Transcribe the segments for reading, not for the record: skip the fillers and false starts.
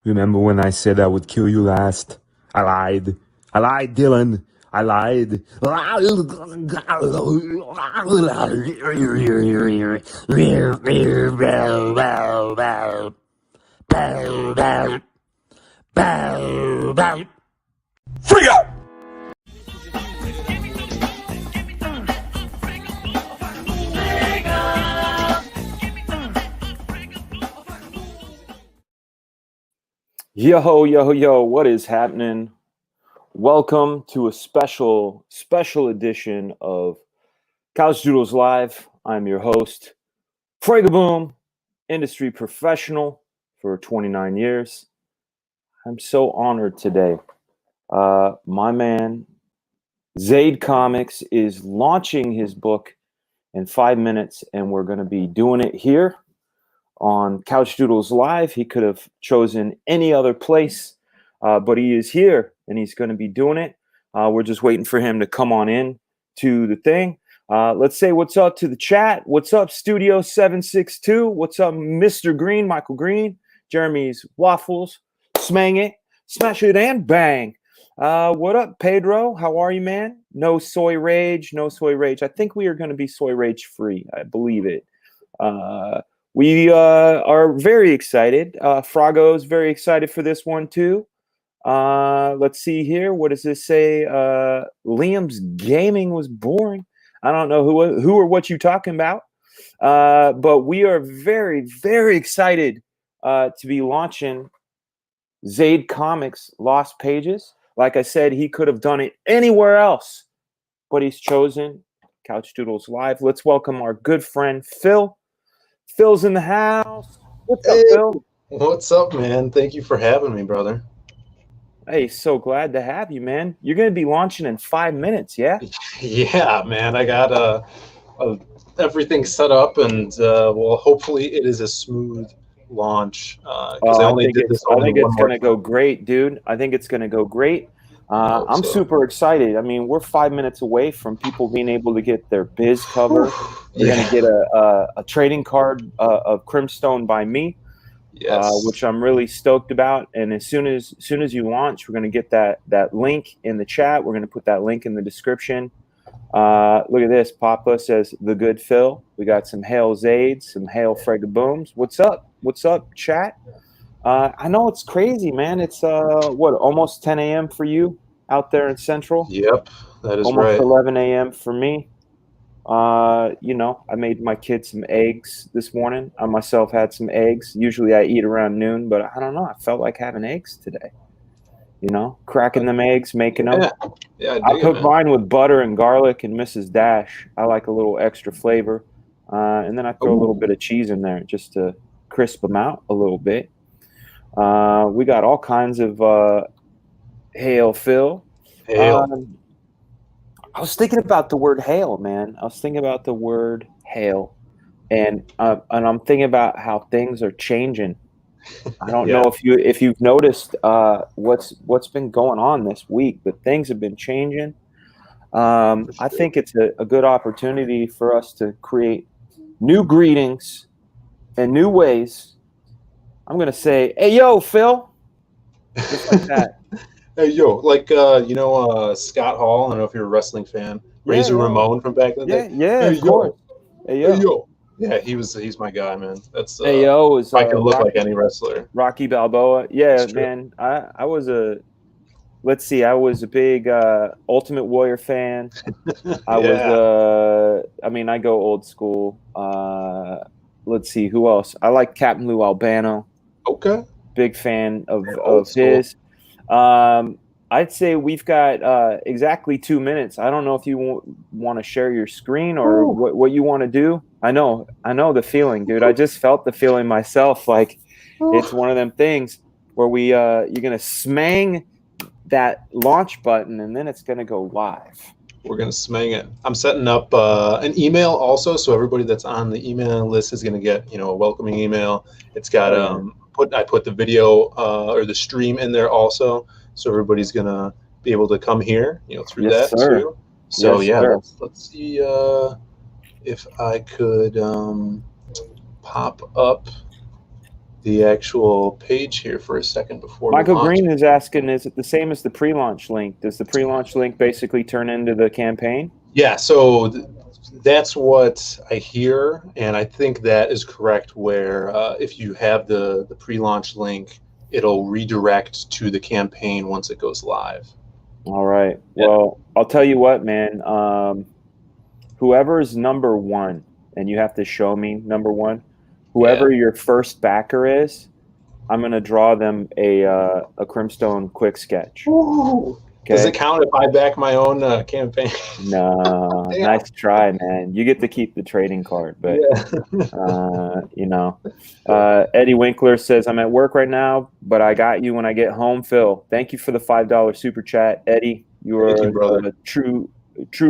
Remember when I said I would kill you last? I lied. I lied, Dylan. I lied. Free up! Yo, what is happening? Welcome to a special edition of Couchdoodles Live. I'm your host, Fragaboom, industry professional for 29 years. I'm so honored today. My man, Zaid Comics, is launching his book in 5 minutes, and we're going to be doing it here on Couchdoodles Live. He could have chosen any other place, but he is here and he's going to be doing it. We're just waiting for him to come on in to the thing. Let's say what's up to the chat. What's up, Studio 762? What's up, Mr. Green, Michael Green, Jeremy's Waffles, Smang it, Smash it, and Bang. What up, Pedro? How are you, man? No soy rage. I think we are going to be soy rage free. I believe it. We are very excited. Frago's very excited for this one too. Let's see here. What does this say? Liam's gaming was boring. I don't know who or what you talking about. But we are very, very excited to be launching Zaid Comics Lost Pages. Like I said, he could have done it anywhere else, but he's chosen Couchdoodles Live. Let's welcome our good friend Phil. Phil's in the house. What's up, Phil? What's up, man? Thank you for having me, brother. Hey, so glad to have you, man. You're going to be launching in 5 minutes, yeah? Yeah, man. I got everything set up, and well, hopefully it is a smooth launch. I think it's going to go great, dude. I think it's going to go great. I'm super excited. I mean, we're 5 minutes away from people being able to get their biz cover. You're going to get a trading card of Crimstone by me, which I'm really stoked about. And as soon as you launch, we're going to get that link in the chat. We're going to put that link in the description. Look at this. Papa says, the good Phil. We got some Hail Zaids, some Hail Fragabooms. What's up? What's up, chat? I know it's crazy, man. It's almost 10 a.m. for you out there in Central? Yep, that is almost right. 11 a.m. for me. I made my kids some eggs this morning. I myself had some eggs. Usually I eat around noon, but I don't know. I felt like having eggs today. Cracking them eggs, making them. Yeah, I cook mine with butter and garlic and Mrs. Dash. I like a little extra flavor. And then I throw a little bit of cheese in there just to crisp them out a little bit. We got all kinds of hail, Phil. Hail. I was thinking about the word hail, man. I was thinking about the word hail, and I'm thinking about how things are changing. I don't know if you've noticed what's been going on this week, but things have been changing. I think it's a good opportunity for us to create new greetings and new ways. I'm going to say, hey, yo, Phil. Just like that. Hey, yo, like, Scott Hall. I don't know if you're a wrestling fan. Razor Ramon from back in the day. Yeah, hey, of course. Hey, yo. Yeah, he's my guy, man. That's hey, yo, is, I can look like any wrestler. Rocky Balboa. Yeah, man. I was a big Ultimate Warrior fan. I go old school. Let's see, who else? I like Captain Lou Albano. Okay. Big fan of his. I'd say we've got exactly 2 minutes. I don't know if you want to share your screen or what you want to do. I know the feeling, dude. I just felt the feeling myself. Like it's one of them things where you're gonna smang that launch button and then it's gonna go live. We're gonna smang it. I'm setting up an email also, so everybody that's on the email list is gonna get a welcoming email. It's got I put the video or the stream in there also, so everybody's gonna be able to come here, through that too. So let's see if I could pop up the actual page here for a second before Michael we launch. Green is asking, is it the same as the pre-launch link? Does the pre-launch link basically turn into the campaign? Yeah, so that's what I hear, and I think that is correct, where if you have the pre-launch link, it'll redirect to the campaign once it goes live. All right. Yeah. Well, I'll tell you what, man. Whoever's number one, and you have to show me number one, whoever your first backer is, I'm going to draw them a Crimstone quick sketch. Ooh. Okay? Does it count if I back my own campaign? No, nice try, man. You get to keep the trading card, but you know. Eddie Winkler says, I'm at work right now, but I got you when I get home. Phil, thank you for the $5 super chat. Eddie, you are a true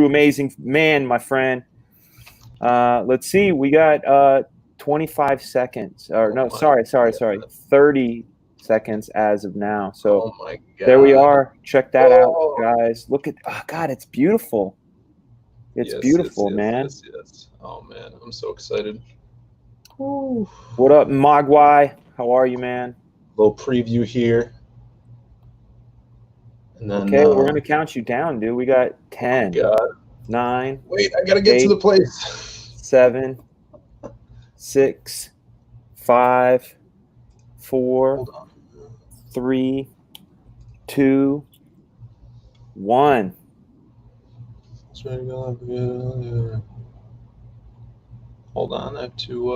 amazing man, my friend. Let's see. We got 25 seconds. Or no, sorry. 30 seconds as of now. So oh my God. There we are. Check that out, guys. Look at, oh God, it's beautiful. It's beautiful, man. Yes. Oh man, I'm so excited. Ooh. What up, Mogwai? How are you, man? Little preview here. And then, okay, we're gonna count you down, dude. We got 10, 9. Wait, I gotta get 8, to the place. 7, 6, 5, 4, 3, 2, 1. Hold on, I have to.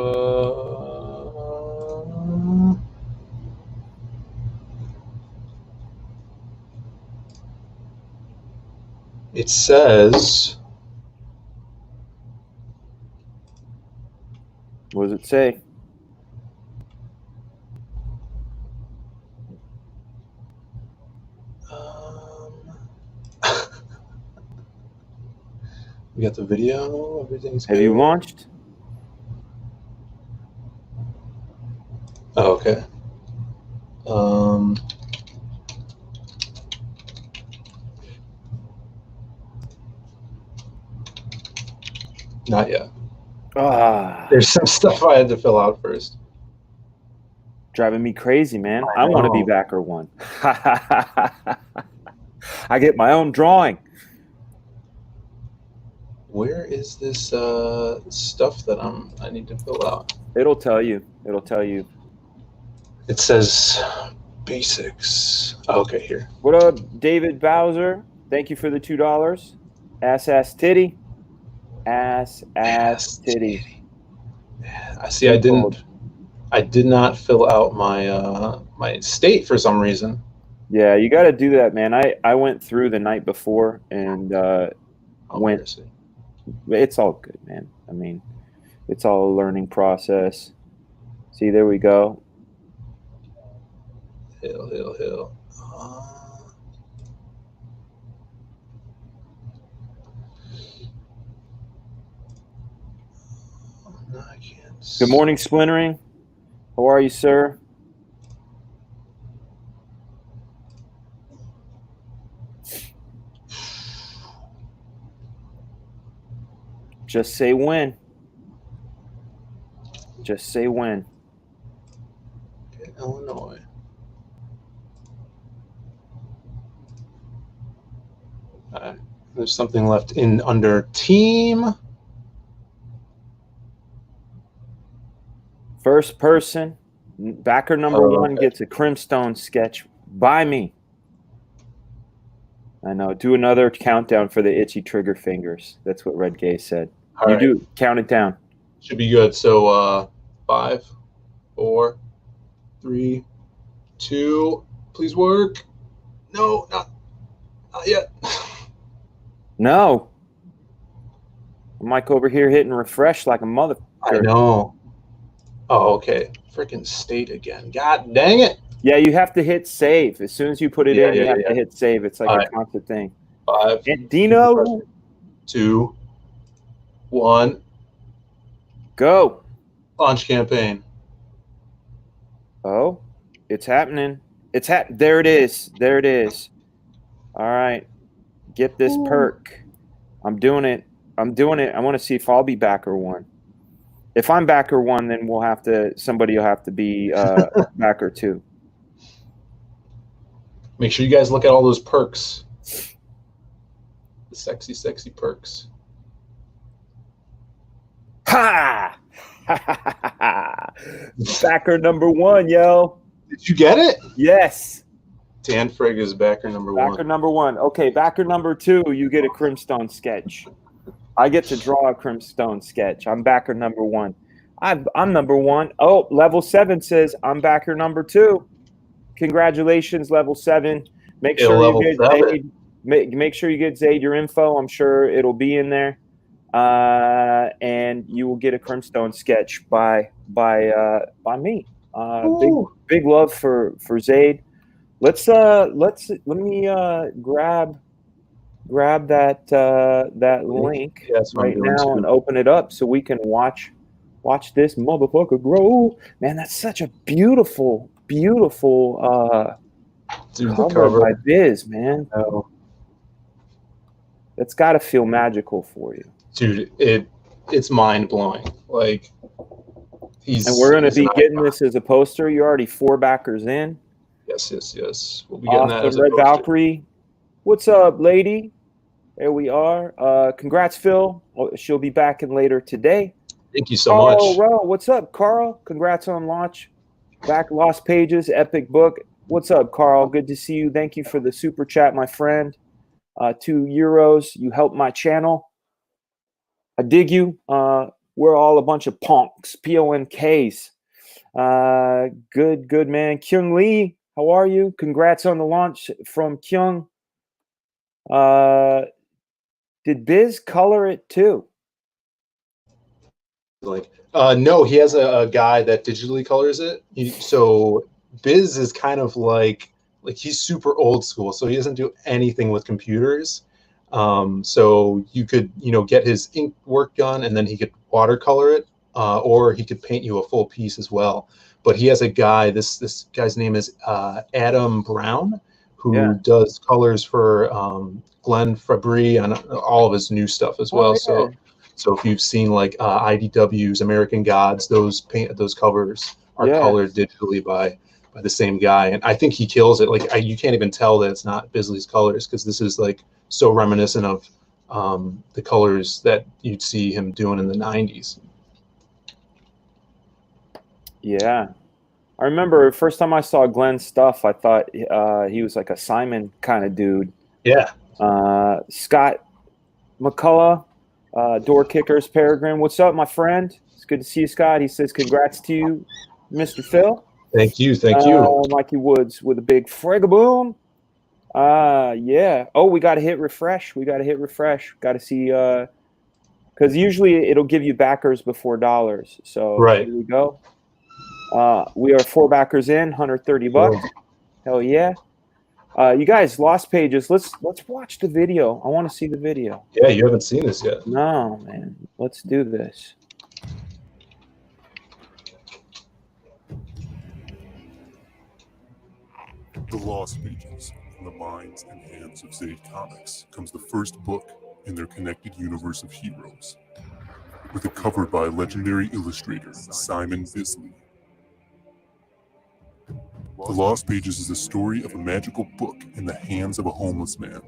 It says. What does it say? We got the video. Everything's Have good. you launched? Oh, okay. Not yet. There's some stuff I had to fill out first. Driving me crazy, man. I want to be backer one. I get my own drawing. Where is this stuff that I need to fill out? It'll tell you. It'll tell you. It says basics. Oh, okay, here. What up, David Bowser? Thank you for the $2. Ass titty. Ass titty. I see. I did not fill out my my state for some reason. Yeah, you got to do that, man. I went through the night before and went. It's all good, man. I mean, it's all a learning process. See, there we go. Hill. No, I can't. Good morning, Splintering. How are you, sir? Just say when. Just say when. Okay, Illinois. There's something left in under team. First person, backer number one gets a Crimstone sketch by me. I know. Do another countdown for the itchy trigger fingers. That's what Red Gay said. All right. Do count it down. Should be good. So 5, 4, 3, 2. Please work. No, not yet. No. I'm like over here hitting refresh like a mother. I know. Oh, okay. Freaking state again. God dang it. Yeah, you have to hit save. As soon as you put it in, you have to hit save. It's like a constant thing. 5, and Dino. 2, 1. Go. Launch campaign. Oh, it's happening. There it is. There it is. All right. Get this perk. I'm doing it. I want to see if I'll be backer one. If I'm backer 1, then somebody will have to be backer 2. Make sure you guys look at all those perks. The sexy, sexy perks. Ha! Backer number 1, yo. Did you get it? Yes. Dan Frigg is backer number 1. Backer number 1. Okay, backer number 2, you get a Crimstone sketch. I get to draw a Crimstone sketch. I'm backer number 1. I'm number 1. Oh, level 7 says I'm backer number 2. Congratulations, level 7. Make sure you get Zaid. Make sure you get Zaid your info. I'm sure it'll be in there, and you will get a Crimstone sketch by me. Big love for Zaid. Let me grab that link right now and open it up so we can watch this motherfucker grow. Man, that's such a beautiful cover by Biz, man. Oh. That's got to feel magical for you, dude. It's mind blowing. Like and we're gonna be getting this as a poster. You're already 4 backers in. Yes. We'll be getting that as a Red poster. Valkyrie. What's up, lady? There we are. Congrats, Phil. She'll be back in later today. Thank you so much. What's up, Carl? Congrats on launch. Back Lost Pages, epic book. What's up, Carl? Good to see you. Thank you for the super chat, my friend. €2. You helped my channel. I dig you. We're all a bunch of punks, P-O-N-Ks. Good, man. Kyung Lee, how are you? Congrats on the launch from Kyung. Did Biz color it too? No, he has a guy that digitally colors it. So Biz is kind of like he's super old school, so he doesn't do anything with computers. So you could get his ink work done, and then he could watercolor it, or he could paint you a full piece as well. But he has a guy. This guy's name is Adam Brown, who does colors for Glenn Fabry on all of his new stuff as well. So if you've seen like IDW's American Gods, those covers are colored digitally by the same guy, and I think he kills it. You can't even tell that it's not Bisley's colors, because this is like so reminiscent of the colors that you'd see him doing in the 90s. Yeah, I remember the first time I saw Glenn's stuff, I thought he was like a Simon kind of dude. Yeah. Scott McCullough, Door Kickers, Peregrine. What's up, my friend? It's good to see you, Scott. He says, congrats to you, Mr. Phil. Thank you. Mikey Woods with a big Fragaboom. Yeah. Oh, we got to hit refresh. Got to see, because usually it'll give you backers before dollars. So Here we go. We are 4 backers in, $130. Cool. Hell yeah. You guys, Lost Pages. Let's watch the video. I want to see the video. Yeah, you haven't seen this yet. No, man. Let's do this. The Lost Pages, from the minds and hands of Zaid Comics, comes the first book in their connected universe of heroes, with a cover by legendary illustrator Simon Bisley. The Lost Pages is a story of a magical book in the hands of a homeless man.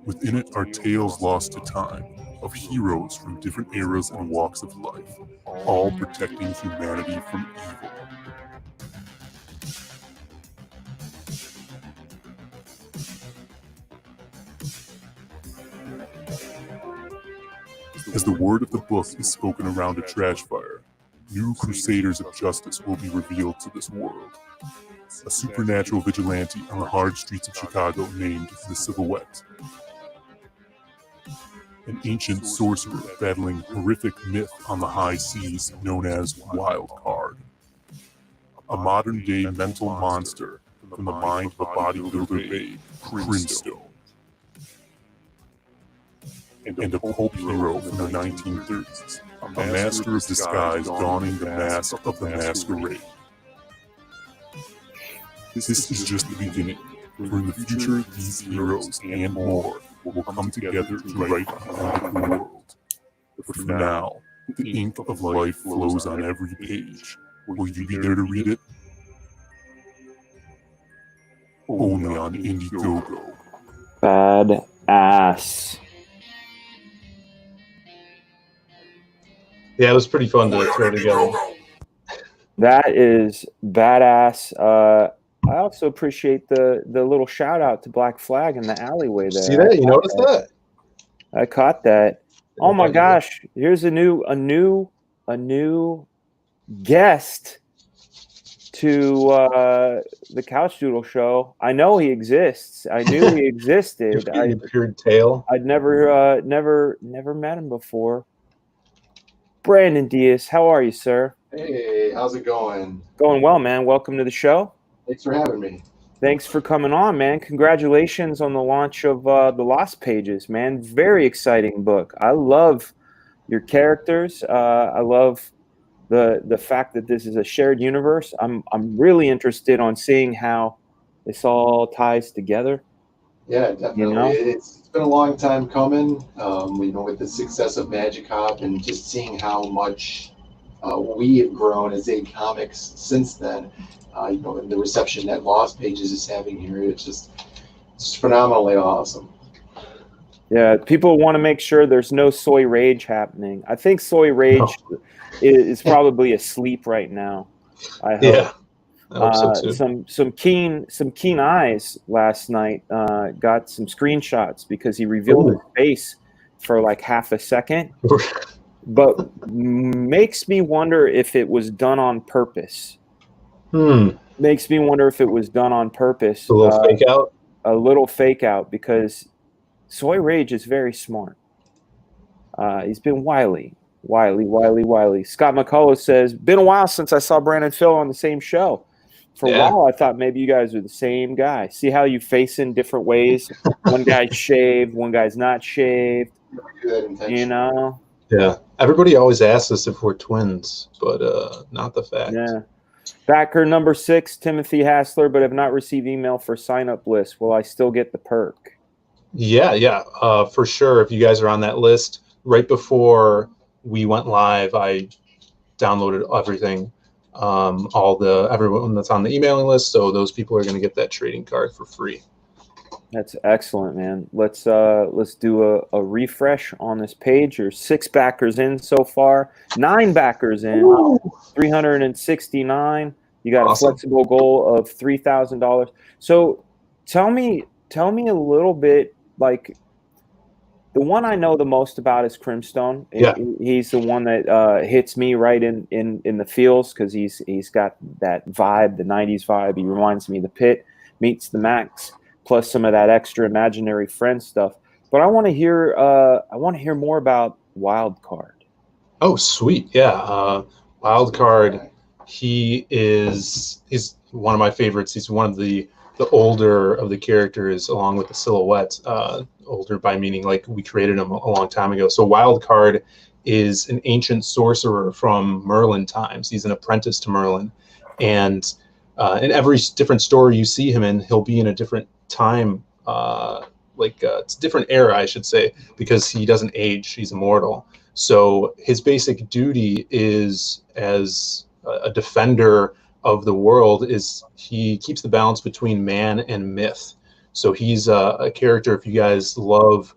Within it are tales lost to time, of heroes from different eras and walks of life, all protecting humanity from evil. As the word of the book is spoken around a trash fire, new crusaders of justice will be revealed to this world. A supernatural vigilante on the hard streets of Chicago named the Silhouette. An ancient sorcerer battling horrific myth on the high seas known as Wild Card. A modern-day mental monster from the mind of a bodybuilder babe, Crimstone. And a pulp hero from the 1930s, a master of disguise donning the mask of the masquerade. This is just the beginning, for in the future these heroes and more will come together to right the world. But for now, The ink of life flows on every page. Will you be there to read it? Only on Indiegogo. Badass. Yeah, it was pretty fun to throw together. That is badass. I also appreciate the little shout out to Black Flag in the alleyway there. See that? You noticed that? I caught that. Oh my gosh! Here's a new guest to the Couchdoodle show. I know he exists. I knew he existed. I appeared tail. I'd never met him before. Brandon Diaz, how are you, sir? Hey, how's it going? Going well, man. Welcome to the show. Thanks for having me. Thanks for coming on, man. Congratulations on the launch of The Lost Pages, man. Very exciting book. I love your characters. I love the fact that this is a shared universe. I'm really interested on seeing how this all ties together. Yeah, definitely. You know? It's been a long time coming. With the success of Magic Hop and just seeing how much we have grown as a comics since then. And the reception that Lost Pages is having here, it's phenomenally awesome. Yeah, people want to make sure there's no soy rage happening. I think soy rage is probably asleep right now. I hope. Yeah. I hope so too. Some keen eyes last night got some screenshots because he revealed his face for like half a second, but makes me wonder if it was done on purpose. Makes me wonder if it was done on purpose. A little fake out? A little fake out, because Soy Rage is very smart. He's been wily. Scott McCullough says, been a while since I saw Brandon Phil on the same show. For a while, I thought maybe you guys are the same guy. See how you face in different ways? One guy's shaved, one guy's not shaved. You know? Yeah. Everybody always asks us if we're twins, but not the fact. Yeah. Backer number 6, Timothy Hassler, but have not received email for sign-up list. Will I still get the perk? Yeah. For sure. If you guys are on that list, right before we went live, I downloaded everything. Everyone that's on the emailing list, so those people are going to get that trading card for free. That's excellent, man. Let's do a refresh on this page. There's 6 backers in so far, 9 backers in. Ooh. 369. You got awesome. A flexible goal of $3,000. So tell me a little bit, like, the one I know the most about is Crimstone. Yeah. He's the one that hits me right in the feels, because he's got that vibe, the 90s vibe. He reminds me of the Pit meets the Max, plus some of that extra imaginary friend stuff. But I want to hear more about Wildcard. Oh, sweet. Yeah. Wildcard, he's one of my favorites. He's one of the older of the characters, along with the Silhouette. Older by meaning like we created him a long time ago. So Wildcard is an ancient sorcerer from Merlin times. He's an apprentice to Merlin. And in every different story you see him in, he'll be in a different time, it's a different era, I should say, because he doesn't age. He's immortal. So his basic duty is, as a defender of the world, is he keeps the balance between man and myth. So he's a character, if you guys love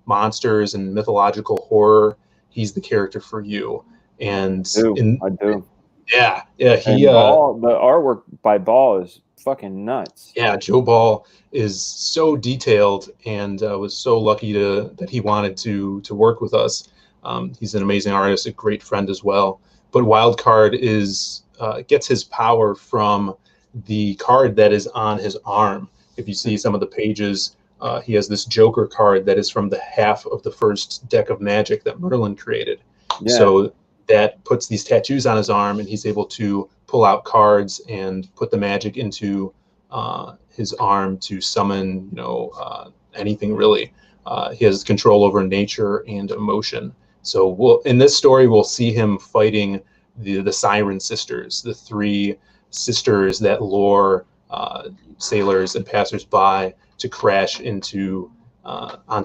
monsters and mythological horror, he's the character for you. And I do. Yeah. Ball, the artwork by Ball is fucking nuts. Yeah, Joe Ball is so detailed, and was so lucky that he wanted to work with us. He's an amazing artist, a great friend as well. But Wildcard gets his power from the card that is on his arm. If you see some of the pages, he has this Joker card that is from the half of the first deck of Magic that Merlin created. Yeah. So that puts these tattoos on his arm, and he's able to pull out cards and put the magic into his arm to summon, anything really. He has control over nature and emotion. So in this story, we'll see him fighting the Siren Sisters, the 3 sisters that lure sailors and passersby to crash onto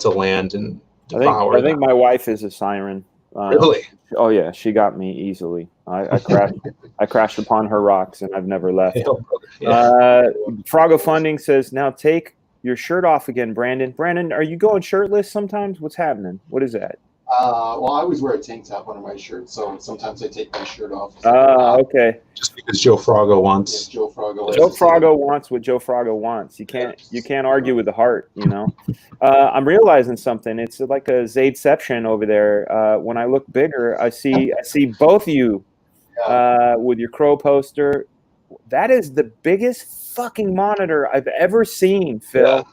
land and devour. I think my wife is a siren. Really? Oh yeah, she got me easily. I crashed. I crashed upon her rocks, and I've never left. Froggo Funding says, "Now take your shirt off again, Brandon. Brandon, are you going shirtless sometimes? What's happening? What is that?" Well, I always wear a tank top under my shirt, so sometimes I take my shirt off. Okay. Just because Joe Froggo wants. Yeah, Joe Froggo. Joe Froggo wants what Joe Froggo wants. You can't argue with the heart, you know. I'm realizing something. It's like a Zadeception over there. When I look bigger, I see both of you with your Crow poster. That is the biggest fucking monitor I've ever seen, Phil.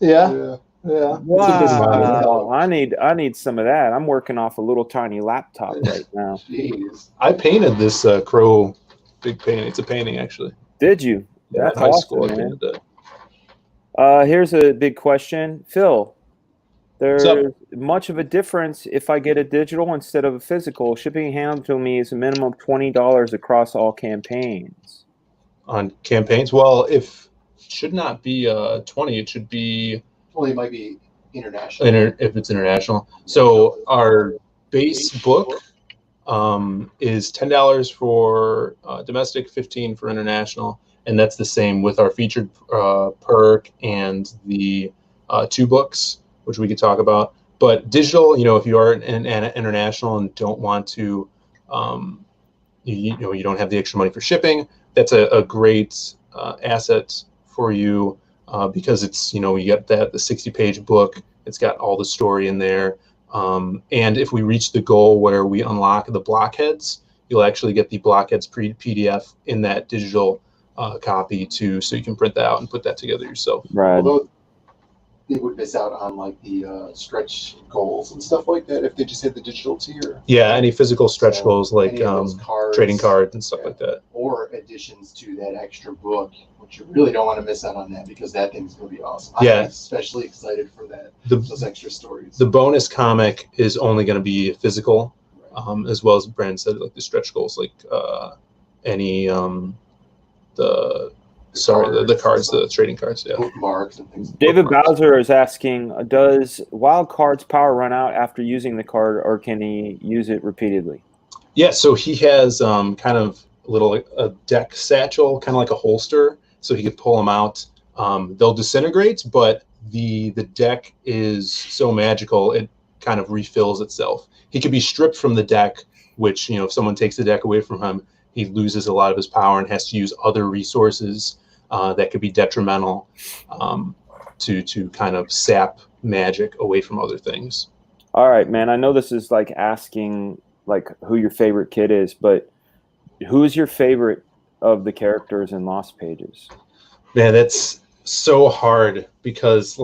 Yeah. Wow. I need some of that. I'm working off a little tiny laptop right now. Jeez. I painted this Crow big painting. It's a painting, actually. Did you? Yeah, That's high awesome, school, I man. painted that. Here's a big question. Phil, there's up? much of a difference if I get a digital instead of a physical. Shipping and handling to me is a minimum of $20 across all campaigns. On campaigns? Well, if it should not be 20, it should be... Well, it might be international. If it's international. So our base book is $10 for domestic, $15 for international, and that's the same with our featured perk and the 2 books, which we could talk about. But digital, if you are an international and don't want to, you don't have the extra money for shipping, that's a great asset for you. Because it's, you get the 60-page book, it's got all the story in there. And if we reach the goal where we unlock the blockheads, you'll actually get the blockheads PDF in that digital copy too, so you can print that out and put that together yourself. Right. Although they would miss out on like the stretch goals and stuff like that if they just had the digital tier. Yeah, any physical stretch goals like cards, trading cards and stuff like that. Or additions to that extra book, which you really don't want to miss out on that because that thing's going to be awesome. Yeah. I'm especially excited for that, those extra stories. The bonus comic is only going to be physical, as well as Brandon said, like the stretch goals, like the cards, the trading cards, yeah. Bookmarks and things. David Bowser is asking, does Wild Card's power run out after using the card, or can he use it repeatedly? Yeah, so he has kind of a deck satchel, kind of like a holster, so he could pull them out. They'll disintegrate, but the deck is so magical, it kind of refills itself. He could be stripped from the deck, which, if someone takes the deck away from him, he loses a lot of his power and has to use other resources that could be detrimental to kind of sap magic away from other things. All right, man. I know this is like asking like who your favorite kid is, but who is your favorite of the characters in Lost Pages? Man, that's so hard because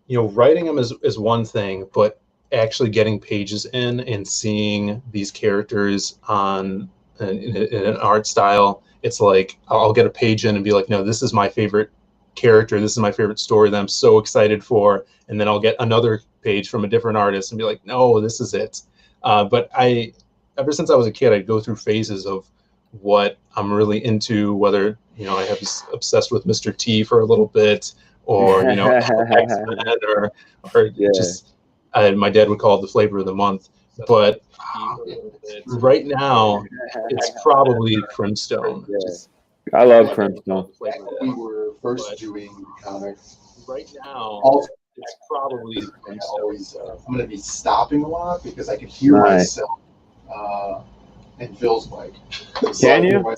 writing them is one thing, but actually getting pages in and seeing these characters in an art style, it's like I'll get a page in and be like, no, this is my favorite character, this is my favorite story that I'm so excited for, and then I'll get another page from a different artist and be like, no, this is it. But ever since I was a kid, I'd go through phases of what I'm really into, whether I have obsessed with Mr. T for a little bit, or X-Men, or just my dad would call it the flavor of the month. But right now, it's probably Crimstone. I love Crimstone. Back when we were first doing comics, Right now, also, it's probably always I'm going to be stopping a lot because I can hear myself and Phil's mic. Can you?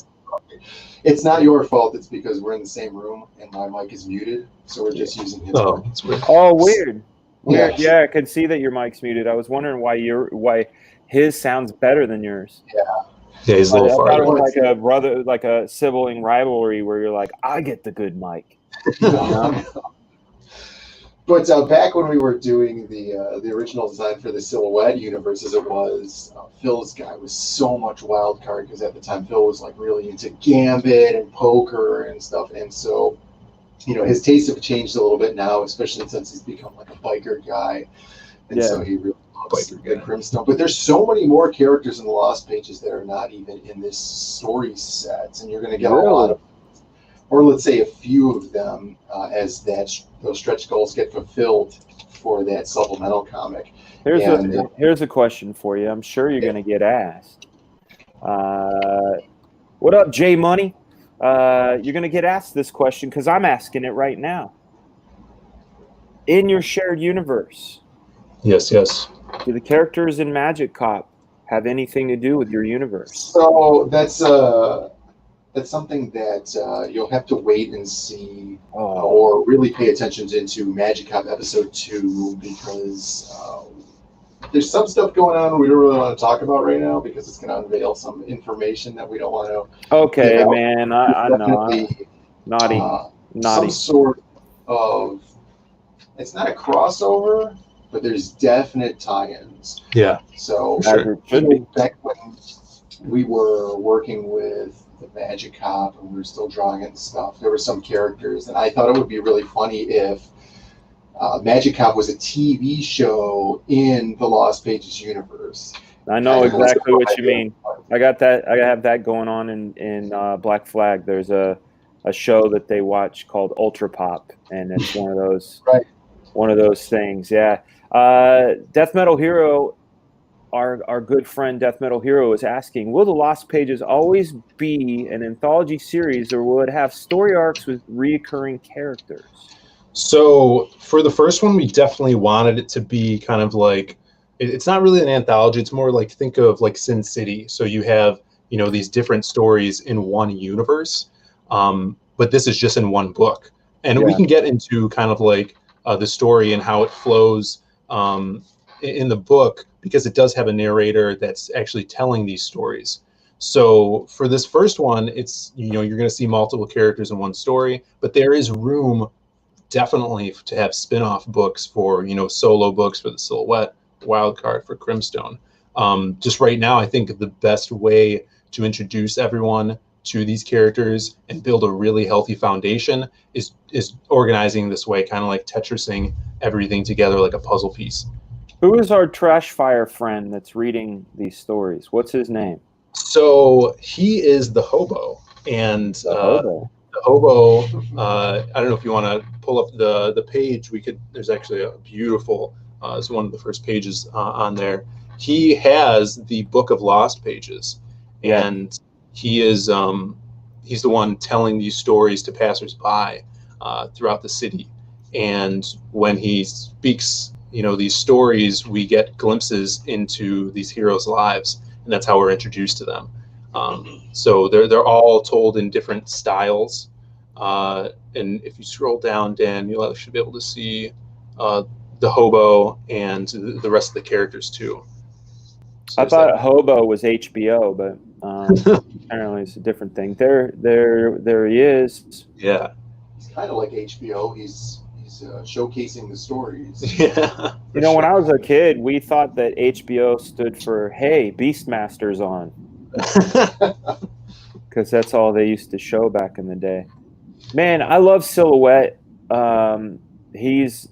It's not your fault. It's because we're in the same room and my mic is muted, so we're just using his mic. That's weird. Oh, weird. Yeah. Yeah, I could see that your mic's muted. I was wondering why his sounds better than yours. Yeah, he's a little I thought it farther. was like a brother, like a sibling rivalry where you're like, I get the good mic. But back when we were doing the original design for the Silhouette universe, as it was, Phil's guy was so much wild card because at the time Phil was like really into Gambit and poker and stuff, and so his tastes have changed a little bit now, especially since he's become like a biker guy, and so he really loves Good Crimstone. But there's so many more characters in the Lost Pages that are not even in this story set, and you're going to get a lot of. or let's say a few of them, as those stretch goals get fulfilled for that supplemental comic. Here's a question for you. I'm sure you're going to get asked. What up, J Money? You're going to get asked this question because I'm asking it right now. In your shared universe, Yes. do the characters in Magic Cop have anything to do with your universe? So that's something that you'll have to wait and see, or really pay attention into Magic Cop Episode 2, because there's some stuff going on we don't really want to talk about right now because it's going to unveil some information that we don't want to. Okay, man, I know. Naughty. Some sort of, it's not a crossover, but there's definite tie-ins. Yeah. So back when we were working with the Magic Cop and we were still drawing and stuff, there were some characters, and I thought it would be really funny if Magic Cop was a TV show in the Lost Pages universe. I know exactly what you mean. I got that. I have that going on in Black Flag. There's a show that they watch called Ultra Pop, and it's one of those one of those things. Yeah. Death Metal Hero, our good friend Death Metal Hero is asking, will the Lost Pages always be an anthology series, or will it have story arcs with reoccurring characters? So for the first one, we definitely wanted it to be kind of like, it's not really an anthology. It's more like, think of like Sin City. So you have, these different stories in one universe, but this is just in one book. And we can get into kind of like the story and how it flows in the book, because it does have a narrator that's actually telling these stories. So for this first one, it's, you're going to see multiple characters in one story, but there is room definitely to have spin-off books for, solo books for the Silhouette, Wildcard for Crimstone. Just right now, I think the best way to introduce everyone to these characters and build a really healthy foundation is organizing this way, kind of like Tetrising everything together like a puzzle piece. Who is our trash fire friend that's reading these stories? What's his name? So he is the Hobo, and the Hobo. I don't know if you want to pull up the page. There's actually a beautiful. It's one of the first pages on there. He has the Book of Lost Pages, and he is he's the one telling these stories to passersby throughout the city. And when he speaks, these stories, we get glimpses into these heroes' lives, and that's how we're introduced to them. So they're all told in different styles. And if you scroll down, Dan, you should be able to see the Hobo and the rest of the characters too. So I thought Hobo was HBO, but apparently it's a different thing. There he is. Yeah, he's kind of like HBO. He's showcasing the stories. Yeah. When I was a kid, we thought that HBO stood for, hey, Beastmaster's on. Because that's all they used to show back in the day. Man, I love Silhouette. He's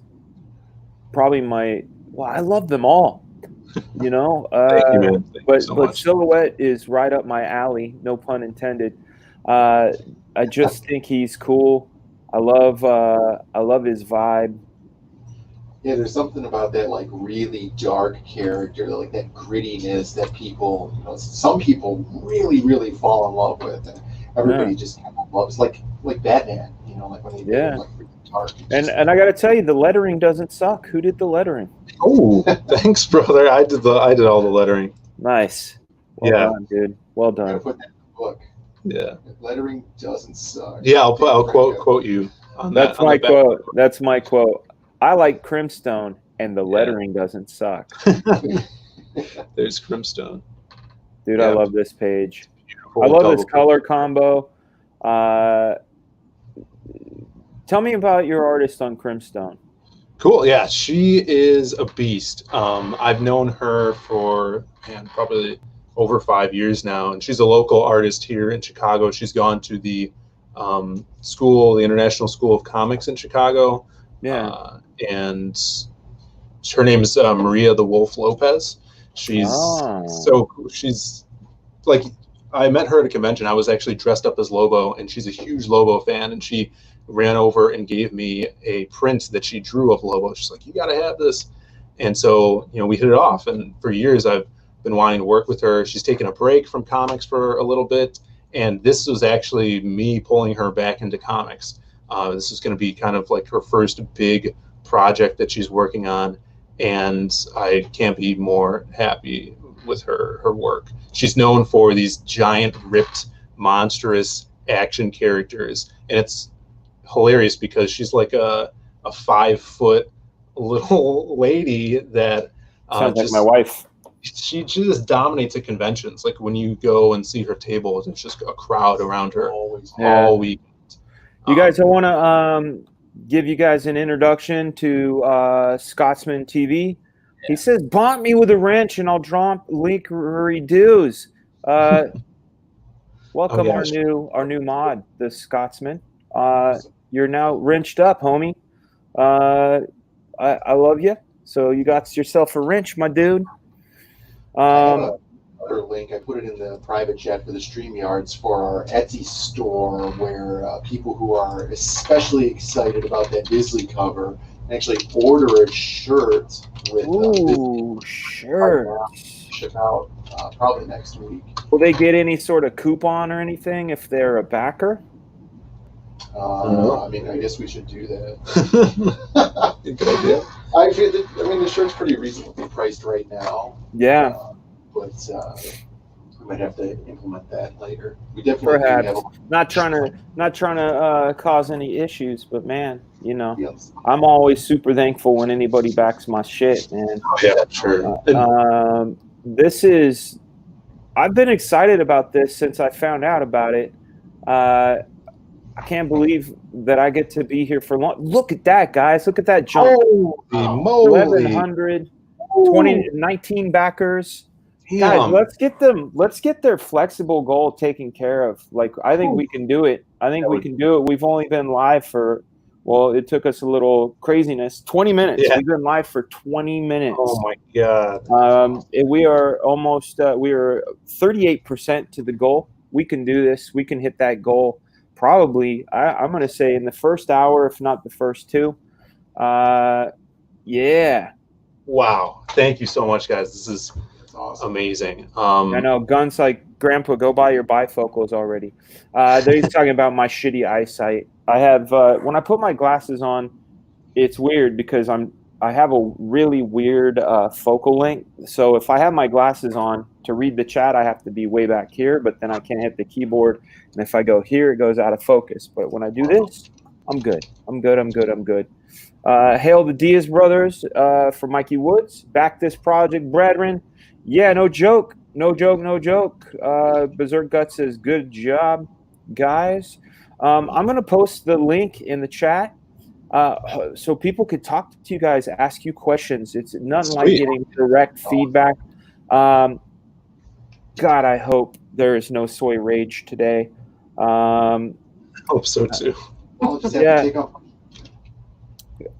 probably I love them all. Thank you, man. Thank you so much. Silhouette is right up my alley, no pun intended. I just think he's cool. I love his vibe. Yeah, there's something about that like really dark character, like that grittiness that people, some people really, really fall in love with, and everybody just kind of loves, like Batman, like when he did like really dark. And I got to tell you, the lettering doesn't suck. Who did the lettering? Oh, thanks, brother. I did all the lettering. Nice. Well done, dude. Well done. I'm gonna put that in the book. Yeah. The lettering doesn't suck. Yeah, I'll quote you on that. That's my quote. That's my quote. I like Crimstone, and the lettering doesn't suck. There's Crimstone. Dude, I love this page. Beautiful. I love this color combo. Tell me about your artist on Crimstone. Cool. Yeah, she is a beast. I've known her for probably over 5 years now, and she's a local artist here in Chicago. She's gone to the school, the International School of Comics in Chicago. Yeah. And her name is Maria the Wolf Lopez. She's so cool. She's like, I met her at a convention. I was actually dressed up as Lobo, and she's a huge Lobo fan, and she ran over and gave me a print that she drew of Lobo. She's like, "You got to have this." And so, we hit it off. And for years, I've been wanting to work with her. She's taken a break from comics for a little bit, and this was actually me pulling her back into comics. This is going to be kind of like her first big project that she's working on, and I can't be more happy with her work. She's known for these giant, ripped, monstrous action characters, and it's hilarious because she's like a 5-foot little lady that sounds like my wife. She just dominates at conventions. Like when you go and see her table, there's just a crowd around her all week. You guys, I want to give you guys an introduction to Scotsman TV. He says, "Bump me with a wrench, and I'll drop linkery doos." Welcome our new mod, the Scotsman. You're now wrenched up, homie. I love you. So you got yourself a wrench, my dude. Another link, I put it in the private chat for the StreamYards for our Etsy store, where people who are especially excited about that Bisley cover can actually order a shirt with shirt. Ship out probably next week. Will they get any sort of coupon or anything if they're a backer? I mean, I guess we should do that. Good idea. I mean, the shirt's pretty reasonably priced right now. Yeah. But we might have to implement that later. We definitely perhaps not trying to cause any issues, but man, Yes. I'm always super thankful when anybody backs my shit, man. Oh, yeah, sure. I've been excited about this since I found out about it. I can't believe that I get to be here for long. Look at that, guys. Look at that jump. Holy moly. 1,100, 19 backers. Damn. Guys, let's get their flexible goal taken care of. Like, I think we can do it. We've only been live for, it took us a little craziness. 20 minutes. Yeah. We've been live for 20 minutes. Oh my God. We are almost, we are 38% to the goal. We can do this. We can hit that goal. Probably, I'm going to say in the first hour, if not the first two. Yeah. Wow. Thank you so much, guys. This is Awesome. amazing. I know. Guns like, Grandpa, go buy your bifocals already. They're talking about my shitty eyesight. I have, when I put my glasses on, it's weird because I have a really weird focal length. So if I have my glasses on to read the chat, I have to be way back here, but then I can't hit the keyboard. And if I go here, it goes out of focus. But when I do this, I'm good. I'm good. Hail the Diaz brothers from Mikey Woods. Back this project, brethren. Yeah, no joke. Berserk Guts says, good job, guys. I'm going to post the link in the chat so people could talk to you guys, ask you questions. It's nothing like getting direct feedback. God, I hope there is no soy rage today. Hope so too. Well, just have to take off.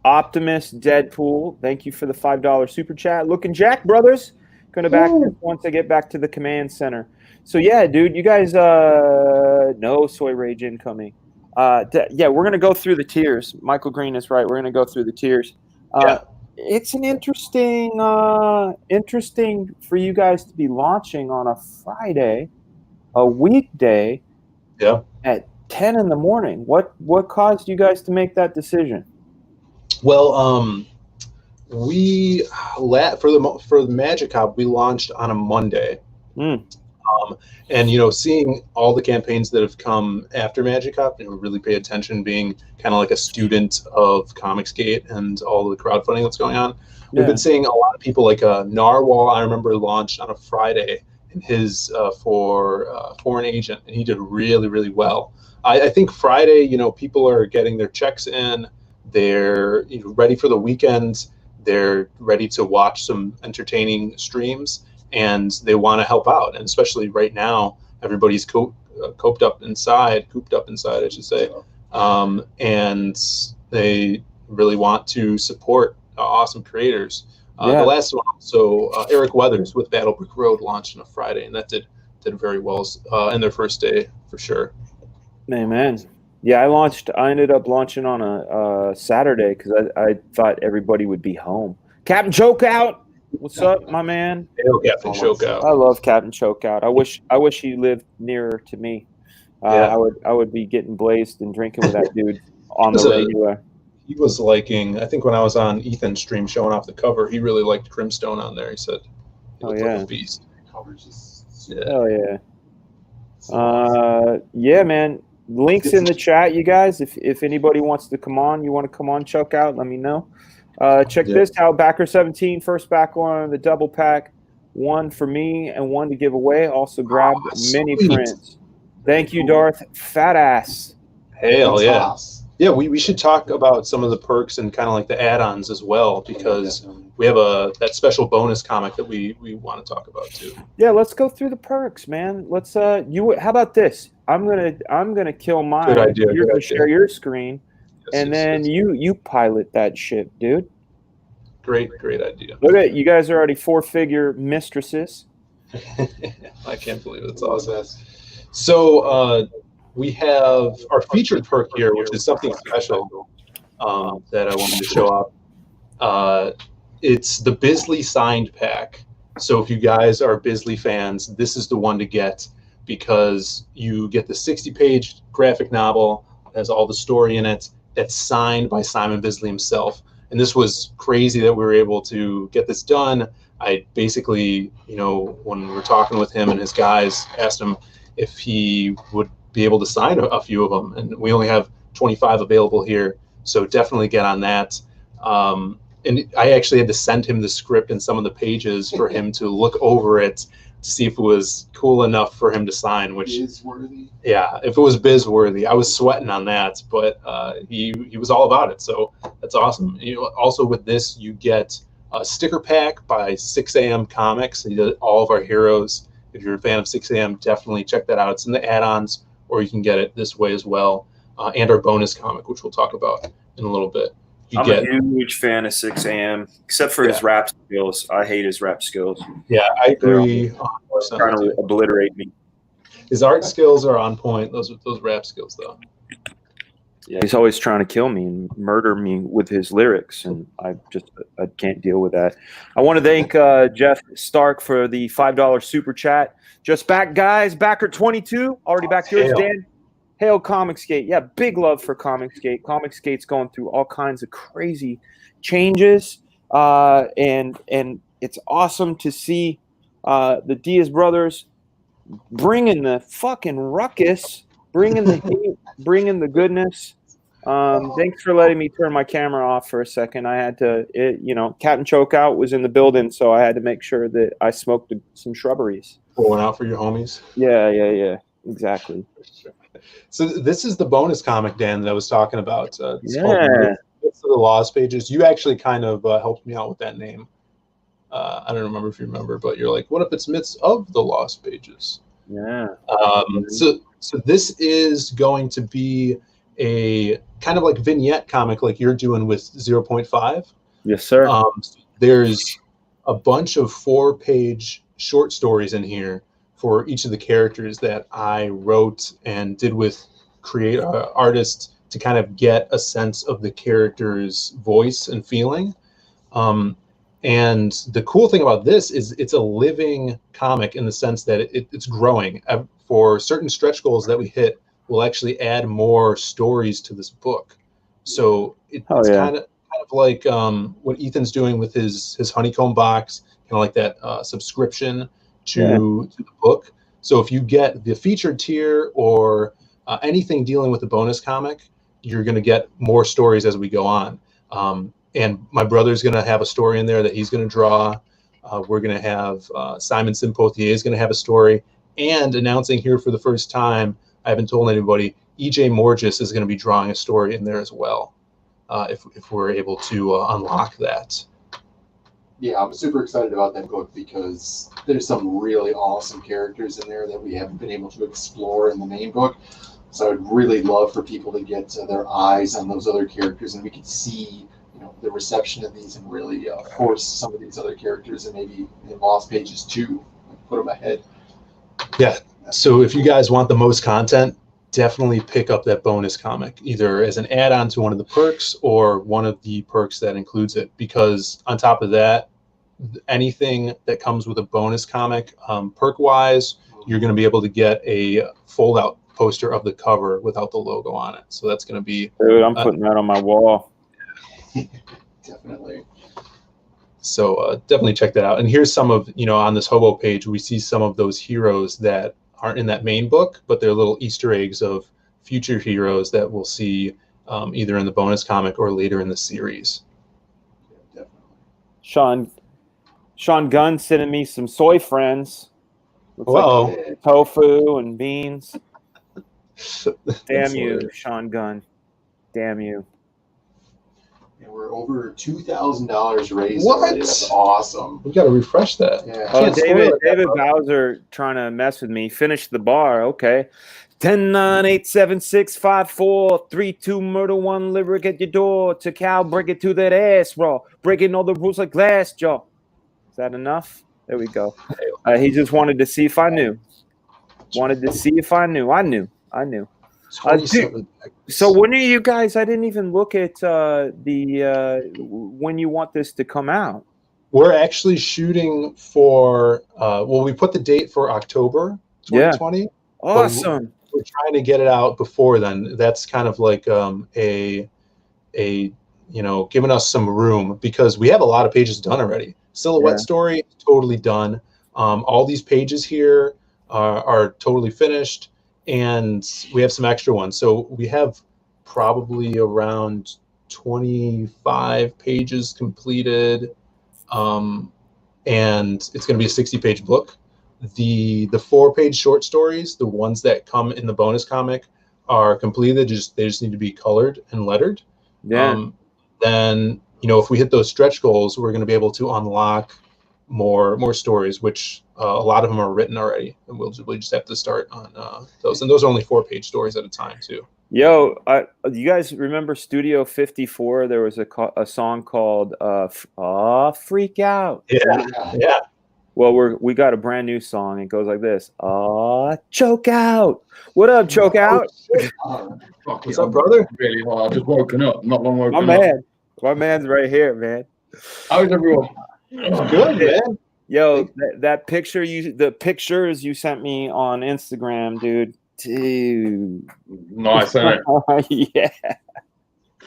Optimus Deadpool, thank you for the $5 super chat. Looking Jack brothers, going to back this once I get back to the command center. So yeah, dude, you guys, no soy rage incoming. Yeah, we're gonna go through the tiers. Michael Green is right. We're gonna go through the tiers. It's an interesting for you guys to be launching on a Friday, a weekday, at 10 in the morning. What caused you guys to make that decision? Well, we for the Magic Hop, we launched on a Monday. And seeing all the campaigns that have come after Magic Hop, really pay attention, being kind of like a student of Comicsgate and all the crowdfunding that's going on. We've been seeing a lot of people like Narwhal. I remember launched on a Friday, and his for Foreign Agent, and he did really, really well. I think Friday, people are getting their checks in. They're ready for the weekend. They're ready to watch some entertaining streams, and they want to help out. And especially right now, everybody's cooped up inside, I should say. And they really want to support awesome creators. The last one, Eric Weathers with Battle Brick Road launched on a Friday, and that did did very well in their first day for sure. Amen. Yeah, I ended up launching on a Saturday because I thought everybody would be home. Captain Chokeout, what's up, my man? Hail Captain Chokeout. I love Captain Chokeout. I wish he lived nearer to me. Yeah. I would be getting blazed and drinking with that dude on the regular. He was liking, I think when I was on Ethan's stream showing off the cover, he really liked Crimstone on there. He said he looked like a beast. Oh yeah. Yeah, man. Links in the chat, you guys. If anybody wants to come on, you want to come on, Choke Out, let me know. Check this out. Backer 17, first back on the double pack. One for me and one to give away. Also grabbed mini prints. Thank you, Darth. Fat ass. Hell yeah. Yeah, we should talk about some of the perks and kind of like the add-ons as well, because we have that special bonus comic that we want to talk about too. Yeah, let's go through the perks, man. Let's how about this? I'm gonna kill mine. Good idea. You're gonna share your screen, and then you pilot that shit, dude. Great idea. Look at you guys are already 4-figure mistresses. I can't believe it's awesome. So we have our featured perk here, which is something special that I wanted to show off. It's the Bisley signed pack. So if you guys are Bisley fans, this is the one to get, because you get the 60-page graphic novel, has all the story in it, that's signed by Simon Bisley himself. And this was crazy that we were able to get this done. I basically, when we were talking with him and his guys, asked him if he would be able to sign a few of them. And we only have 25 available here. So definitely get on that. And I actually had to send him the script and some of the pages for him to look over it to see if it was cool enough for him to sign, which Biz-worthy. Yeah, if it was biz-worthy. I was sweating on that, but he was all about it. So that's awesome. Also with this, you get a sticker pack by 6 a.m. Comics. He did all of our heroes. If you're a fan of 6 a.m., definitely check that out. It's in the add-ons, or you can get it this way as well. And our bonus comic, which we'll talk about in a little bit. I'm a huge fan of 6 a.m., except for his rap skills. I hate his rap skills. Yeah, I agree. Trying to obliterate me. His art skills are on point. Those rap skills, though. Yeah, he's always trying to kill me and murder me with his lyrics, and I can't deal with that. I want to thank Jeff Stark for the $5 super chat. Just back, guys. Backer 22, already back yours, Dan. Hail Comicsgate. Yeah, big love for Comicsgate. Comicsgate's going through all kinds of crazy changes, and it's awesome to see the Diaz brothers bringing the fucking ruckus, bringing the heat, bringing the goodness. Thanks for letting me turn my camera off for a second. I had to, Captain Chokeout was in the building, so I had to make sure that I smoked some shrubberies. Pulling out for your homies. Yeah, exactly. So this is the bonus comic, Dan, that I was talking about. It's called Myths of the Lost Pages. You actually kind of helped me out with that name. I don't remember if you remember, but you're like, what if it's Myths of the Lost Pages? Yeah. So this is going to be a kind of like vignette comic like you're doing with 0.5. Yes, sir. There's a bunch of 4-page short stories in here for each of the characters that I wrote and did with artists to kind of get a sense of the character's voice and feeling. And the cool thing about this is it's a living comic in the sense that it's growing. For certain stretch goals that we hit, we'll actually add more stories to this book. So it's kind of like what Ethan's doing with his honeycomb box, kind of like that subscription to the book. So if you get the featured tier or anything dealing with the bonus comic, you're going to get more stories as we go on. And my brother's going to have a story in there that he's going to draw. We're going to have Simon Simpotier is going to have a story. And announcing here for the first time, I haven't told anybody, E.J. Morgis is going to be drawing a story in there as well, if we're able to unlock that. Yeah, I'm super excited about that book because there's some really awesome characters in there that we haven't been able to explore in the main book. So I'd really love for people to get their eyes on those other characters, and we could see the reception of these and really force some of these other characters and maybe in Lost Pages too, put them ahead. Yeah. So if you guys want the most content, definitely pick up that bonus comic, either as an add-on to one of the perks or one of the perks that includes it. Because on top of that, anything that comes with a bonus comic, perk-wise, you're going to be able to get a fold-out poster of the cover without the logo on it. So that's going to be... Dude, I'm putting that on my wall. Definitely. So definitely check that out. And here's some of, on this Hobo page, we see some of those heroes that aren't in that main book, but they're little Easter eggs of future heroes that we'll see either in the bonus comic or later in the series. Yeah, Sean Gunn sending me some soy friends. Looks like tofu and beans. Damn you, Sean Gunn. Damn you. And we're over $2,000 raised. What? Already. That's awesome. We got to refresh that. Yeah. Oh, David Bowser trying to mess with me. Finish the bar. Okay. 10, 9, 8, 7, 6, 5, 4, 3, 2, murder, 1, lyric at your door. To cow, break it to that ass, raw. Breaking all the rules like glass jaw. Is that enough? There we go. He just wanted to see if I knew. Wanted to see if I knew. I knew. So when are you guys? I didn't even look at when you want this to come out. We're actually shooting for. We put the date for October 2020. Yeah. Awesome. We're trying to get it out before then. That's kind of like giving us some room because we have a lot of pages done already. Silhouette story totally done. All these pages here are totally finished. And we have some extra ones. So we have probably around 25 pages completed. And it's going to be a 60-page book. The 4-page short stories, the ones that come in the bonus comic, are completed. They just need to be colored and lettered. Yeah. Then, if we hit those stretch goals, we're going to be able to unlock more stories, which a lot of them are written already, and we'll just have to start on those. And those are only 4-page stories at a time too. Yo, you guys remember Studio 54? There was a song called "Freak Out." Yeah. Well, we got a brand new song. It goes like this: choke out. What up, choke out? What's up, brother? Really hard. I've just woken up. Not long woken up. My man's right here, man. How's everyone? Good, man. Yo, that picture the pictures you sent me on Instagram, dude. Nice, isn't it? Yeah.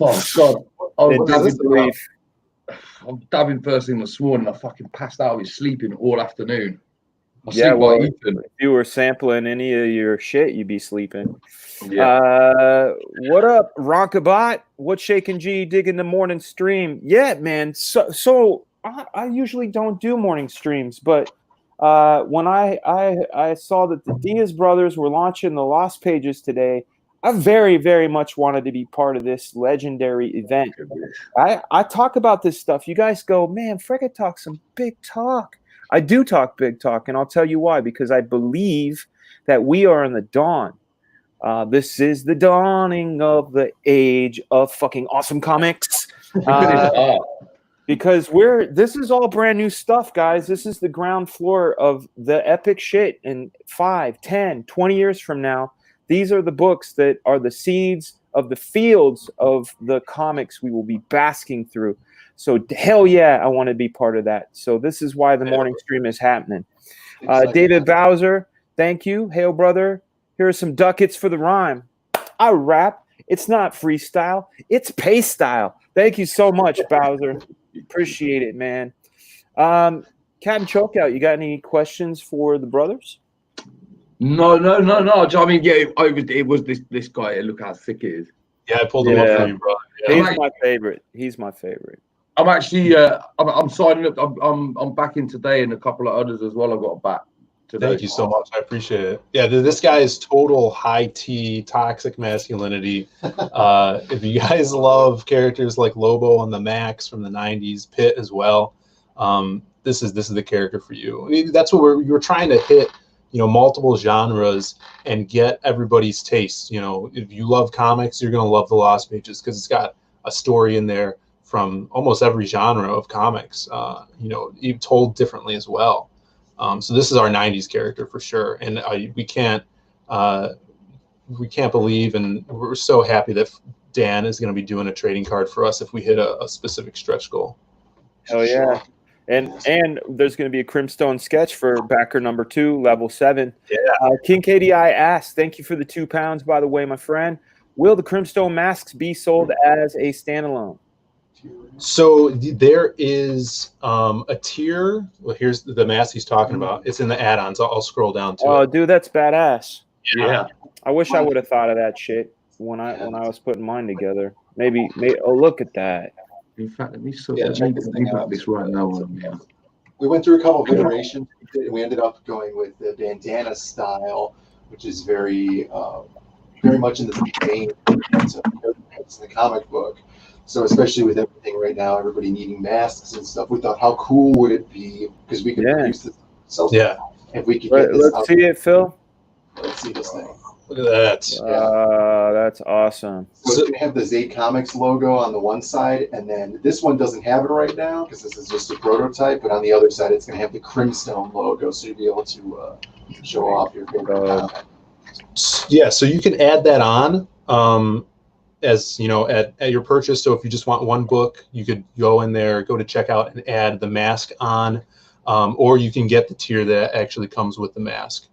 Oh God. I'm dabbing first thing this morning. I fucking passed out with sleeping all afternoon. If you were sampling any of your shit, you'd be sleeping. Yeah. What up, Ronkabot? What shaking G digging the morning stream? Yeah, man. So I usually don't do morning streams, but when I saw that the Diaz brothers were launching the Lost Pages today, I very, very much wanted to be part of this legendary event. I talk about this stuff. You guys go, man, Frega talks some big talk. I do talk big talk, and I'll tell you why. Because I believe that we are in the dawn. This is the dawning of the age of fucking awesome comics. Because this is all brand new stuff, guys. This is the ground floor of the epic shit. And 5, 10, 20 years from now, these are the books that are the seeds of the fields of the comics we will be basking through. So hell yeah, I want to be part of that. So this is why the morning stream is happening. David Bowser, thank you. Hail, brother. Here are some ducats for the rhyme. I rap. It's not freestyle. It's pace style. Thank you so much, Bowser. Appreciate it, man. Captain Chokeout, you got any questions for the brothers? No. I mean, it was this guy. Look how thick it is. Yeah, I pulled him up for you, bro. Yeah. He's my favorite. I'm actually, I'm signing up. I'm back in today, and a couple of others as well. I got back today. Thank you so much. I appreciate it. Yeah, this guy is total high T, toxic masculinity. If you guys love characters like Lobo and the Max from the '90s, Pitt as well, this is the character for you. I mean, that's what we're trying to hit. Multiple genres and get everybody's taste. If you love comics, you're gonna love the Lost Pages because it's got a story in there from almost every genre of comics. Told differently as well. So this is our 90s character for sure. And we can't believe, and we're so happy that Dan is going to be doing a trading card for us if we hit a specific stretch goal. Hell yeah. And there's going to be a Crimstone sketch for backer number 2, level 7. Yeah. King KDI asks, thank you for the £2, by the way, my friend. Will the Crimstone masks be sold as a standalone? So there is a tier. Well, here's the mask he's talking about. It's in the add-ons. I'll scroll down to it. Oh, dude, that's badass. Yeah. I wish I would have thought of that shit when I was putting mine together. Maybe oh, look at that. In fact, let me check this thing out. this right now. We went through a couple of iterations. We ended up going with the bandana style, which is very much in the vein of the comic book. So especially with everything right now, everybody needing masks and stuff, we thought, how cool would it be? Because we could produce this ourselves. Yeah. If we could get this Let's out. see it, Phil. Let's see this thing. Look at that. That's awesome. So it's going to have the Zade Comics logo on the one side, and then this one doesn't have it right now because this is just a prototype, but on the other side, it's going to have the Crimstone logo, so you'll be able to show off your favorite comic. Yeah, so you can add that on as you know at your purchase. So if you just want one book, you could go in there, go to checkout, and add the mask on, or you can get the tier that actually comes with the mask.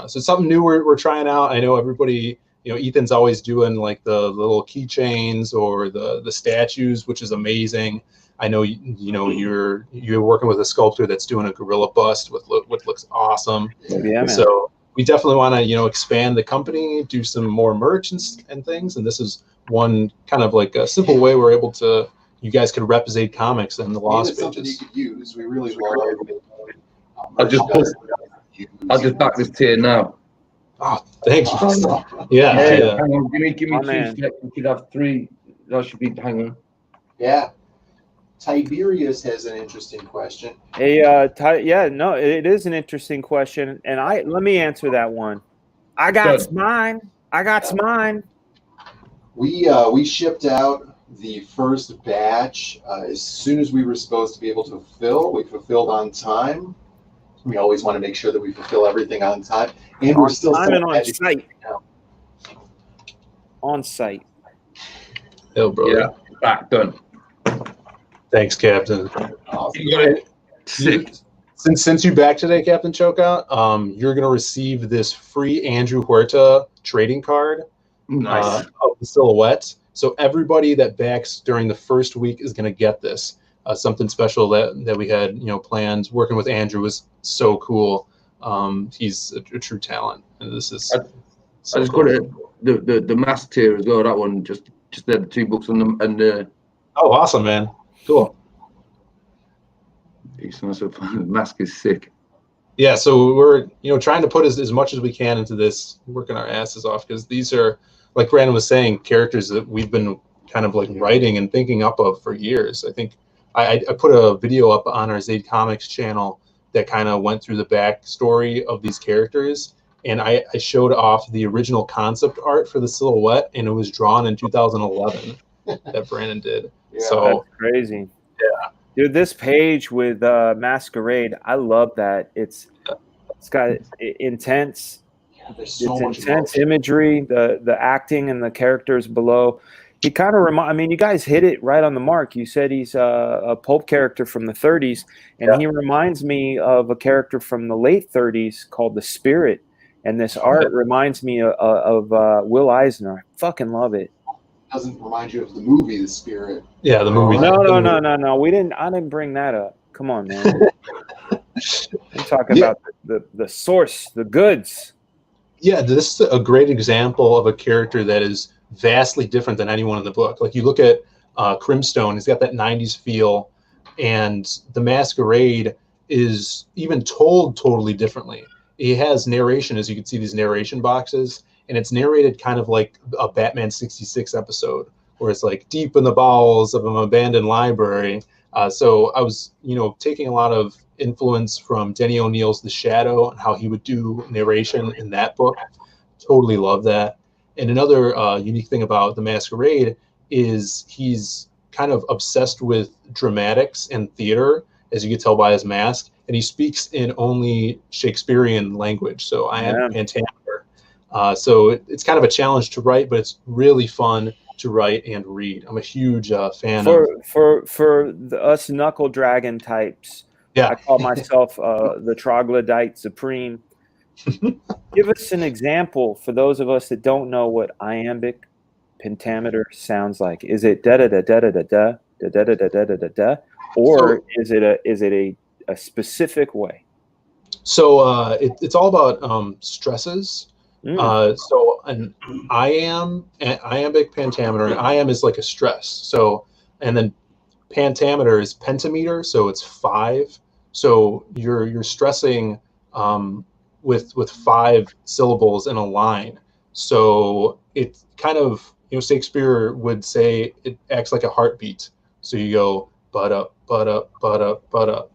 So it's something new we're trying out. I know everybody, you know, Ethan's always doing like the little keychains or the statues, which is amazing. I know you know you're working with a sculptor that's doing a gorilla bust with what looks awesome. Yeah, man. So we definitely want to expand the company, do some more merch and things. And this is one kind of like a simple way we're able to. You guys could rep Zade Comics and the Lost It's something you Pages. could use. We really love it. I'll just back this tier now. Oh, thanks. Yeah. Hey, yeah. Hang on, give me My 2 man. seconds. We could have 3. That should be. Hang on. Yeah. Tiberius has an interesting question. Hey, no, it is an interesting question, and let me answer that one. I got mine. We shipped out the first batch as soon as we were supposed to be able to fulfill. We fulfilled on time. We always want to make sure that we fulfill everything on time, and we're still time and on editing site. now. On site. Hell, brother. Yeah, back done. Thanks, Captain. Awesome. You got it. Sick. Since you back today, Captain Chokout, you're gonna receive this free Andrew Huerta trading card Nice. of the silhouette. So everybody that backs during the first week is gonna get this. Something special that we had planned. Working with Andrew was so cool. He's a true talent, and this is. I just got it. The mask tier as well. That one just had the 2 books on them and Oh, awesome, man! Cool. it's nice. The mask is sick. Yeah, so we're trying to put as much as we can into this, working our asses off, because these are, like Brandon was saying, characters that we've been kind of like writing and thinking up of for years. I think I put a video up on our Zade Comics channel that kind of went through the backstory of these characters, and I showed off the original concept art for the silhouette, and it was drawn in 2011 that Brandon did. Yeah, So That's crazy. Yeah. Dude, this page with Masquerade, I love that. It's got intense, There's so much intense emotion. imagery, the acting and the characters below. He kind of you guys hit it right on the mark. You said he's a pulp character from the 30s, and he reminds me of a character from the late 30s called the Spirit. And this art reminds me of Will Eisner. I fucking love it. Doesn't remind you of the movie The Spirit. yeah, the movie. No. I didn't bring that up. Come on, man. I'm talking about the source, the goods. Yeah, this is a great example of a character that is vastly different than anyone in the book. Like you look at Crimstone, he's got that 90s feel, and the Masquerade is even told totally differently. He has narration, as you can see these narration boxes, and it's narrated kind of like a Batman 66 episode, where it's like deep in the bowels of an abandoned library. So I was, taking a lot of influence from Denny O'Neil's The Shadow and how he would do narration in that book. Totally love that. And another unique thing about the Masquerade is he's kind of obsessed with dramatics and theater, as you can tell by his mask, and he speaks in only Shakespearean language. So I am pentameter. So it's kind of a challenge to write, but it's really fun to write and read. I'm a huge fan of. For us knuckle dragon types. Yeah. I call myself the troglodyte supreme. Give us an example for those of us that don't know what iambic pentameter sounds like. Is it da da da da da da da da da da da da da da, or is it a specific way? So it's all about stresses. So an iambic pentameter, and iamb is like a stress. So, and then pentameter is pentameter, so it's 5. So you're stressing with 5 syllables in a line. So it kind of, Shakespeare would say it acts like a heartbeat. So you go but up, but up, but up, but up.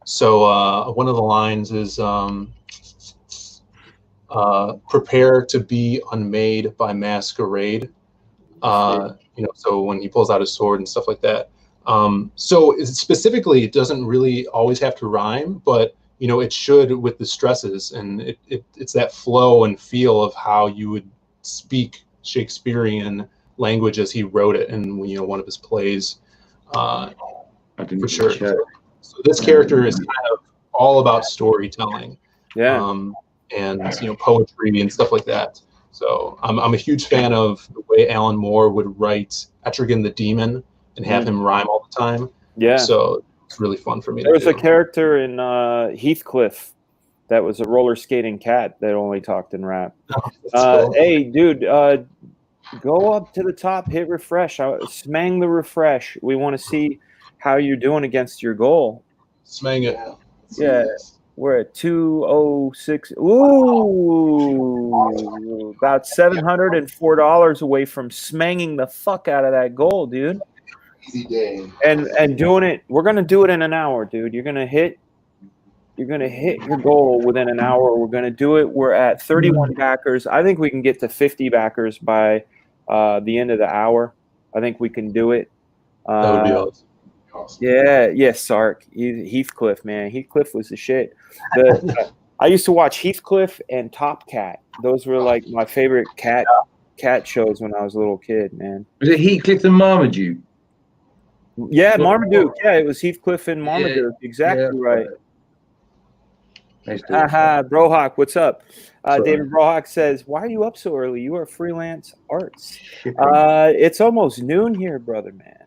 So one of the lines is prepare to be unmade by masquerade. So when he pulls out his sword and stuff like that. So specifically, it doesn't really always have to rhyme, but it should with the stresses, and it's that flow and feel of how you would speak Shakespearean language as he wrote it in one of his plays. For sure. So this character is kind of all about storytelling, and poetry and stuff like that. So I'm a huge fan of the way Alan Moore would write Etrigan the Demon and have him rhyme all the time. Yeah. So it's really fun for me. There was a character in Heathcliff that was a roller skating cat that only talked in rap. Cool. Hey, dude, go up to the top, hit refresh. Smang the refresh. We want to see how you're doing against your goal. Smang it. Yeah. We're at 206. Ooh, about $704 away from smanging the fuck out of that goal, dude. Easy day. And doing it. We're gonna do it in an hour, dude. You're gonna hit your goal within an hour. We're gonna do it. We're at 31 backers. I think we can get to 50 backers by the end of the hour. I think we can do it. That would be awesome. Yeah, Sark. Heathcliff, man. Heathcliff was the shit. I used to watch Heathcliff and Top Cat. Those were like my favorite cat shows when I was a little kid, man. Was it Heathcliff and Marmaduke? Yeah, Marmaduke. Yeah, it was Heathcliff and Marmaduke. Yeah, exactly right. Brohawk, what's up? David Brohawk says, "Why are you up so early? You are freelance arts." It's almost noon here, brother, man.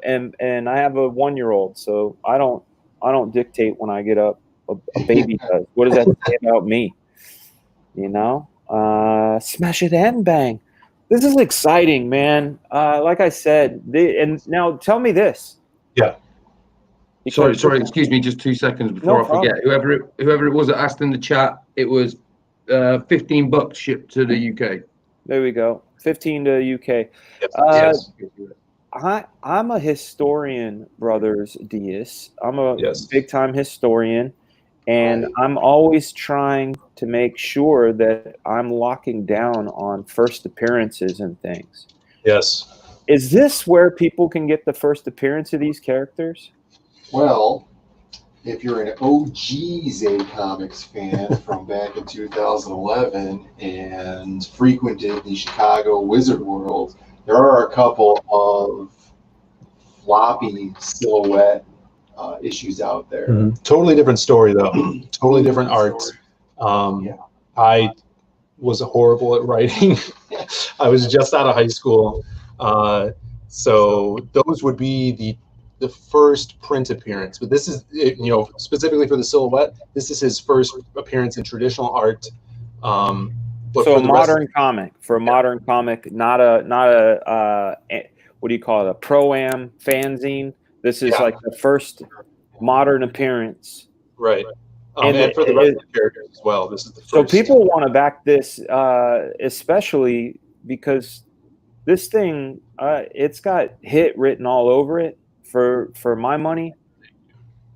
And I have a 1-year-old, so I don't dictate when I get up. A baby does. What does that say about me? Smash it and bang. This is exciting, man. Like I said, and now tell me this. Yeah. Sorry. Excuse me, just 2 seconds before I forget. Whoever it was that asked in the chat, it was $15 shipped to the UK. There we go. 15 to UK. Yes. I'm a historian, brothers Diaz. I'm a big-time historian, and I'm always trying to make sure that I'm locking down on first appearances and things. Yes. Is this where people can get the first appearance of these characters? Well, if you're an OG Zay Comics fan from back in 2011 and frequented the Chicago Wizard World, there are a couple of floppy silhouette issues out there. Mm-hmm. Totally different story, though. Totally different art. I was horrible at writing. I was just out of high school. So those would be the first print appearance. But this is, specifically for the silhouette, this is his first appearance in traditional art. But so a modern comic, not a what do you call it? A pro-am fanzine. This is like the first modern appearance. Right. And for the rest of the characters as well. This is the first. So people want to back this, especially because this thing, it's got hit written all over it. For my money,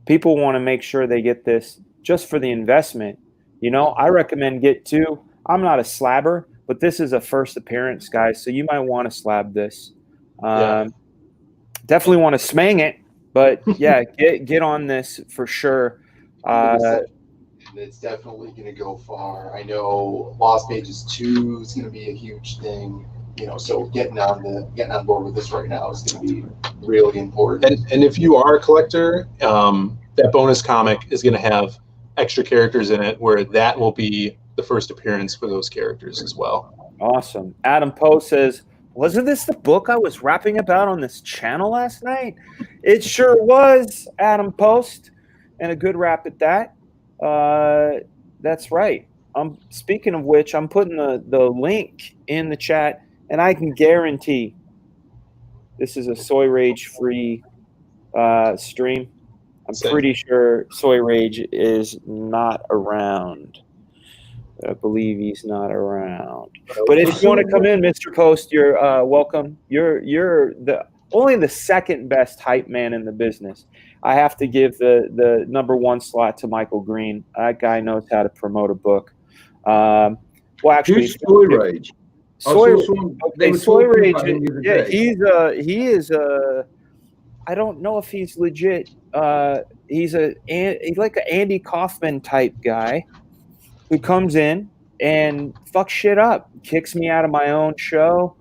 people want to make sure they get this just for the investment. I recommend get 2. I'm not a slabber, but this is a first appearance, guys. So you might want to slab this. Definitely want to smang it. But yeah, get on this for sure. It's definitely going to go far. I know Lost Pages 2 is going to be a huge thing. So getting on board with this right now is going to be really important. And if you are a collector, that bonus comic is going to have extra characters in it, where that will be the first appearance for those characters as well. Awesome. Adam Poe says, wasn't this the book I was rapping about on this channel last night? It sure was, Adam Post, and a good rap at that. That's right. Speaking of which, I'm putting the link in the chat, and I can guarantee this is a Soy Rage free stream. I'm pretty sure Soy Rage is not around. I believe he's not around. But if you want to come in, Mr. Post, you're welcome. You're only the second best hype man in the business. I have to give the number one slot to Michael Green. That guy knows how to promote a book. Well, actually, Soy Rage. Soy Rage. Yeah, he is. I don't know if he's legit. He's like an Andy Kaufman type guy who comes in and fucks shit up, kicks me out of my own show.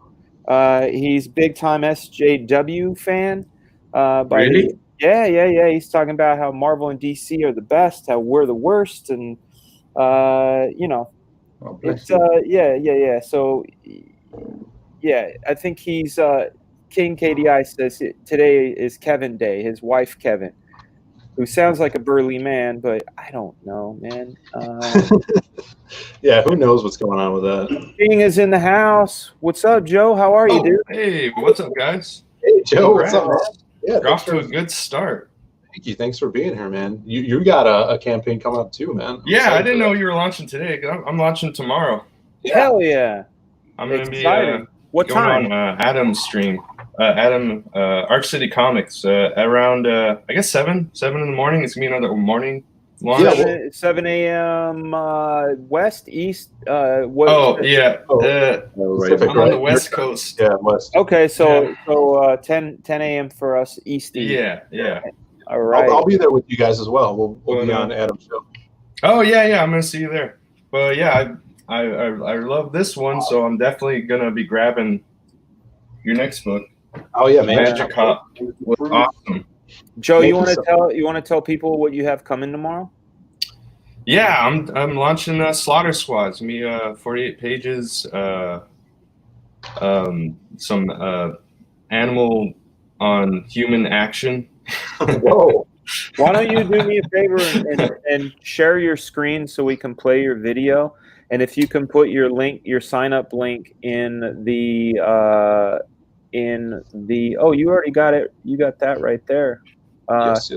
He's big time SJW fan. Really? Yeah. He's talking about how Marvel and DC are the best, how we're the worst, and it's yeah. So yeah, I think he's King KDI says today is Kevin Day. His wife Kevin, who sounds like a burly man, but I don't know, man. Yeah, who knows what's going on with that? King is in the house. What's up, Joe? How are you, dude? Hey, what's up, guys? Hey, Joe, what's up, man? Yeah, you're off to a good start. Thank you. Thanks for being here, man. You got a campaign coming up too, man. Yeah, I didn't know you were launching today. I'm launching tomorrow. Hell yeah! I'm going to be what going time? on Adam's stream. Adam, Arch City Comics, around, I guess 7 in the morning. It's going to be another morning launch. Yeah, 7 a.m. West, East. Yeah. I'm on the West Coast. Yeah, West. Okay, so 10 a.m. for us, East. Yeah. All right. I'll be there with you guys as well. We'll be on Adam's show. Oh, yeah. I'm going to see you there. But, yeah, I love this one, so I'm definitely going to be grabbing your next book. Oh yeah, man! Magic Hop was awesome. Joe, you want to tell people what you have coming tomorrow? Yeah, I'm launching Slaughter Squads. Me 48 pages. Some animal on human action. Whoa! Why don't you do me a favor and share your screen so we can play your video? And if you can put your link, your sign up link in the you already got it. You got that right there. Yes.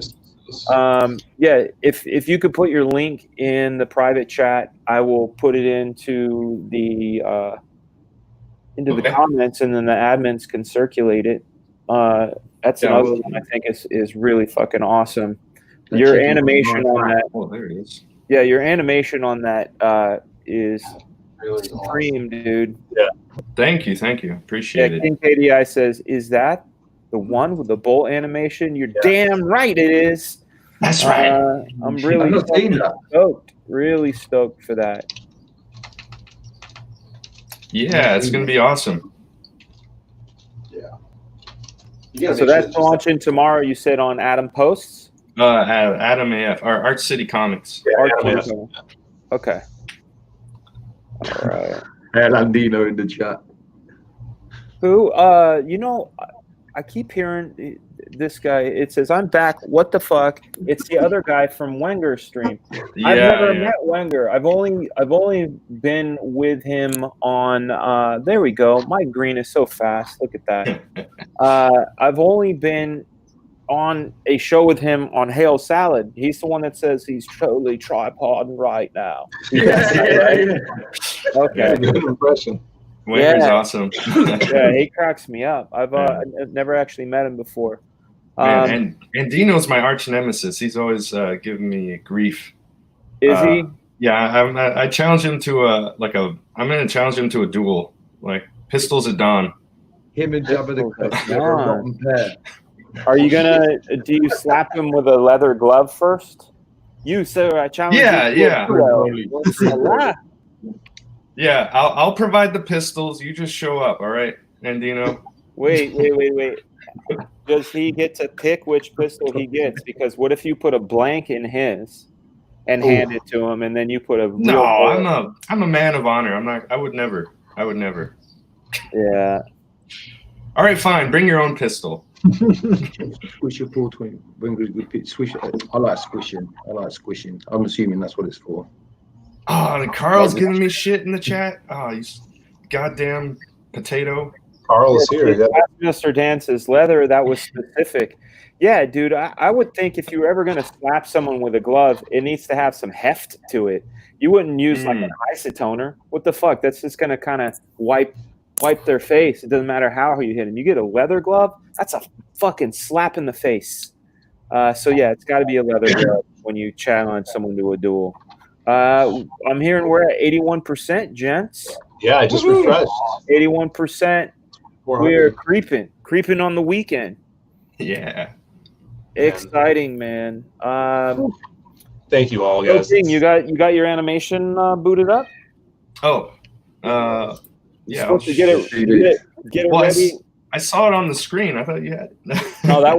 Yeah, if you could put your link in the private chat, I will put it into the comments, and then the admins can circulate it. That's another one I think is really fucking awesome. Your animation on that. Oh, there it is. Yeah, your animation on that is Really supreme, dude. Yeah. Thank you. Appreciate it. King KDI says, "Is that the one with the bull animation?" You're damn right, it is. That's right. I'm really stoked for that. Yeah, it's gonna be awesome. Yeah. So that's launching tomorrow. You said on Adam Posts. Adam AF or Arch City Comics. Yeah, Okay. All right. And Andino in the chat. Who? I keep hearing this guy. It says, "I'm back. What the fuck?" It's the other guy from Wenger's stream. I've never met Wenger. I've only been with him on. There we go. My green is so fast. Look at that. I've only been on a show with him on Hail Salad. He's the one that says he's totally tripoding right now. Yeah. Okay. Good impression. Wenger's awesome. Yeah, he cracks me up. I've never actually met him before. And Dino's my arch nemesis. He's always giving me grief. Is he? Yeah, I challenge him to I'm going to challenge him to a duel, like Pistols at Dawn. Him and Jabba the Hutt, they're a rotten pair. Are you gonna? Do you slap him with a leather glove first? You, sir, I challenge you. Yeah. Well. Yeah, I'll provide the pistols. You just show up, all right, Andino? Wait. Does he get to pick which pistol he gets? Because what if you put a blank in his and hand it to him, and then you put a No, real I'm a man of honor. I'm not. I would never. Yeah. All right, fine. Bring your own pistol. Squish your 420. Squish. I like squishing. I'm assuming that's what it's for. Oh, and Carl's giving me shit in the chat. Oh, you goddamn potato. Carl is here. Yeah. Mr. Dance's leather, that was specific. Yeah, dude, I would think if you were ever going to slap someone with a glove, it needs to have some heft to it. You wouldn't use like an isotoner. What the fuck? That's just going to kind of wipe their face. It doesn't matter how you hit them. You get a leather glove, that's a fucking slap in the face. So, yeah, it's got to be a leather glove when you challenge someone to a duel. I'm hearing we're at 81%, gents. Yeah, I just refreshed. 81%. We're creeping on the weekend. Yeah. Exciting, man. Thank you all, guys. You got your animation booted up? Oh. You're supposed to get it ready. I saw it on the screen. I thought you had it. No, that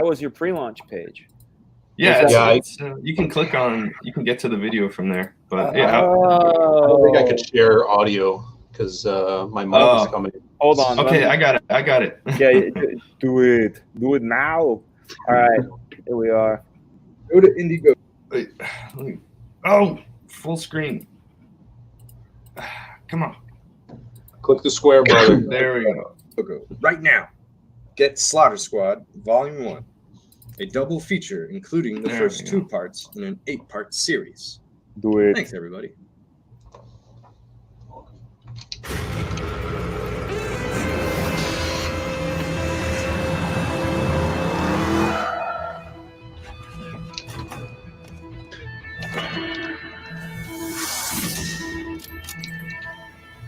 was your pre-launch page. Yeah, you can click on. You can get to the video from there. But yeah, I don't think I could share audio because my mom is coming. Hold on. Okay, I got it. Yeah, do it now. All right, here we are. Go to Indigo. Wait, oh, full screen. Come on. Click the square, brother. There we go. Okay. Right now, get Slaughter Squad Volume 1, a double feature including the first 2 parts in an 8-part series. Do it. Thanks, everybody.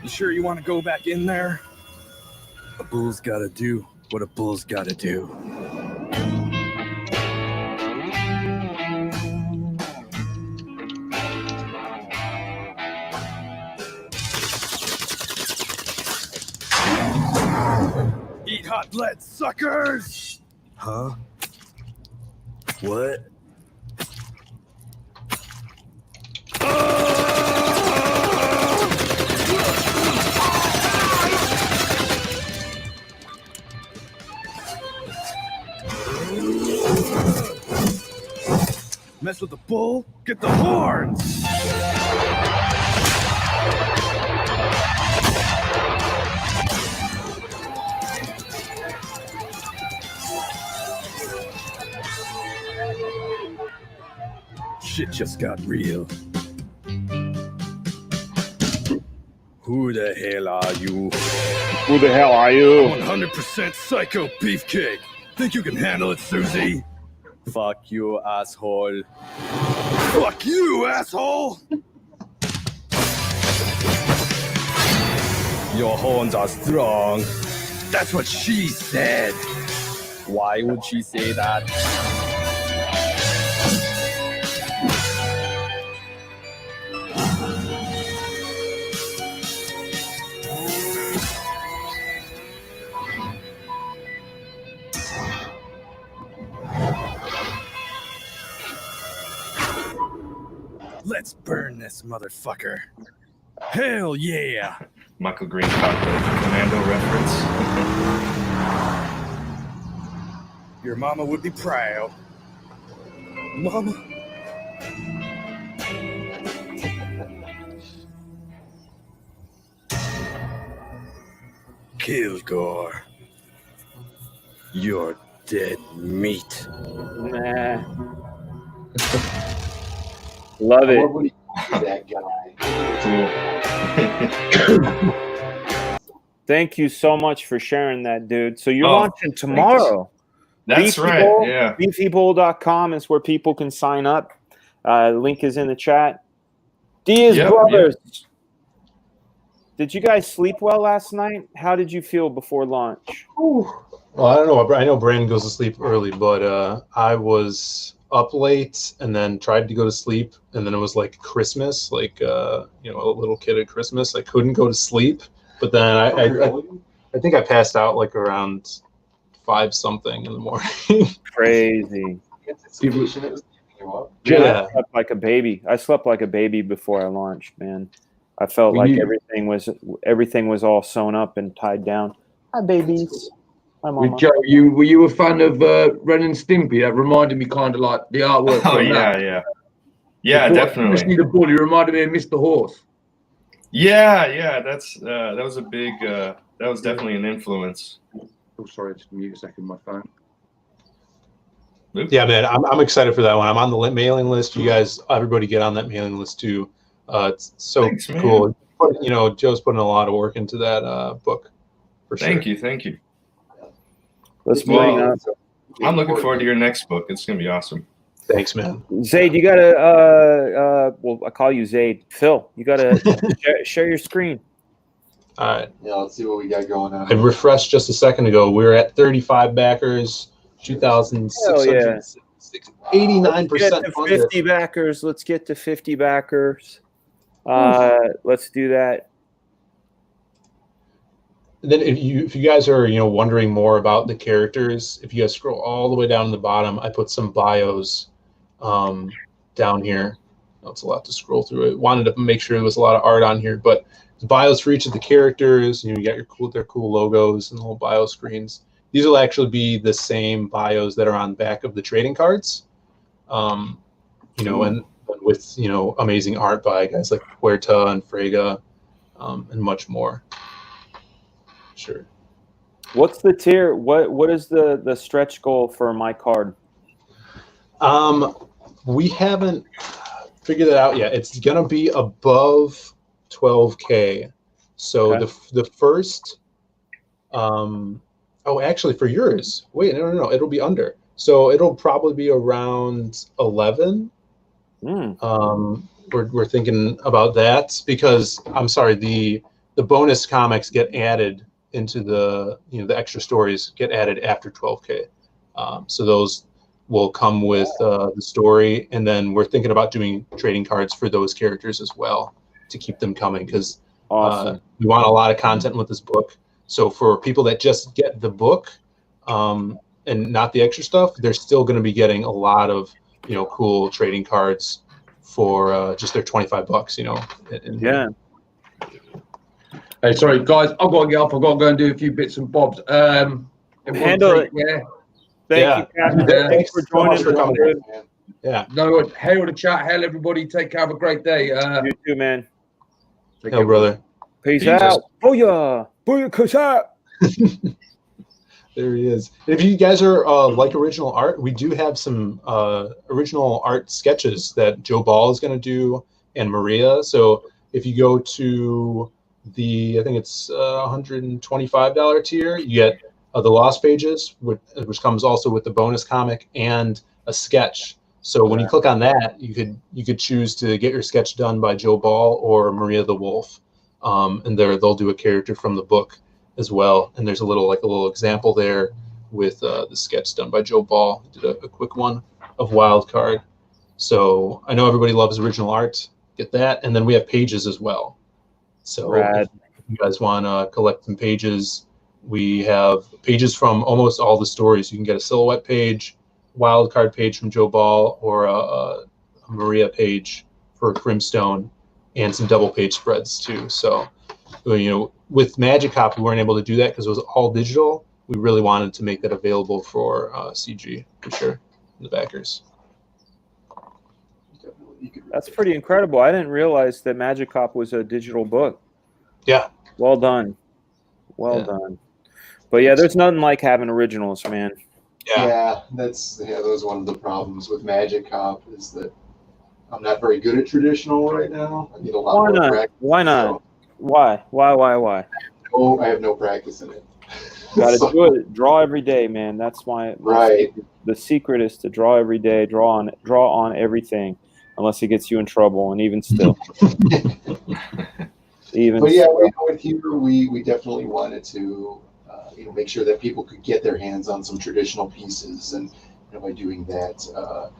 You sure you want to go back in there? A bull's gotta do what a bull's gotta do. Eat hot lead, suckers! Huh? What? Mess with the bull, get the horns! Shit just got real. Who the hell are you? Who the hell are you? 100% psycho beefcake. Think you can handle it, Susie? Fuck you, asshole. Fuck you, asshole! Your horns are strong. That's what she said. Why would she say that? Let's burn this motherfucker. Hell yeah! Michael Green Cockroach Commando reference. Your mama would be proud. Mama. Kilgore. You're dead meat. Nah. Love it. That guy. Thank you so much for sharing that, dude. So you're launching tomorrow. That's right. Yeah. Beefybowl.com is where people can sign up. Link is in the chat. Diaz Brothers. Yep. Did you guys sleep well last night? How did you feel before launch? Well, I don't know. I know Brandon goes to sleep early, but I was up late and then tried to go to sleep, and then it was like Christmas, like a little kid at Christmas. I couldn't go to sleep, but then I think I passed out like around 5 something in the morning. Crazy. Yeah. I slept like a baby. I slept like a baby before I launched, man. I felt like everything was all sewn up and tied down. Hi, babies. Hi, Mama. With Joe, were you a fan of Ren and Stimpy? That reminded me kind of like the artwork. Oh from yeah, that. yeah, definitely. Especially the bully reminded me of Mr. Horse. Yeah, that was a big. That was definitely an influence. Oh, sorry, just mute a second, my phone. Yeah, man, I'm excited for that one. I'm on the mailing list. You guys, everybody, get on that mailing list too. It's so Thanks, cool. Joe's putting a lot of work into that book. For sure. Thank you. Let's bring up. I'm looking forward to your next book. It's gonna be awesome. Thanks, man. Zaid, you gotta. Well, I call you Zaid. Phil, you gotta share your screen. All right. Yeah, let's see what we got going on. I refreshed just a second ago. We were at 35 backers, 2,686, 89% 50 backers. Let's get to 50 backers. Let's do that. And then if you guys are wondering more about the characters, if you guys scroll all the way down to the bottom, I put some bios down here. It's a lot to scroll through. It wanted to make sure there was a lot of art on here, but bios for each of the characters. You got their cool logos and the whole bio screens. These will actually be the same bios that are on the back of the trading cards. And with amazing art by guys like Huerta and Frega, and much more. Sure. What's the tier? What is the stretch goal for my card? We haven't figured that out yet. It's gonna be above 12K. So Okay. the first actually for yours. Wait, no. It'll be under. So it'll probably be around 11. We're thinking about that because I'm sorry, the bonus comics get added into the the extra stories get added after 12K. So those will come with the story, and then we're thinking about doing trading cards for those characters as well to keep them coming because Awesome. we want a lot of content with this book. So for people that just get the book and not the extra stuff, they're still going to be getting a lot of cool trading cards for just their $25. Yeah. Hey, sorry guys, I've got to get off. I've got to go and do a few bits and bobs. Handle it. Thank you, Captain. Thanks for joining for coming. us. Yeah. No, hail the chat. Hail everybody. Take care. Have a great day. You too, man. Hell, brother. Peace out. Booyah. Booyah, Kushak. There he is. If you guys are like original art, we do have some original art sketches that Joe Ball is going to do and Maria. So if you go to I think it's $125 tier, you get the Lost Pages, which comes also with the bonus comic and a sketch. So when you click on that, you could choose to get your sketch done by Joe Ball or Maria the Wolf, and they'll do a character from the book as well. And there's a little example there with the sketch done by Joe Ball. He did a quick one of Wildcard. So I know everybody loves original art. Get that, and then we have pages as well. So if you guys want to collect some pages, we have pages from almost all the stories. You can get a silhouette page, Wildcard page from Joe Ball, or a Maria page for Crimstone, and some double page spreads too. So, with Magic Cop, we weren't able to do that because it was all digital. We really wanted to make that available for CG for sure, the backers. That's pretty incredible. I didn't realize that Magic Cop was a digital book. Yeah. Well done. Well done. But yeah, there's nothing like having originals, man. Yeah, that was one of the problems with Magic Cop is that I'm not very good at traditional right now. I need a lot more practice. Why not? So Why? I have no practice in it. Gotta do it. Draw every day, man. That's my right. The secret is to draw every day. Draw on everything, unless it gets you in trouble. And even still, But yeah, with here we definitely wanted to make sure that people could get their hands on some traditional pieces, and by doing that,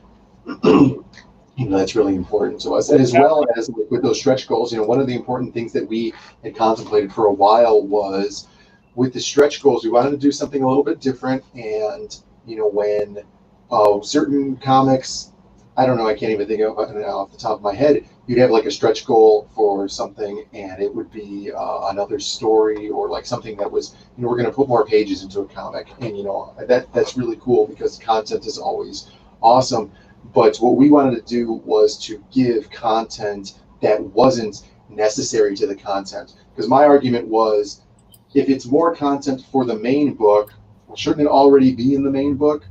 that's really important to us. And as well as with those stretch goals, one of the important things that we had contemplated for a while was with the stretch goals, we wanted to do something a little bit different. And when certain comics, I don't know, I can't even think of it off the top of my head, you'd have like a stretch goal for something, and it would be another story, or like something that was, we're going to put more pages into a comic, and that's really cool because content is always awesome. But what we wanted to do was to give content that wasn't necessary to the content, because my argument was, if it's more content for the main book, well, shouldn't it already be in the main book?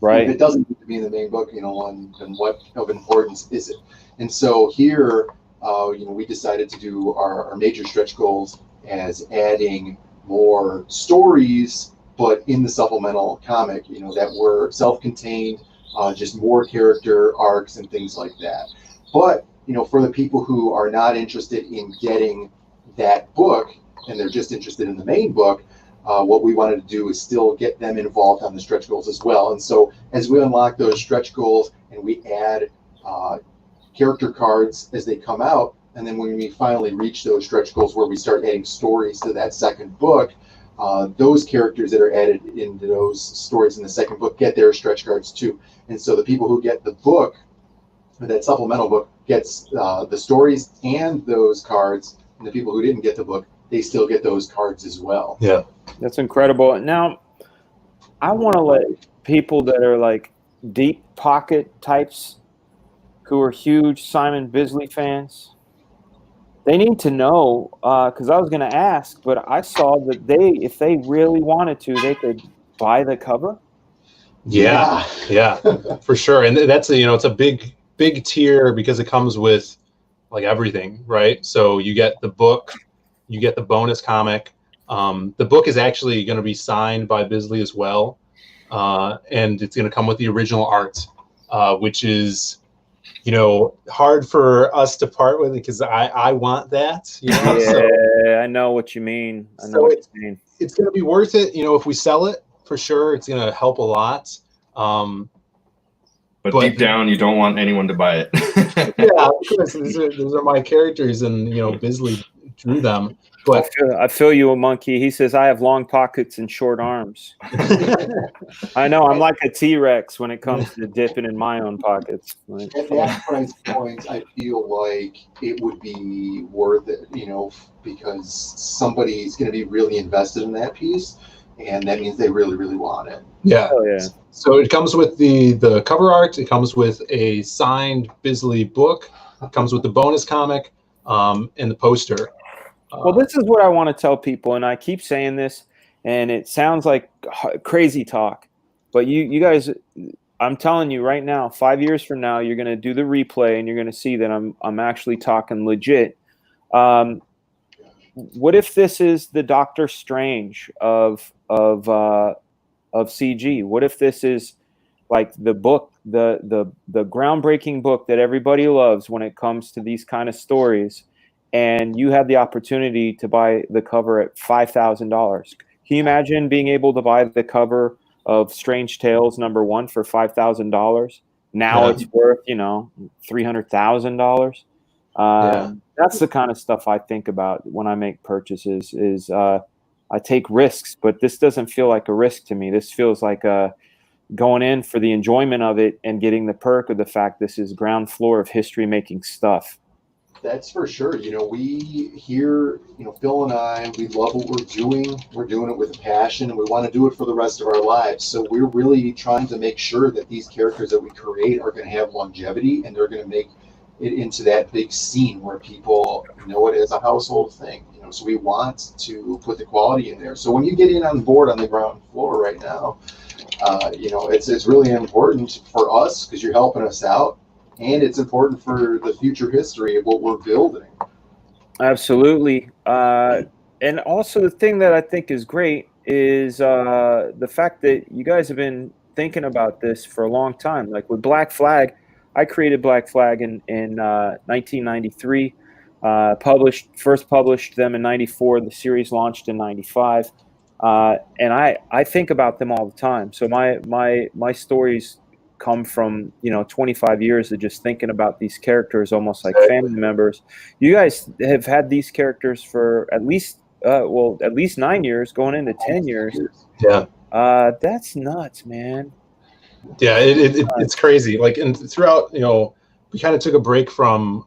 Right. If it doesn't need to be in the main book, then what of importance is it? And so here, we decided to do our major stretch goals as adding more stories, but in the supplemental comic, that were self-contained, just more character arcs and things like that. But, for the people who are not interested in getting that book, and they're just interested in the main book, what we wanted to do is still get them involved on the stretch goals as well. And so as we unlock those stretch goals and we add character cards as they come out, and then when we finally reach those stretch goals where we start adding stories to that second book, those characters that are added into those stories in the second book get their stretch cards too. And so the people who get the book, that supplemental book, gets the stories and those cards, and the people who didn't get the book, they still get those cards as well. Yeah. That's incredible. Now, I want to let people that are like deep pocket types who are huge Simon Bisley fans, they need to know, because I was going to ask, but I saw that if they really wanted to, they could buy the cover. Yeah, for sure. And that's it's a big tier because it comes with like everything, right? So you get the book, you get the bonus comic. The book is actually going to be signed by Bisley as well, and it's going to come with the original art, which is hard for us to part with because I want that. I know what you mean. It's going to be worth it. If we sell it, for sure, it's going to help a lot. But deep down, you don't want anyone to buy it. Yeah, of course. Those are my characters, and Bisley drew them. But I feel you, a monkey. He says I have long pockets and short arms. I know I'm like a T-Rex when it comes to dipping in my own pockets. At that price point, I feel like it would be worth it, because somebody's going to be really invested in that piece, and that means they really, really want it. Yeah. Oh, yeah. So it comes with the cover art. It comes with a signed Bisley book. It comes with the bonus comic, and the poster. Well, this is what I want to tell people, and I keep saying this, and it sounds like crazy talk, but you guys, I'm telling you right now, 5 years from now, you're going to do the replay, and you're going to see that I'm actually talking legit. What if this is the Doctor Strange of CG? What if this is like the book, the groundbreaking book that everybody loves when it comes to these kind of stories, and you have the opportunity to buy the cover at $5,000? Can you imagine being able to buy the cover of Strange Tales #1 for $5,000? Now it's worth, $300,000. That's the kind of stuff I think about when I make purchases. Is I take risks, but this doesn't feel like a risk to me. This feels like going in for the enjoyment of it and getting the perk of the fact this is ground floor of history making stuff. That's for sure. We here, Phil and I, we love what we're doing. We're doing it with a passion, and we want to do it for the rest of our lives. So we're really trying to make sure that these characters that we create are going to have longevity, and they're going to make it into that big scene where people know it as a household thing. So we want to put the quality in there. So when you get in on board on the ground floor right now, it's really important for us because you're helping us out. And it's important for the future history of what we're building. Absolutely. And also the thing that I think is great is the fact that you guys have been thinking about this for a long time. Like with Black Flag, I created Black Flag in 1993, first published them in 94. The series launched in 95. And I think about them all the time. So my stories come from 25 years of just thinking about these characters almost like family members. You guys have had these characters for at least 9 years, going into 10 years. Yeah. That's nuts, man. Yeah, it's crazy. Like, and throughout, we kind of took a break from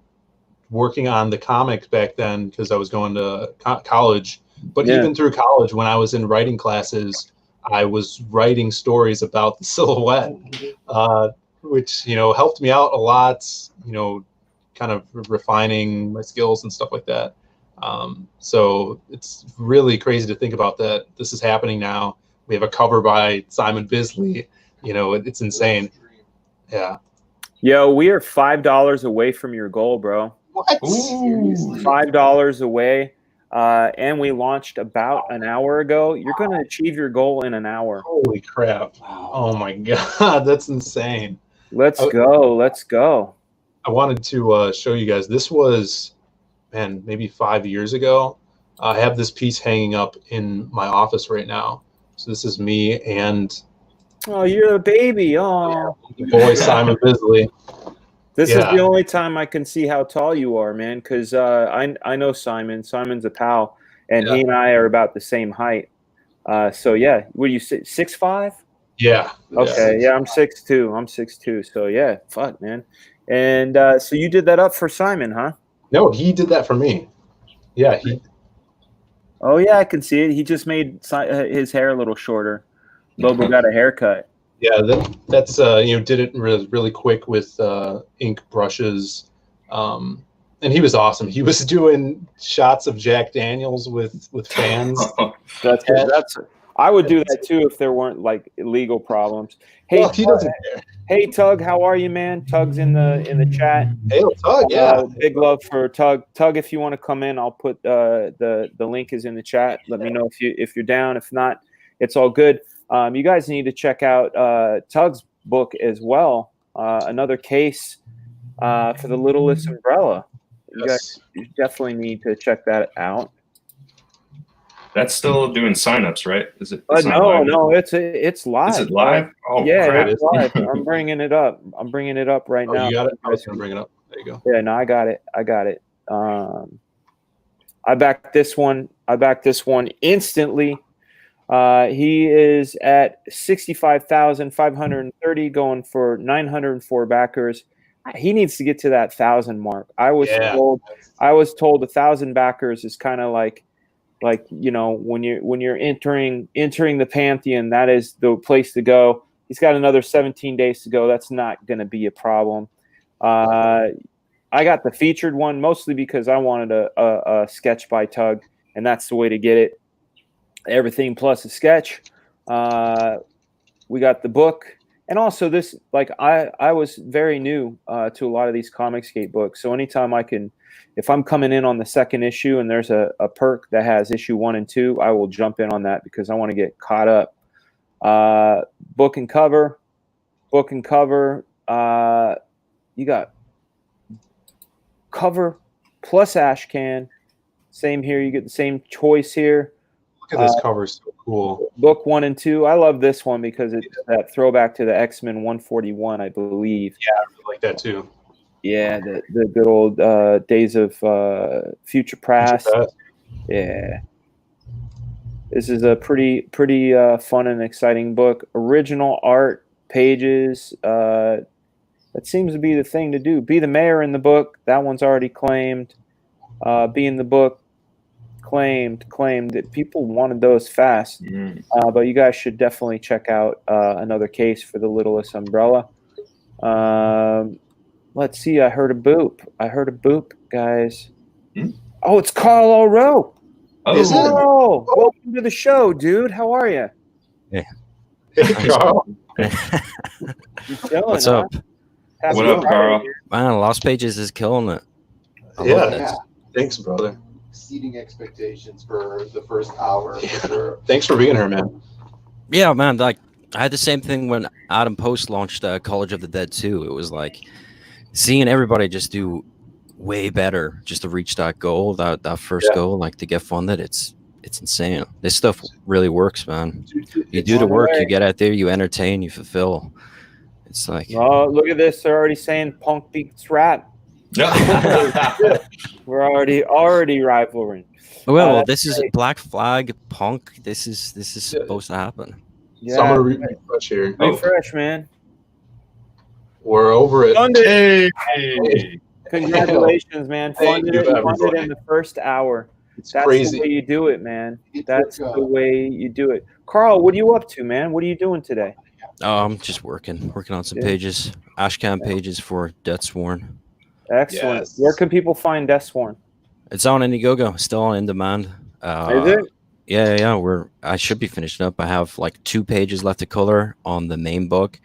working on the comics back then because I was going to college. But even through college, when I was in writing classes, I was writing stories about the silhouette, which helped me out a lot. Kind of refining my skills and stuff like that. So it's really crazy to think about that. This is happening now. We have a cover by Simon Bisley. It's insane. Yeah. Yo, we are $5 away from your goal, bro. What? $5 away. And we launched about an hour ago. You're going to achieve your goal in an hour. Holy crap. Oh my God. That's insane. Let's go. Let's go. I wanted to show you guys. This was, man, maybe 5 years ago. I have this piece hanging up in my office right now. So this is me and... Oh, you're a baby. Oh, the boy Simon Bisley. This is the only time I can see how tall you are, man, because I know Simon. Simon's a pal, and he and I are about the same height. So, yeah. What do you say, 6'5"? Yeah. Okay, yeah, I'm 6'2". I'm 6'2". So, yeah, fuck, man. And so you did that up for Simon, huh? No, he did that for me. Yeah. Oh, yeah, I can see it. He just made his hair a little shorter. Bobo got a haircut. Yeah, that's did it really quick with ink brushes, and he was awesome. He was doing shots of Jack Daniels with fans. That's I would do that too if there weren't like illegal problems. Hey, well, he doesn't care. Hey, Tug, how are you, man? Tug's in the chat. Hey, Tug, yeah. Big love for Tug. Tug, if you want to come in, I'll put the link is in the chat. Let me know if you're down. If not, it's all good. You guys need to check out Tug's book as well. Another case for the Littlest Umbrella. You guys definitely need to check that out. That's still doing signups, right? Is it? No, it's live. Is it live? Oh, yeah, crap. it's live. I'm bringing it up. I'm bringing it up right now. You got it. I was gonna bring it up. There you go. Yeah, no, I got it. I backed this one. Instantly. He is at 65,530, going for 904 backers. He needs to get to that 1,000 mark. I was told 1,000 backers is kind of like when you're entering the Pantheon, that is the place to go. He's got another 17 days to go. That's not going to be a problem. I got the featured one mostly because I wanted a sketch by Tug, and that's the way to get it. Everything plus a sketch. We got the book, and also this. Like I was very new to a lot of these Comicscape books, so anytime I can, if I'm coming in on the second issue and there's a perk that has issue 1 and 2, I will jump in on that because I want to get caught up. Book and cover. You got cover plus ash can. Same here. You get the same choice here. Look at this cover, so cool. Book 1 and 2. I love this one because it's that throwback to the X-Men 141, I believe. Yeah, I really like that too. Yeah, the good old days of Future Past. Yeah. This is a pretty fun and exciting book. Original art, pages. That seems to be the thing to do. Be the Mayor in the book. That one's already claimed. Be in the book. Claimed. That people wanted those fast. But you guys should definitely check out another case for the Littlest Umbrella. Let's see. I heard a boop, guys. Oh, it's Carl O'Rowe. Oh, welcome to the show, dude. How are you? Hey. Hey, Carl. What's up? What up, Carl? Man, Lost Pages is killing it. Yeah. Thanks, brother. Exceeding expectations for the first hour. For sure. Thanks for being here, man. Yeah, man. Like I had the same thing when Adam Post launched College of the Dead 2. It was like seeing everybody just do way better just to reach that goal, that first goal, like to get funded. It's it's insane. This stuff really works, man. You do the work, you get out there, you entertain, you fulfill. It's like, oh, look at this. They're already saying punk beats rap. We're already rivaling. well, this is Black Flag punk. This is supposed to happen. Yeah, Summer refresh here. refresh, man. We're over it. Funded. Hey. Congratulations, man. Thank Funded you, it in everybody. the first hour. It's That's crazy. the way you do it, man. That's took, the way you do it. Carl, what are you up to, man? What are you doing today? Oh, I'm just working on some Yeah. pages, Ashcan pages for Death Sworn. Excellent. Yes. Where can people find Death Sworn? It's on Indiegogo, still on in demand. Is it? Yeah. I should be finishing up. I have like 2 pages left to color on the main book.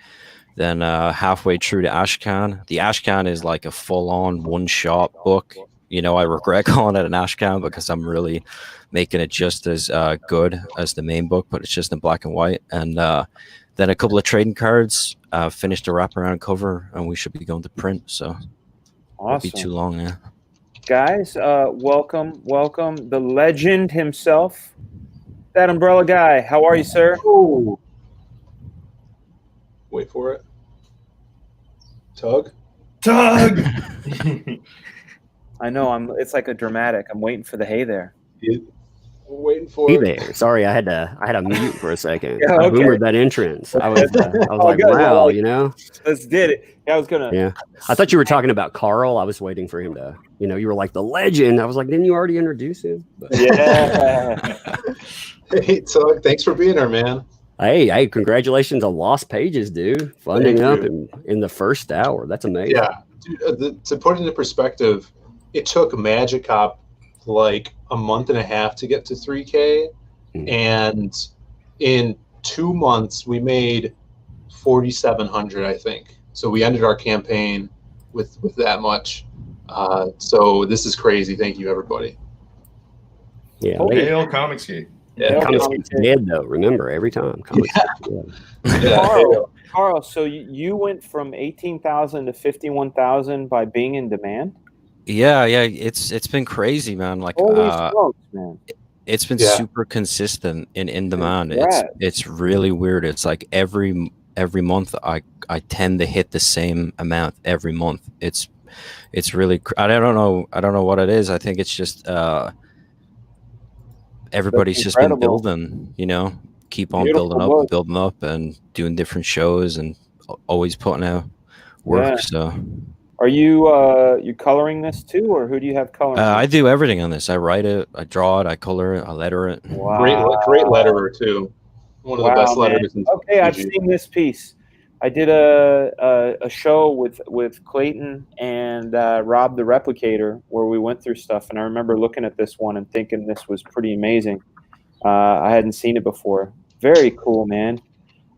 Then halfway through the Ashcan. The Ashcan is like a full-on one-shot book. You know, I regret calling it an Ashcan because I'm really making it just as good as the main book, but it's just in black and white. And then a couple of trading cards, finished a wraparound cover, and we should be going to print. So won't be Awesome. too long, yeah. Guys, welcome the legend himself, that umbrella guy. How are you, sir? Ooh. Wait for it. Tug. Doug. I know. It's like a dramatic. I'm waiting for the hey there. We're waiting for Hey it. there. Sorry, I had to mute for a second. Yeah, I okay. boomered that entrance. I was like, good. wow, Well, you know. Let's did it. Yeah, I was gonna. Yeah, I thought you were talking about Carl. I was waiting for him to, you know, you were like the legend. I was like, didn't you already introduce him? But, Yeah. Hey, Tug, thanks for being here, man. hey, congratulations on Lost Pages, dude. Funding Thank up you. in the first hour. That's amazing. Yeah, dude, to put it into perspective, it took Magic Cop like a month and a half to get to 3K, and in 2 months we made 4,700, I think. So we ended our campaign with that much. So this is crazy. Thank you, everybody. Yeah. Hail Comicsgate. Yeah, Comics dead though. Remember every time. Comics yeah. Carl, so you went from 18,000 to 51,000 by being in demand? Yeah, it's been crazy, man. Like Holy smokes, man. it's been Yeah. super consistent in demand. Congrats. It's really weird. It's like every month I tend to hit the same amount every month. It's really I don't know what it is. I think it's just everybody's That's just been incredible. building, you know, keep on Beautiful building up book. and building up and doing different shows and always putting out work. Yeah. So Are you you coloring this too, or who do you have coloring? I do everything on this. I write it, I draw it, I color it, I letter it. Wow. Great letterer too. One of the best man. letters. in Okay, I've CG. seen this piece. I did a show with Clayton and Rob the Replicator where we went through stuff, and I remember looking at this one and thinking this was pretty amazing. I hadn't seen it before. Very cool, man.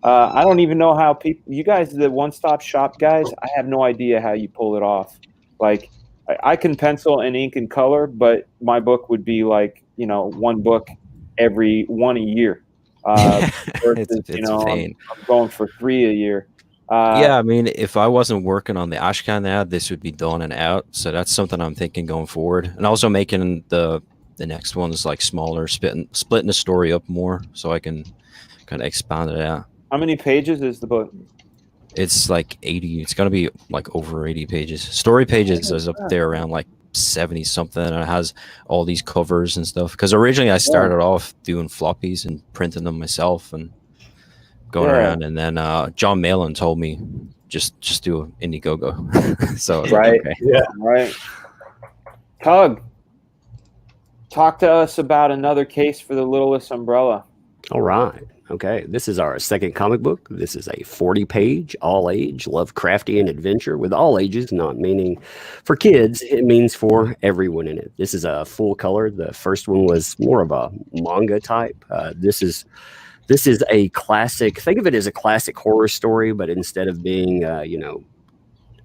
I don't even know how people. You guys, the one-stop shop guys, I have no idea how you pull it off. Like, I can pencil and ink and color, but my book would be like, you know, one book every one a year. Versus, It's you know, pain. I'm going for 3 a year. Yeah, I mean, if I wasn't working on the Ashcan ad, this would be done and out. So that's something I'm thinking going forward, and also making the next ones like smaller, splitting the story up more, so I can kind of expand it out. How many pages is the book? It's like 80. It's gonna be like over 80 pages. Story pages is up there around like 70 something, and it has all these covers and stuff. Because originally I started off doing floppies and printing them myself and going around, and then John Malin told me just do an Indiegogo. So I was Right. like, okay. Yeah. Right. Tug, talk to us about another case for the Littlest Umbrella. All right. Okay. This is our second comic book. This is a 40-page, all-age, Lovecraftian adventure with all ages, not meaning for kids. It means for everyone in it. This is a full color. The first one was more of a manga type. This is a classic. Think of it as a classic horror story, but instead of being,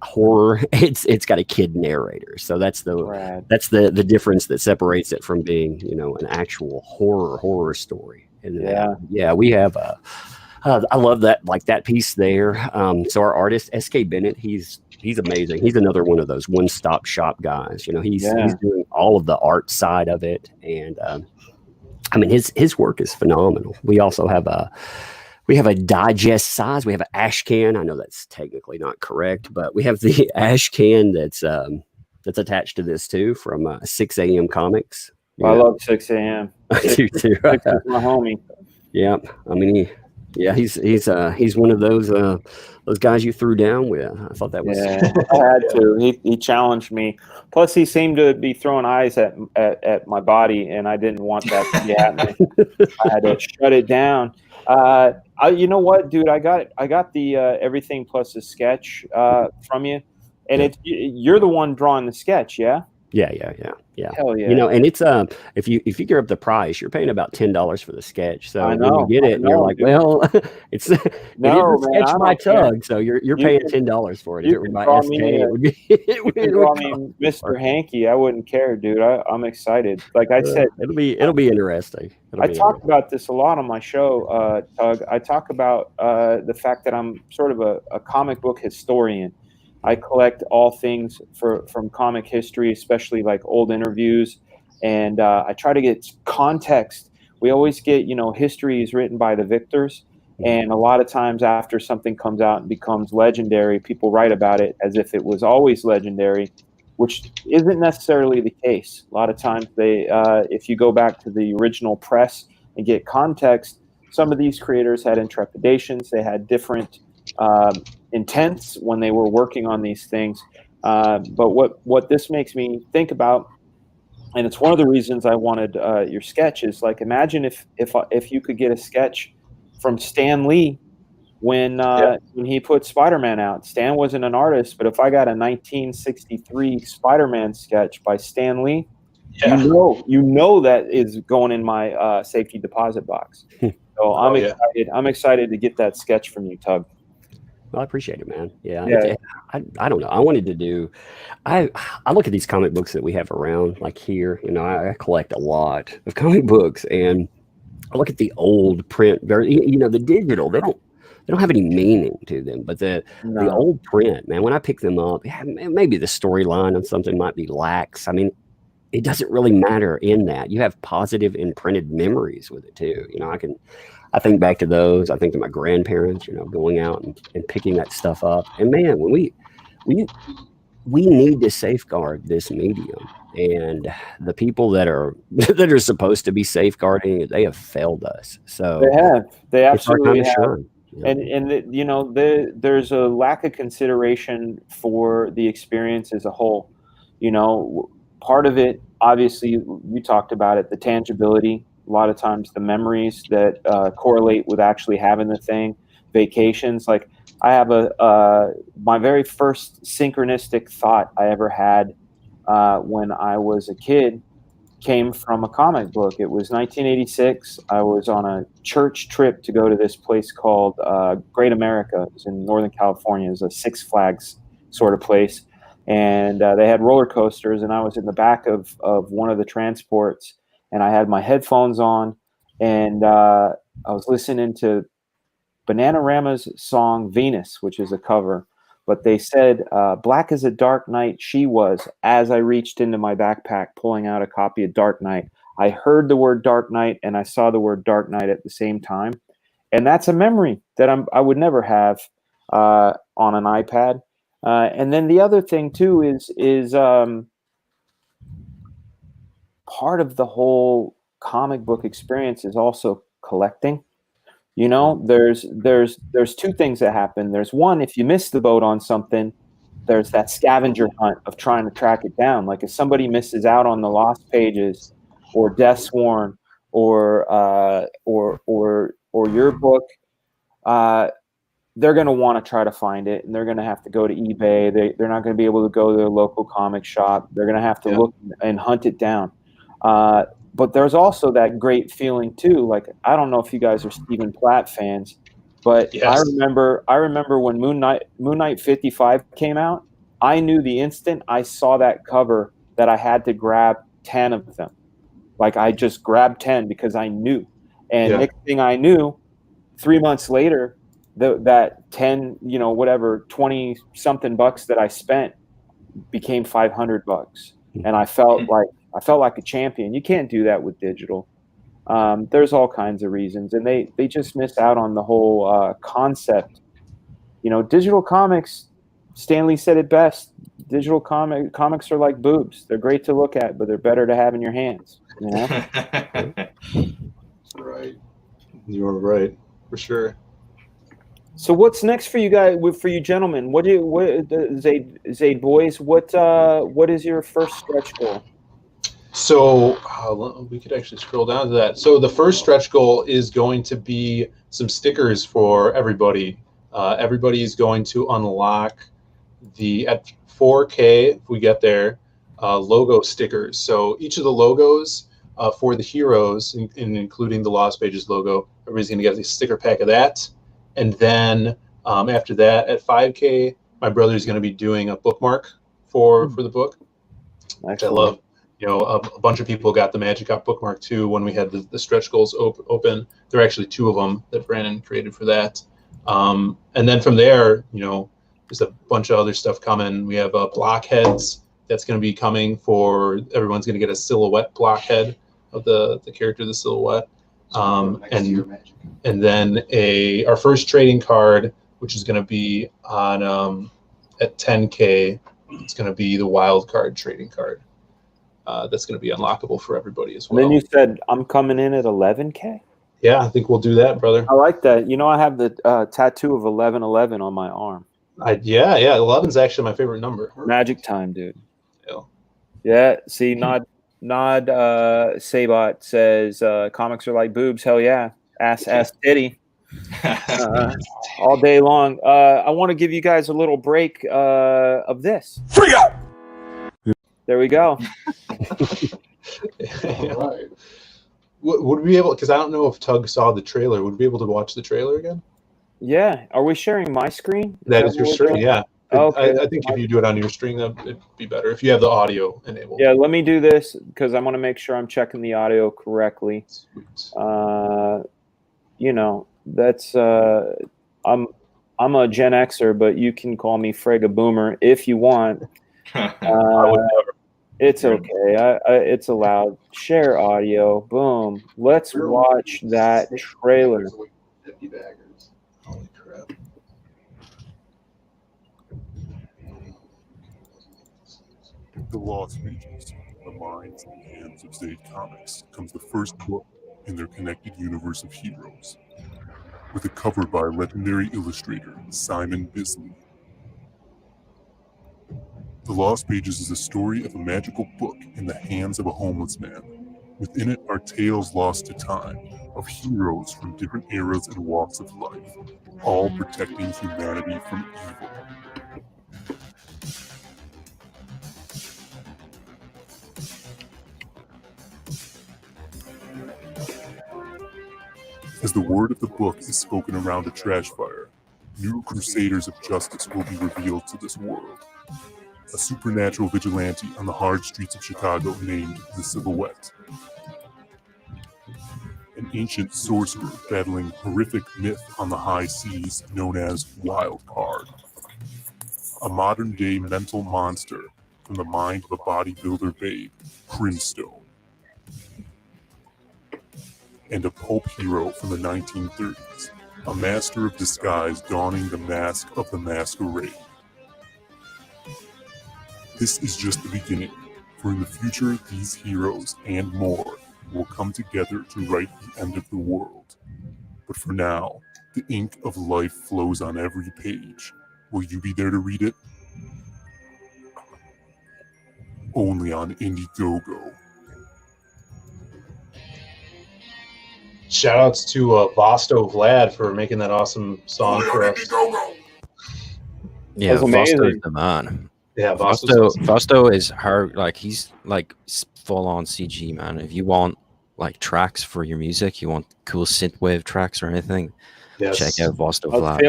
horror, it's got a kid narrator. So that's the difference that separates it from being, an actual horror story. And we have I love that piece there. So our artist SK Bennett, he's amazing. He's another one of those one-stop shop guys. He's doing all of the art side of it, and I mean, his work is phenomenal. We also have a digest size. We have an ash can. I know that's technically not correct, but we have the ash can that's attached to this too from 6 a.m. Comics. I love 6 a.m. I do too. 6 is my homie. Yeah, I mean, he's one of those guys you threw down with. I thought that was. Yeah, I had to. He challenged me. Plus, he seemed to be throwing eyes at my body, and I didn't want that to be happening. I had to shut it down. You know what, dude? I got the everything plus the sketch from you, and you're the one drawing the sketch, yeah? Yeah. Hell yeah! You know, and it's if you gear up the price, you're paying about $10 for the sketch. So I know, when you get it, and you're like, dude. well, it's it No, is a man, sketch I by don't care. Tug, so you're paying $10 for it. If it were by SK, it would be. You can draw me Mr. Hanky. I wouldn't care, dude. I'm excited. Like I said, it'll be interesting. I talk about this a lot on my show, Tug. I talk about the fact that I'm sort of a comic book historian. I collect all things from comic history, especially like old interviews, and I try to get context. We always get, history is written by the victors, and a lot of times after something comes out and becomes legendary, people write about it as if it was always legendary, which isn't necessarily the case. A lot of times if you go back to the original press and get context, some of these creators had intrepidations. They had different intents when they were working on these things. But what this makes me think about, and it's one of the reasons I wanted your sketch, is like, imagine if you could get a sketch from Stan Lee when he put Spider-Man out. Stan wasn't an artist, but if I got a 1963 Spider-Man sketch by Stan Lee, you know that is going in my safety deposit box. So I'm excited. I'm excited to get that sketch from you, Tug. Well, I appreciate it, man. Yeah. I don't know. I wanted to do. I look at these comic books that we have around, like here. I collect a lot of comic books, and I look at the old print. The digital. They don't have any meaning to them, but the old print, man. When I pick them up, maybe the storyline on something might be lax. I mean, it doesn't really matter in that. You have positive imprinted memories with it too. I think back to those. I think to my grandparents, going out and picking that stuff up. And man, when we need to safeguard this medium, and the people that are supposed to be safeguarding it, they have failed us. So they absolutely have. Shine. And there's a lack of consideration for the experience as a whole. Part of it, obviously, you talked about it, the tangibility. A lot of times the memories that correlate with actually having the thing, vacations. Like I have my very first synchronistic thought I ever had when I was a kid came from a comic book. It was 1986. I was on a church trip to go to this place called Great America. It was in Northern California. It was a Six Flags sort of place. And they had roller coasters, and I was in the back of one of the transports, and I had my headphones on, and I was listening to Bananarama's song Venus, which is a cover. But they said, black as a dark night she was, as I reached into my backpack, pulling out a copy of Dark Knight. I heard the word Dark Knight, and I saw the word Dark Knight at the same time. And that's a memory that I would never have on an iPad. And then the other thing too is part of the whole comic book experience is also collecting. There's two things that happen. There's one, if you miss the boat on something, there's that scavenger hunt of trying to track it down. Like if somebody misses out on the Lost Pages or Death Sworn or your book, they're going to want to try to find it, and they're going to have to go to eBay. They're not going to be able to go to their local comic shop. They're going to have to look and hunt it down. But there's also that great feeling too. Like, I don't know if you guys are Stephen Platt fans, but I remember when Moon Knight 55 came out, I knew the instant I saw that cover that I had to grab 10 of them. Like I just grabbed 10 because I knew. And next thing I knew, 3 months later, that 10, 20 something bucks that I spent became $500. And I felt like a champion. You can't do that with digital. There's all kinds of reasons, and they just miss out on the whole concept. You know, digital comics. Stanley said it best. Digital comics are like boobs. They're great to look at, but they're better to have in your hands. You know? Right. You are right, for sure. So what's next for you guys? For you gentlemen, Zaid boys? What is your first stretch goal? So we could actually scroll down to that. So the first stretch goal is going to be some stickers for everybody. Everybody is going to unlock at 4K, if we get there, logo stickers. So each of the logos for the heroes, including the Lost Pages logo, everybody's going to get a sticker pack of that. And then after that, at 5K, my brother's going to be doing a bookmark for the book. Which I love. You know, a bunch of people got the Magic Up bookmark too when we had the stretch goals open. There are actually 2 of them that Brandon created for that. And then from there, you know, there's a bunch of other stuff coming. We have blockheads that's going to be coming for everyone's going to get a silhouette blockhead of the character, the silhouette. And then our first trading card, which is going to be on at 10K. It's going to be the wild card trading card. That's going to be unlockable for everybody as well. And then you said I'm coming in at 11K. Yeah, I think we'll do that, brother. I like that. You know, I have the tattoo of 1111 on my arm. Yeah. 11's actually my favorite number. Magic time, dude. Yeah. See, Nod Sabot says comics are like boobs. Hell yeah, ass titty. All day long. I want to give you guys a little break of this. Freak out. There we go. All right. Would we be able? Because I don't know if Tug saw the trailer. Would we be able to watch the trailer again? Yeah. Are we sharing my screen? That is your screen. Yeah. Okay. I think if you do it on your screen, it'd be better if you have the audio enabled. Yeah. Let me do this because I want to make sure I'm checking the audio correctly. You know, that's I'm a Gen Xer, but you can call me Fragaboomer if you want. I would never. It's okay. It's allowed. Share audio. Boom. Let's watch that trailer. Holy crap. The Lost Pages, the minds and hands of Zaid Comics, comes the first book in their connected universe of heroes, with a cover by legendary illustrator Simon Bisley. The Lost Pages is a story of a magical book in the hands of a homeless man. Within it are tales lost to time of heroes from different eras and walks of life, all protecting humanity from evil. As the word of the book is spoken around a trash fire, new crusaders of justice will be revealed to this world. A supernatural vigilante on the hard streets of Chicago named the Silhouette. An ancient sorcerer battling horrific myth on the high seas known as Wild Card. A modern-day mental monster from the mind of a bodybuilder babe, Crimstone. And a pulp hero from the 1930s, a master of disguise donning the mask of the masquerade. This is just the beginning, for in the future these heroes and more will come together to write the end of the world. But for now, the ink of life flows on every page. Will you be there to read it? Only on Indiegogo. Shout outs to Vosto Vlad for making that awesome song for us. Yeah, Vosto's the man. Yeah, Vosto is he's like full on CG, man. If you want like tracks for your music, you want cool synthwave tracks or anything, check out Vosto Vlad.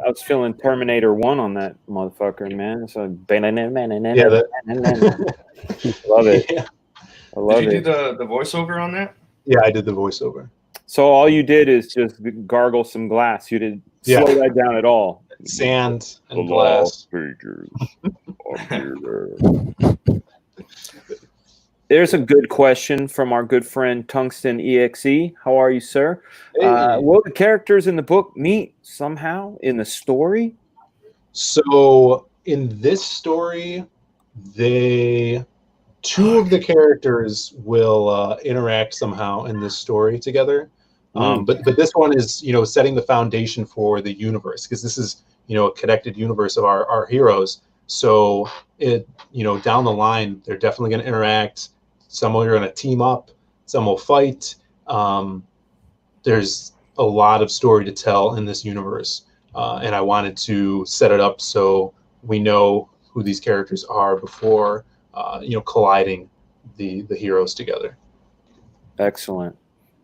I was feeling Terminator 1 on that motherfucker, man. So love it. Yeah. I love it. Did you do the voiceover on that? Yeah, I did the voiceover. So all you did is just gargle some glass. You didn't slow that down at all. Sand and glass. There's a good question from our good friend Tungsten EXE. How are you, sir? Hey. Will the characters in the book meet somehow in the story? So in this story, two of the characters will interact somehow in this story together. But this one is, setting the foundation for the universe, because this is, a connected universe of our heroes. So down the line, they're definitely going to interact. Some are going to team up, some will fight. There's a lot of story to tell in this universe. And I wanted to set it up so we know who these characters are before, colliding the heroes together. Excellent.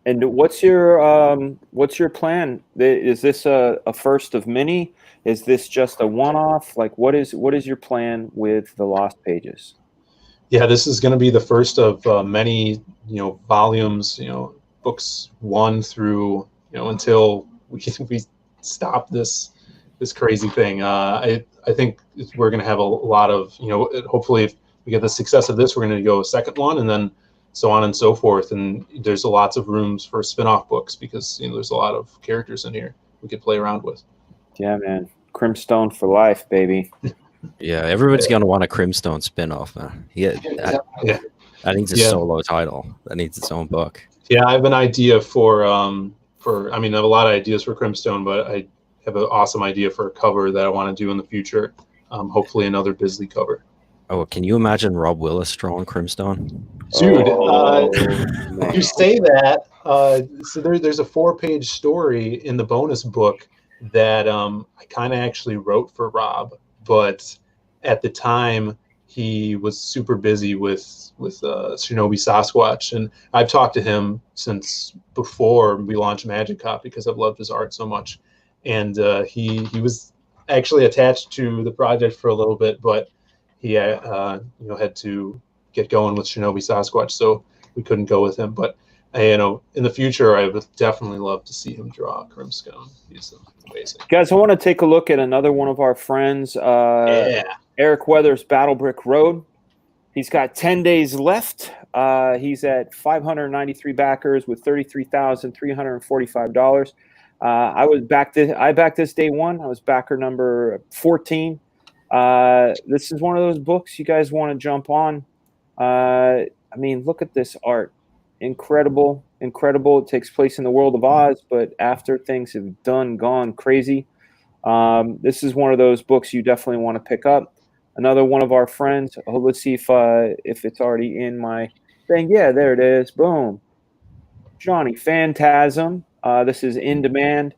And what's your plan? Is this a first of many? Is this just a one-off? Like, what is your plan with the Lost Pages? Yeah, this is going to be the first of many, volumes, books 1 through, until we stop this crazy thing. I think we're going to have a lot of, hopefully if we get the success of this, we're going to go a second one, and then so on and so forth. And there's lots of rooms for spin-off books because there's a lot of characters in here we could play around with. Yeah, man. Crimstone for life, baby. Yeah, everyone's gonna want a Crimstone spinoff, man. That needs a solo title. That needs its own book. Yeah, I have an idea I have a lot of ideas for Crimstone, but I have an awesome idea for a cover that I want to do in the future. Hopefully another Bisley cover. Oh, can you imagine Rob Willis drawing Crimstone? Dude, you say that. So there's a 4-page story in the bonus book that I kind of actually wrote for Rob, but at the time he was super busy with Shinobi Sasquatch, and I've talked to him since before we launched Magic Cop because I've loved his art so much, and he was actually attached to the project for a little bit, but he had to get going with Shinobi Sasquatch, so we couldn't go with him. But in the future, I would definitely love to see him draw Crimstone. He's amazing. Guys, I want to take a look at another one of our friends, Eric Weathers, Battle Brick Road. He's got 10 days left. He's at 593 backers with $33,345. I backed this day one. I was backer number 14. This is one of those books you guys want to jump on. Look at this art. Incredible. It takes place in the world of Oz, but after things have gone crazy. This is one of those books you definitely want to pick up. Another one of our friends. Let's see if it's already in my thing. Yeah, there it is. Boom. Johnny Phantasm. This is in demand.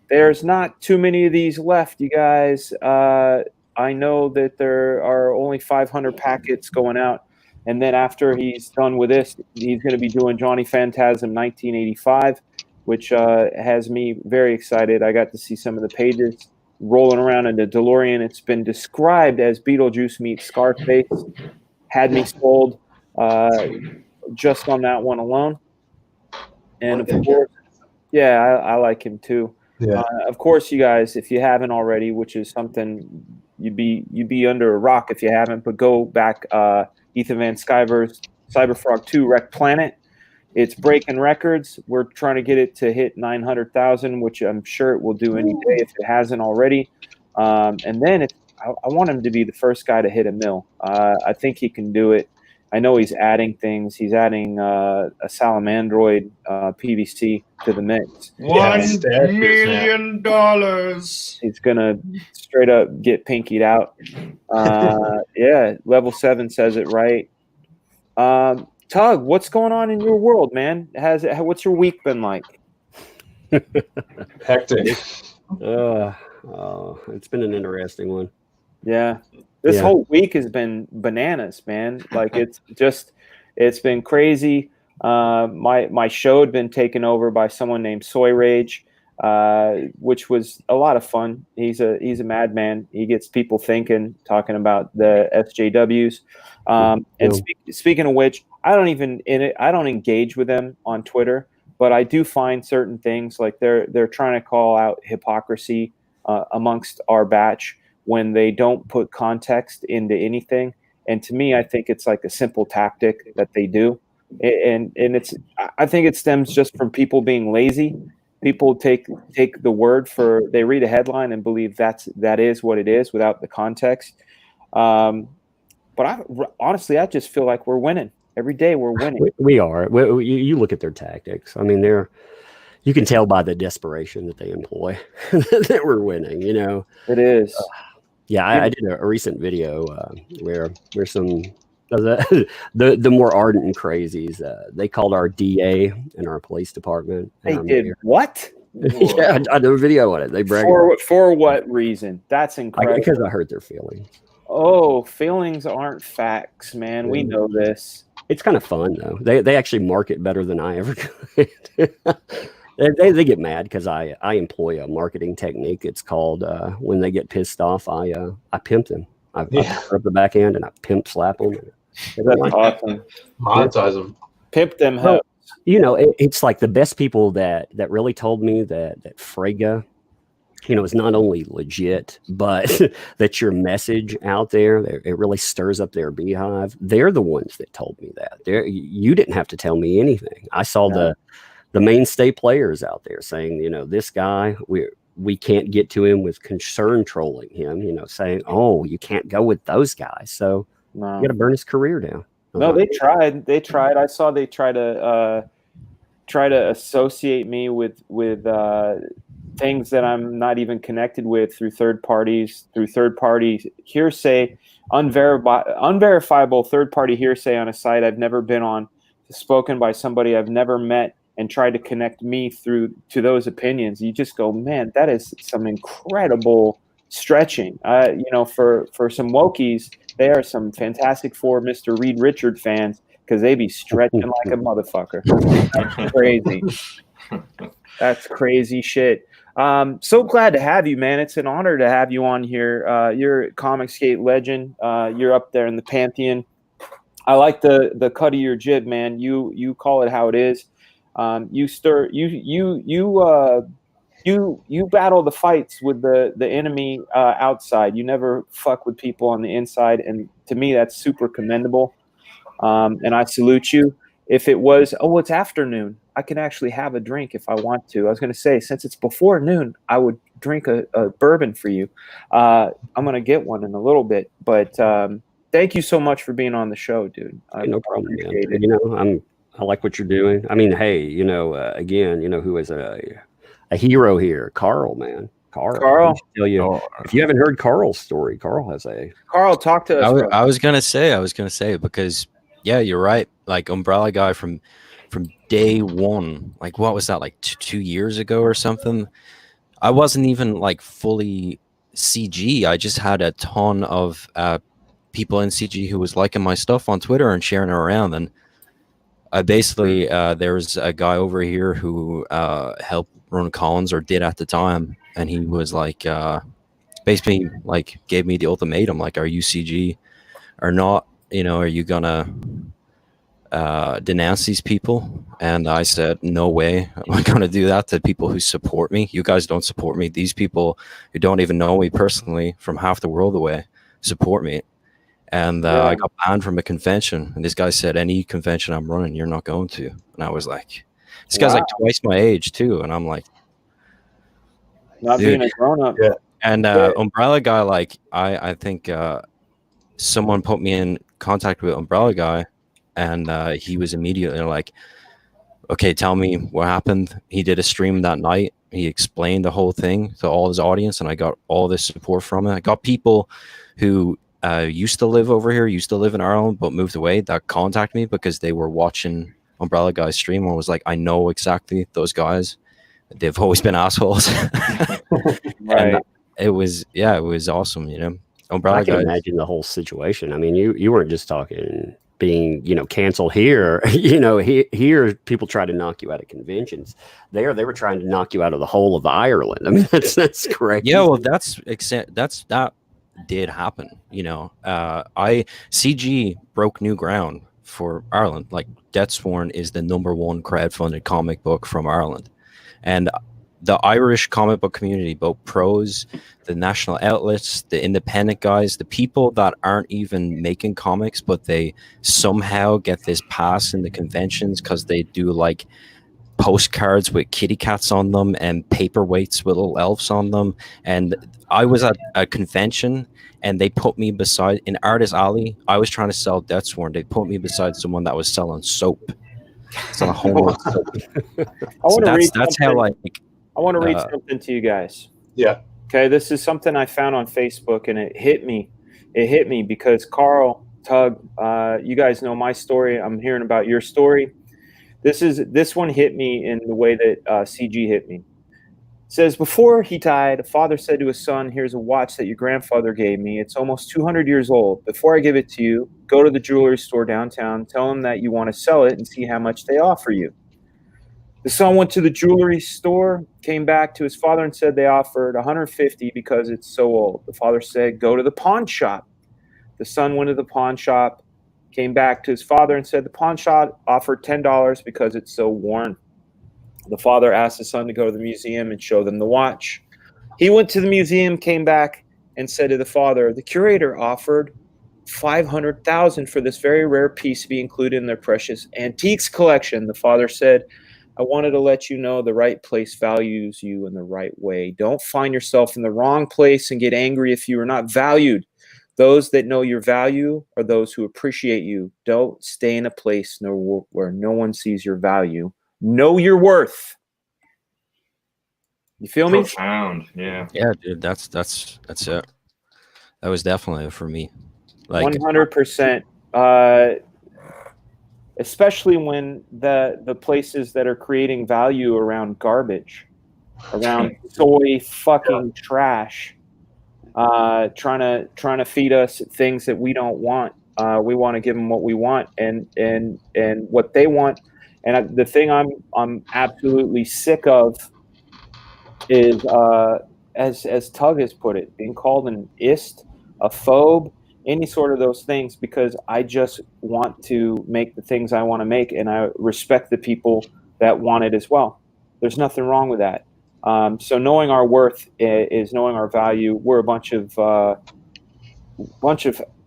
There's not too many of these left, you guys. I know that there are only 500 packets going out. And then after he's done with this, he's going to be doing Johnny Phantasm 1985, which has me very excited. I got to see some of the pages rolling around in the DeLorean. It's been described as Beetlejuice meets Scarface. Had me sold just on that one alone. And of course, yeah, I like him too. Yeah. Of course, you guys, if you haven't already, which is something you'd be under a rock if you haven't, but go back. Ethan Van Sciver's Cyberfrog 2 Wreck Planet. It's breaking records. We're trying to get it to hit 900,000, which I'm sure it will do any day if it hasn't already. And then I want him to be the first guy to hit a mill. I think he can do it. I know he's adding things. He's adding a Salamandroid PVC to the mix. $1 million. He's going to straight up get pinkied out. Yeah, level 7 says it right. Tug, what's going on in your world, man? What's your week been like? Hectic. It's been an interesting one. Yeah. This whole week has been bananas, man. Like it's been crazy. My show had been taken over by someone named Soy Rage, which was a lot of fun. He's a madman. He gets people thinking, talking about the SJWs. Speaking of which, I don't engage with them on Twitter, but I do find certain things like they're trying to call out hypocrisy amongst our batch when they don't put context into anything. And to me, I think it's like a simple tactic that they do. And I think it stems just from people being lazy. People take the word they read a headline and believe that is what it is without the context. But honestly, I just feel like we're winning every day. We're winning. We are. You look at their tactics. I mean, you can tell by the desperation that they employ that we're winning. It is. I did a recent video where some of the more ardent crazies, they called our DA in our police department. They did what? Yeah, I did a video on it. They bragged for what reason? That's incredible. Because I hurt their feelings. Oh, feelings aren't facts, man. We know this. It's kind of fun though. They actually market better than I ever could. They get mad because I employ a marketing technique. It's called when they get pissed off, I pimp them. I put up the back end and I pimp slap them. That's awesome. Monetize them. Pimp them. Well, it's like the best people that really told me that Frega, is not only legit, but that your message out there, it really stirs up their beehive. They're the ones that told me that. You didn't have to tell me anything. I saw the mainstay players out there saying, this guy, we can't get to him with concern trolling him, saying, oh, you can't go with those guys. So you got to burn his career down. No, they tried. I saw they try to associate me with things that I'm not even connected with through third party hearsay, unverifiable third party hearsay on a site I've never been on, spoken by somebody I've never met, and tried to connect me to those opinions. You just go, man, that is some incredible stretching. For some wokies, they are some Fantastic Four, Mr. Reed Richard fans, because they be stretching like a motherfucker. That's crazy. That's crazy shit. So glad to have you, man. It's an honor to have you on here. You're a Comicsgate legend. You're up there in the pantheon. I like the cut of your jib, man. You call it how it is. You battle the fights with the enemy outside. You never fuck with people on the inside, and to me that's super commendable. And I salute you. If it was, it's afternoon, I can actually have a drink if I want to. I was going to say, since it's before noon, I would drink a bourbon for you. I'm going to get one in a little bit, but thank you so much for being on the show, dude. No problem, man. I like what you're doing. I mean, hey, again, who is a hero here? Carl, man. Carl. Tell you, if you haven't heard Carl's story, Carl, talk to us. I was gonna say because you're right. Like Umbrella Guy from day one, like what was that, like 2 years ago or something? I wasn't even like fully CG. I just had a ton of people in CG who was liking my stuff on Twitter and sharing it around. And I basically there's a guy over here who helped run Collins, or did at the time, and he was like basically like gave me the ultimatum, like, are you CG or not? Are you gonna denounce these people? And I said, no way am I gonna do that to people who support me. You guys don't support me. These people who don't even know me personally from half the world away support me. And I got banned from a convention, and this guy said, any convention I'm running, you're not going to. And I was like, this guy's like twice my age too, and I'm like, not being a grown-up. Yeah. And Umbrella Guy, like I think someone put me in contact with Umbrella Guy, and he was immediately like, okay, tell me what happened. He did a stream that night. He explained the whole thing to all his audience, and I got all this support from it. I got people who used to live over here, used to live in Ireland, but moved away, that contact me because they were watching Umbrella Guy's stream and was like, I know exactly those guys. They've always been assholes. Right. And it was awesome, Umbrella I can Guy. imagine the whole situation. I mean, you weren't just talking being, canceled here. Here people try to knock you out of conventions. There they were trying to knock you out of the whole of Ireland. I mean, that's correct. Yeah, well, that did happen. CG broke new ground for Ireland. Like, Deathsworn is the #1 crowdfunded comic book from Ireland, and the Irish comic book community, both pros, the national outlets, the independent guys, the people that aren't even making comics, but they somehow get this pass in the conventions because they do like postcards with kitty cats on them and paperweights with little elves on them. And I was at a convention and they put me beside, in Artist Alley, I was trying to sell Deathsworn. They put me beside someone that was selling soap. It's on a homeless soap. So that's how I want to read something to you guys. Yeah. Okay, this is something I found on Facebook, and it hit me. It hit me because Carl, Tug, you guys know my story. I'm hearing about your story. This one hit me in the way that CG hit me. It says, before he died, a father said to his son, here's a watch that your grandfather gave me. It's almost 200 years old. Before I give it to you, go to the jewelry store downtown, tell them that you want to sell it and see how much they offer you. The son went to the jewelry store, came back to his father and said they offered $150 because it's so old. The father said, go to the pawn shop. The son went to the pawn shop, came back to his father and said the pawn shop offered $10 because it's so worn. The father asked his son to go to the museum and show them the watch. He went to the museum, came back, and said to the father, the curator offered $500,000 for this very rare piece to be included in their precious antiques collection. The father said, I wanted to let you know the right place values you in the right way. Don't find yourself in the wrong place and get angry if you are not valued. Those that know your value are those who appreciate you. Don't stay in a place where no one sees your value. Know your worth. You feel me? Profound, yeah. Yeah, dude, that's it. That was definitely for me. Like 100%. Especially when the places that are creating value around garbage, around soy fucking trash, trying to feed us things that we don't want. We want to give them what we want and what they want. And the thing I'm absolutely sick of is, as Tug has put it, being called an ist, a phobe, any sort of those things, because I just want to make the things I want to make, and I respect the people that want it as well. There's nothing wrong with that. So knowing our worth is knowing our value. We're a bunch of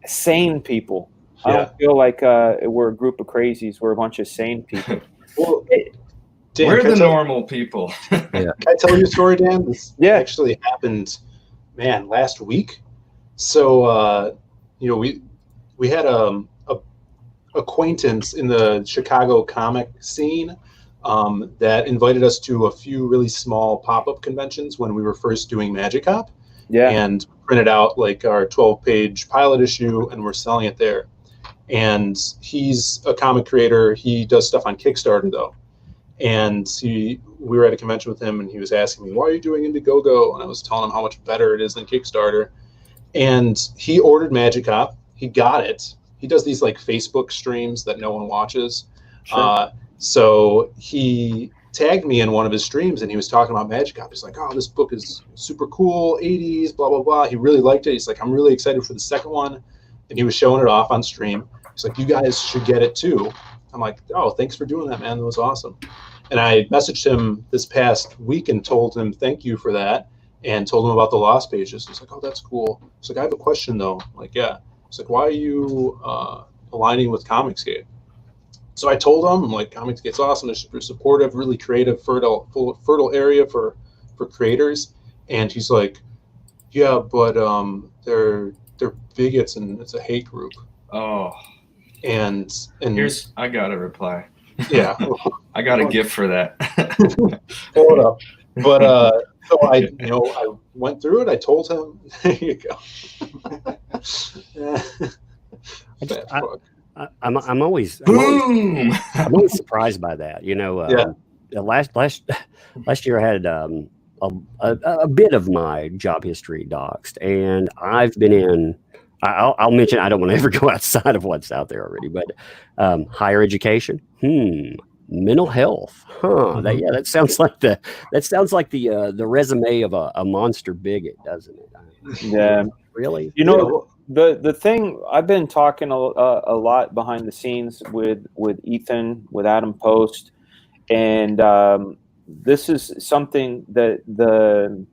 sane people. Yeah. I don't feel like we're a group of crazies. We're a bunch of sane people. Well, Dan, we're the normal people. Yeah. Can I tell you a story, Dan? This actually happened, man, last week. So, we had a acquaintance in the Chicago comic scene that invited us to a few really small pop-up conventions when we were first doing Magic Hop. Yeah. And printed out like our 12-page pilot issue, and we're selling it there. And he's a comic creator. He does stuff on Kickstarter, though. And we were at a convention with him, and he was asking me, why are you doing Indiegogo? And I was telling him how much better it is than Kickstarter. And he ordered Magic Hop. He got it. He does these like Facebook streams that no one watches. Sure. So he tagged me in one of his streams, and he was talking about Magic Hop. He's like, oh, this book is super cool, 80s, blah, blah, blah. He really liked it. He's like, I'm really excited for the second one. And he was showing it off on stream. He's like, you guys should get it too. I'm like, oh, thanks for doing that, man. That was awesome. And I messaged him this past week and told him thank you for that, and told him about the Lost Pages. He's like, oh, that's cool. He's like, I have a question, though. I'm like, yeah. He's like, why are you aligning with Comicsgate? So I told him, I'm like, Comicsgate's awesome. They're super supportive, really creative, fertile area for creators. And he's like, yeah, but they're bigots and it's a hate group. Oh. And I got a reply. Yeah. I got a gift for that. Hold up. But so I went through it. I told him, there you go. I'm always surprised by that. Last year I had a bit of my job history doxed, and I've been in. I'll mention I don't want to ever go outside of what's out there already, but higher education, mental health, that sounds like the resume of a monster bigot, doesn't it? Yeah, really. The thing I've been talking a lot behind the scenes with Ethan, with Adam Post, and this is something that the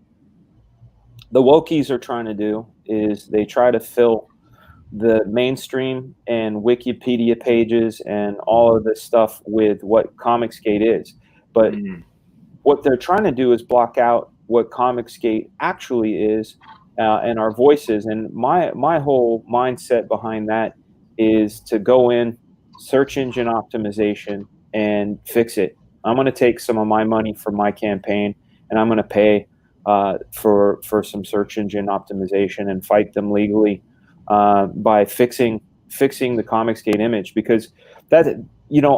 wokies are trying to do, is they try to fill the mainstream and Wikipedia pages and all of this stuff with what Comicsgate is. But what they're trying to do is block out what Comicsgate actually is, and our voices. And my whole mindset behind that is to go in, search engine optimization, and fix it. I'm going to take some of my money from my campaign, and I'm going to pay for some search engine optimization and fight them legally by fixing the Comicsgate image. Because that,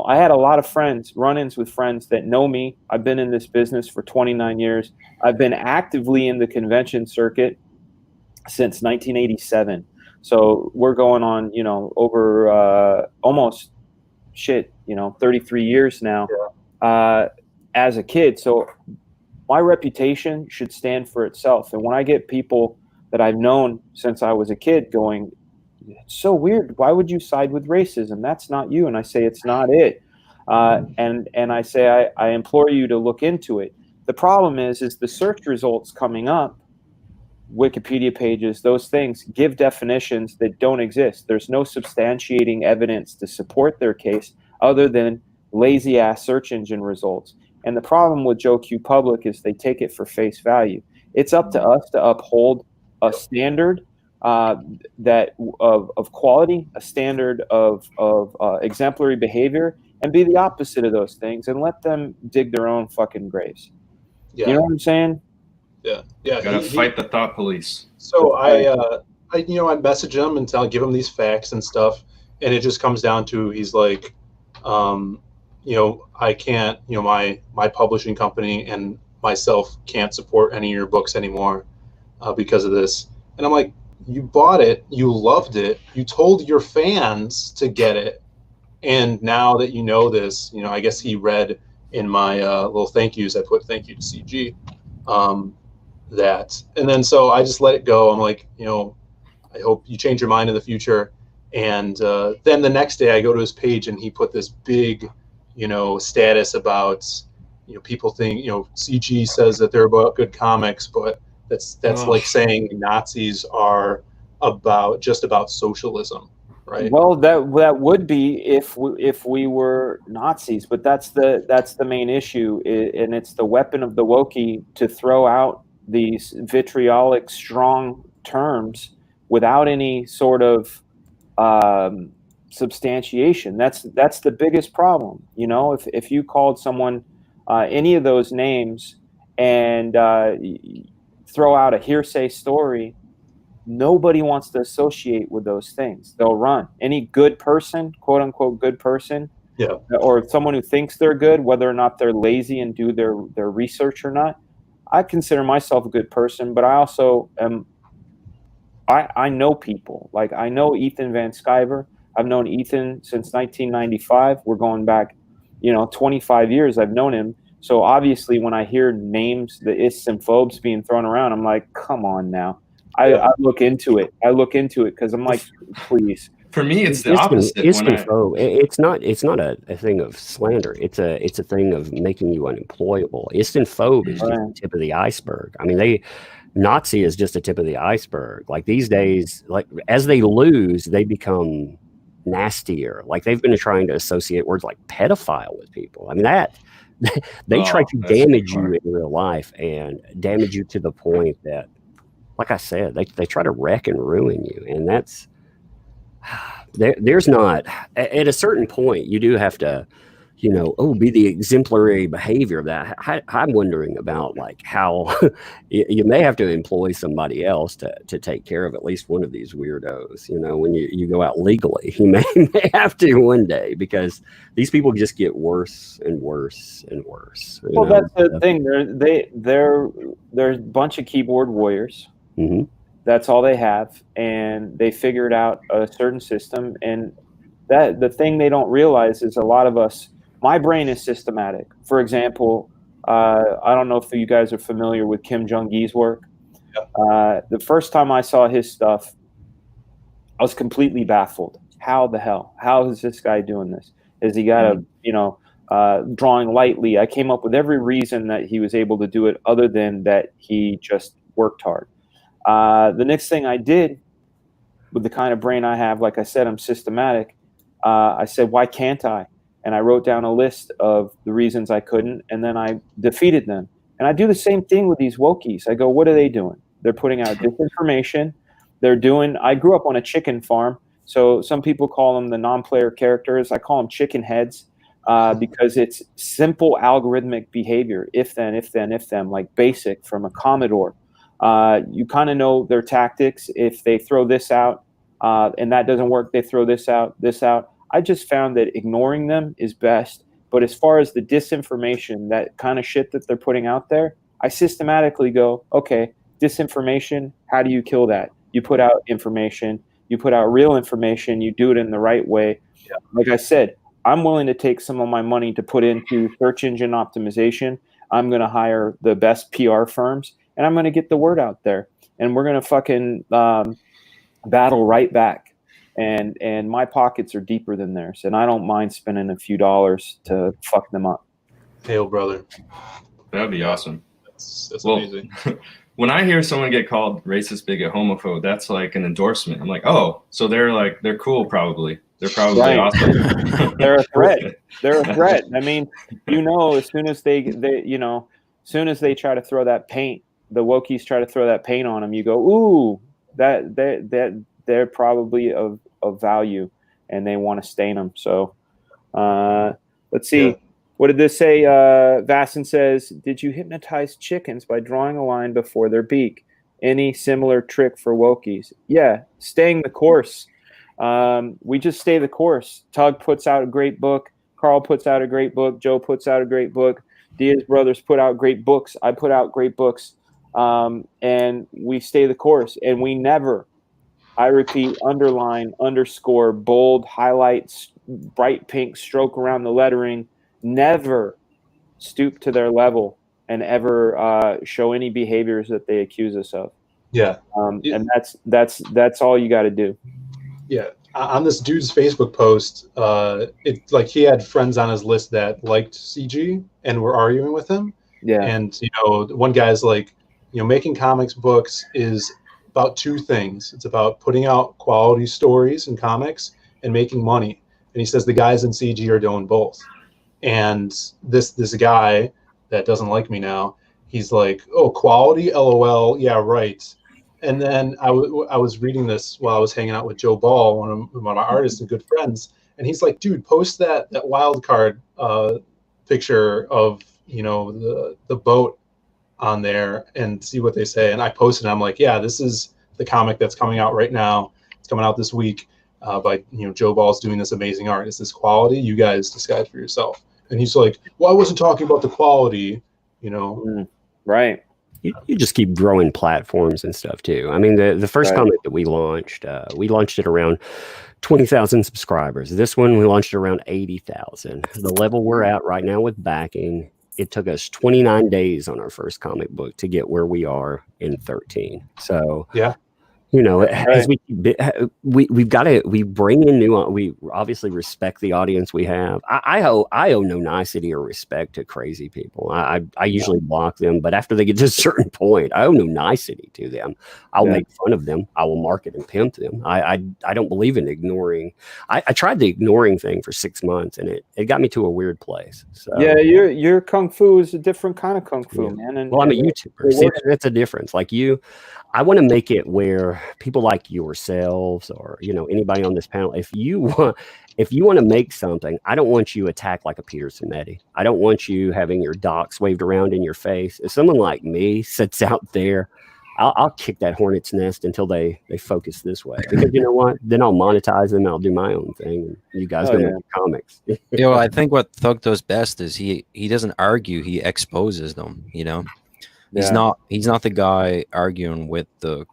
I had a lot of friends, run-ins with friends that know me. I've been in this business for 29 years. I've been actively in the convention circuit since 1987. So we're going on, over almost 33 years now as a kid. So my reputation should stand for itself. And when I get people that I've known since I was a kid going, it's so weird, why would you side with racism? That's not you. And I say, it's not it. And I say, I implore you to look into it. The problem is the search results coming up, Wikipedia pages, those things give definitions that don't exist. There's no substantiating evidence to support their case other than lazy ass search engine results. And the problem with Joe Q Public is they take it for face value. It's up to us to uphold a standard that of quality, a standard of exemplary behavior, and be the opposite of those things, and let them dig their own fucking graves. Yeah. You know what I'm saying? Yeah. Gotta fight the thought police. So I message him and give him these facts and stuff, and it just comes down to, he's like, I can't, my publishing company and myself can't support any of your books anymore because of this. And I'm like, you bought it, you loved it, you told your fans to get it, and now that you know this, I guess he read in my little thank yous, I put thank you to CG, that, and then so I just let it go. I'm like, I hope you change your mind in the future. And then the next day I go to his page and he put this big, status about, people think, CG says that they're about good comics, but that's like saying Nazis are just about socialism, right? Well, that would be if we were Nazis, but that's the main issue, and it's the weapon of the Wokey to throw out these vitriolic, strong terms without any sort of substantiation. That's the biggest problem. If you called someone any of those names and throw out a hearsay story, nobody wants to associate with those things. They'll run. Any good person, quote unquote good person, or someone who thinks they're good, whether or not they're lazy and do their research or not. I consider myself a good person, but I also am. I know people. Like, I know Ethan Van Sciver. I've known Ethan since 1995. We're going back, 25 years. I've known him. So obviously, when I hear names, the ists and phobes being thrown around, I'm like, come on now. I look into it. Because I'm like, please. For me, it's the opposite. It's not a thing of slander. It's a thing of making you unemployable. Istenphobe is just the tip of the iceberg. I mean, Nazi is just the tip of the iceberg. Like, these days, like, as they lose, they become nastier. Like, they've been trying to associate words like pedophile with people. I mean, they try to damage you in real life and damage you to the point that, like I said, they try to wreck and ruin you. And that's there's not, at a certain point, you do have to, be the exemplary behavior of that. I'm wondering about, like, how you may have to employ somebody else to take care of at least one of these weirdos. When you go out legally, you may have to one day, because these people just get worse and worse and worse. Well, that's the thing. They're a bunch of keyboard warriors. Mm-hmm. That's all they have, and they figured out a certain system. And that the thing they don't realize is, a lot of us, my brain is systematic. For example, I don't know if you guys are familiar with Kim Jong-gi's work. The first time I saw his stuff, I was completely baffled. How the hell? How is this guy doing this? Has he got drawing lightly. I came up with every reason that he was able to do it other than that he just worked hard. The next thing I did with the kind of brain I have, like I said, I'm systematic. I said, why can't I? And I wrote down a list of the reasons I couldn't, and then I defeated them. And I do the same thing with these Wokies. I go, what are they doing? They're putting out disinformation. I grew up on a chicken farm, so some people call them the non-player characters. I call them chicken heads because it's simple algorithmic behavior, if then, like BASIC from a Commodore. You kind of know their tactics. If they throw this out and that doesn't work, they throw this out. I just found that ignoring them is best. But as far as the disinformation, that kind of shit that they're putting out there, I systematically go, okay, disinformation, how do you kill that? You put out information, you put out real information, you do it in the right way. Yeah. Like I said, I'm willing to take some of my money to put into search engine optimization. I'm going to hire the best PR firms, and I'm going to get the word out there. And we're going to fucking battle right back. And my pockets are deeper than theirs, and I don't mind spending a few dollars to fuck them up. Hail, brother. That'd be awesome. That's amazing. When I hear someone get called racist, bigot, homophobe, that's like an endorsement. I'm like, oh, so they're cool, probably. They're probably right. Awesome. They're a threat. They're a threat. I mean, as soon as they soon as they try to throw that paint, the Wokies try to throw that paint on them, you go, ooh, that they're probably of value, and they want to stain them. So let's see. Yeah. What did this say? Vasson says, did you hypnotize chickens by drawing a line before their beak? Any similar trick for Wokies? Yeah, staying the course. We just stay the course. Tug puts out a great book. Carl puts out a great book. Joe puts out a great book. Diaz brothers put out great books. I put out great books. And we stay the course. And we never, I repeat, underline, underscore, bold, highlights, bright pink, stroke around the lettering, never stoop to their level and ever show any behaviors that they accuse us of. Yeah. And that's all you got to do. Yeah. On this dude's Facebook post, he had friends on his list that liked CG and were arguing with him. Yeah. And, one guy's like, making comics books is about two things. It's about putting out quality stories and comics and making money. And he says the guys in CG are doing both. And this guy that doesn't like me now, he's like, oh, quality, LOL, yeah, right. And then I was reading this while I was hanging out with Joe Ball, one of my artists and good friends, and he's like, dude, post that wild card picture of the boat on there and see what they say. And I posted it. I'm like, yeah, this is the comic that's coming out right now. It's coming out this week by Joe Ball's doing this amazing art. Is this quality? You guys decide for yourself. And he's like, well, I wasn't talking about the quality, Right. You just keep growing platforms and stuff too. I mean, the first comic that we launched it around 20,000 subscribers. This one, we launched it around 80,000. The level we're at right now with backing, it took us 29 days on our first comic book to get where we are in 13. So yeah. As we bring in new. We obviously respect the audience we have. I owe no nicety or respect to crazy people. I usually block them, but after they get to a certain point, I owe no nicety to them. I'll make fun of them. I will market and pimp them. I don't believe in ignoring. I tried the ignoring thing for 6 months, and it got me to a weird place. So yeah, your kung fu is a different kind of kung fu, man. And I'm a YouTuber. See, that's a difference. Like you. I want to make it where people like yourselves or anybody on this panel, if you want to make something, I don't want you attacked like a Peter Samedi. I don't want you having your docs waved around in your face. If someone like me sits out there, I'll kick that hornet's nest until they focus this way. Because you know what? Then I'll monetize them. I'll do my own thing. And you guys gonna make comics. I think what Thug does best is he doesn't argue. He exposes them. He's not the guy arguing with the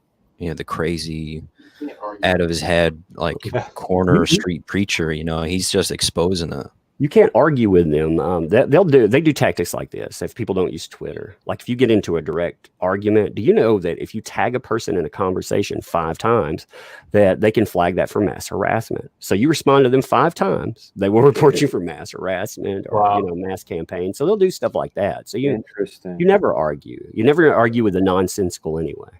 crazy out of his head like corner street preacher. He's just exposing it. You can't argue with them. They do tactics like this. If people don't use Twitter, like if you get into a direct argument, do you know that if you tag a person in a conversation 5 times, that they can flag that for mass harassment? So you respond to them 5 times, they will report you for mass harassment or mass campaign. So they'll do stuff like that. So you never argue. You never argue with the nonsensical anyway.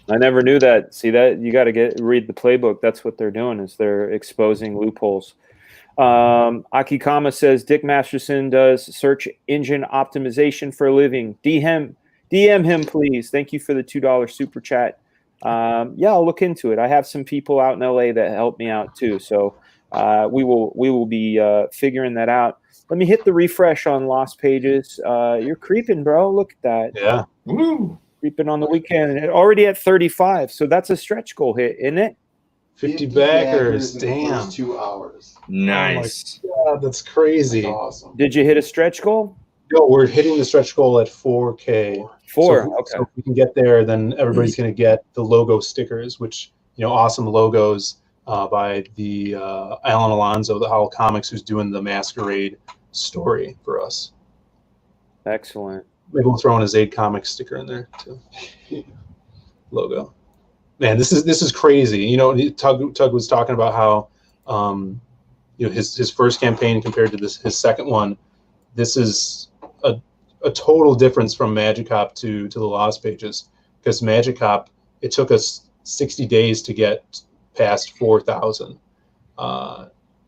I never knew that. See that? You got to read the playbook. That's what they're doing, is they're exposing loopholes. Akikama says Dick Masterson does search engine optimization for a living. DM him, please. Thank you for the $2 super chat. Yeah, I'll look into it. I have some people out in LA that help me out too. So we will be figuring that out. Let me hit the refresh on Lost Pages. You're creeping, bro. Look at that. Yeah. Woo. Creeping on the weekend. Already at 35. So that's a stretch goal hit, isn't it? 50 backers. in the Damn. first 2 hours. Nice. Oh my God, that's crazy. That's awesome. Did you hit a stretch goal? No, we're hitting the stretch goal at 4K. Okay. So if we can get there, then everybody's going to get the logo stickers, which, awesome logos by the Alan Alonso, the Howl Comics, who's doing the Masquerade story for us. Excellent. Maybe we'll throw in a Zaid Comics sticker in there too. Logo. Man, this is crazy. Tug was talking about how his first campaign compared to his second one. This is a total difference from Magic Hop to the Lost Pages, because Magic Hop, it took us 60 days to get past 4,000.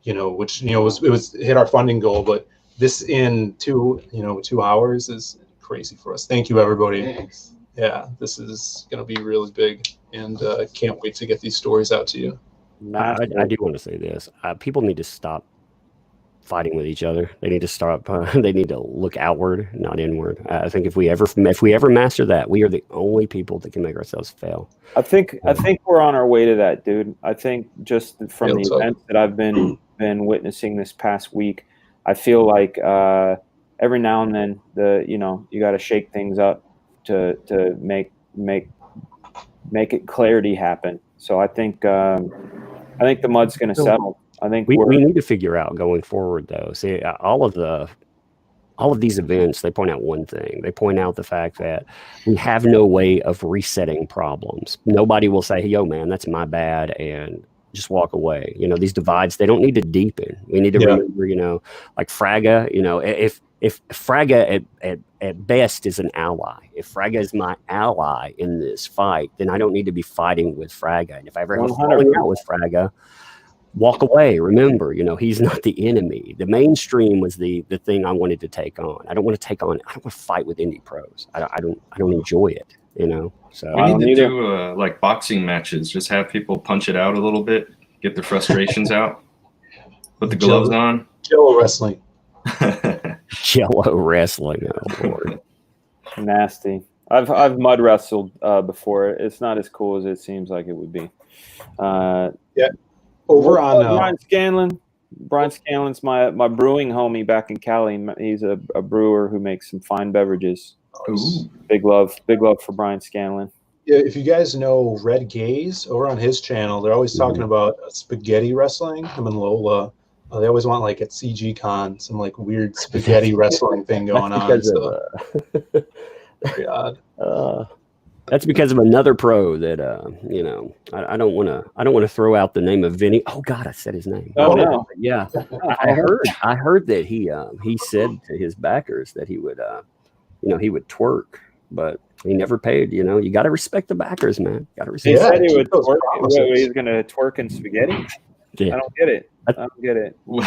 Which was hit our funding goal, but this in 2 hours is crazy for us. Thank you, everybody. Thanks. Yeah, this is going to be really big, and can't wait to get these stories out to you. I do want to say this. People need to stop fighting with each other. They need to stop. They need to look outward, not inward. I think if we ever master that, we are the only people that can make ourselves fail. I think we're on our way to that, dude. I think just from the events that I've been witnessing this past week, I feel like every now and then you got to shake things up to make it clarity happen. So I think the mud's going to settle. I think we need to figure out going forward, though. See, all of these events, they point out one thing. They point out the fact that we have no way of resetting problems. Nobody will say, hey, yo, man, that's my bad, and just walk away. These divides, they don't need to deepen. We need to remember, like Fraga, if Fraga at best is an ally, if Fraga is my ally in this fight, then I don't need to be fighting with Fraga. And if I ever have a falling out with Fraga, walk away. Remember, he's not the enemy. The mainstream was the thing I wanted to take on. I don't want to fight with indie pros. I don't enjoy it, So we need to do like boxing matches. Just have people punch it out a little bit, get their frustrations out, put the gloves on. Jello wrestling. Jello wrestling. Oh Lord. Nasty. I've mud wrestled before. It's not as cool as it seems like it would be. Yeah. Over on Brian Scanlon. Brian Scanlon's my brewing homie back in Cali. He's a brewer who makes some fine beverages. Ooh. Big love for Brian Scanlon. Yeah, if you guys know Red Gaze, over on his channel, they're always talking about spaghetti wrestling. Him and Lola. They always want, like, at CG Con, some like weird spaghetti wrestling thing going on. So. Very odd. That's because of another pro that I don't want to throw out the name of Vinny. Oh God, I said his name. Oh no. Yeah, I heard that he said to his backers that he would he would twerk, but he never paid. You got to respect the backers, man. Got to respect. He said he would twerk. He's going to twerk in spaghetti. Yeah. I don't get it. Well,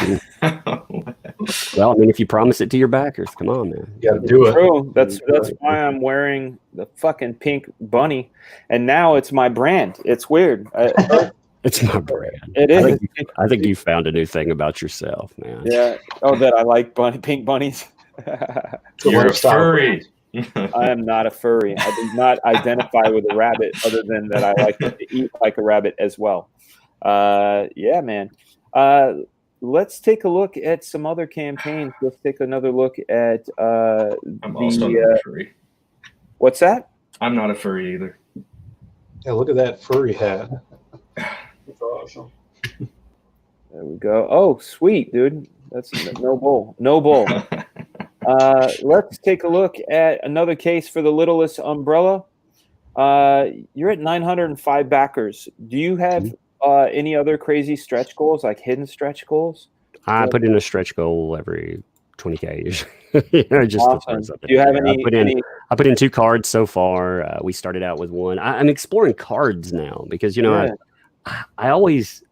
I mean, if you promise it to your backers, come on, man. You got to do it. True. That's why I'm wearing the fucking pink bunny, and now it's my brand. It's weird. It's my brand. It is. I think you found a new thing about yourself, man. Yeah. Oh, that I like pink bunnies. You're a furry. I am not a furry. I do not identify with a rabbit, other than that I like to eat like a rabbit as well. Yeah, man. Let's take a look at some other campaigns. Let's take another look at I'm also not a furry. What's that? I'm not a furry either. Yeah, look at that furry hat. That's awesome. There we go. Oh, sweet, dude. That's no bull. No bull. Let's take a look at another case for the Littlest Umbrella. You're at 905 backers. Do you have any other crazy stretch goals, like hidden stretch goals? I put in a stretch goal every 20K usually. Just to throw Awesome. something Do you in have there. I put in 2 cards so far. We started out with 1. I'm exploring cards now because I always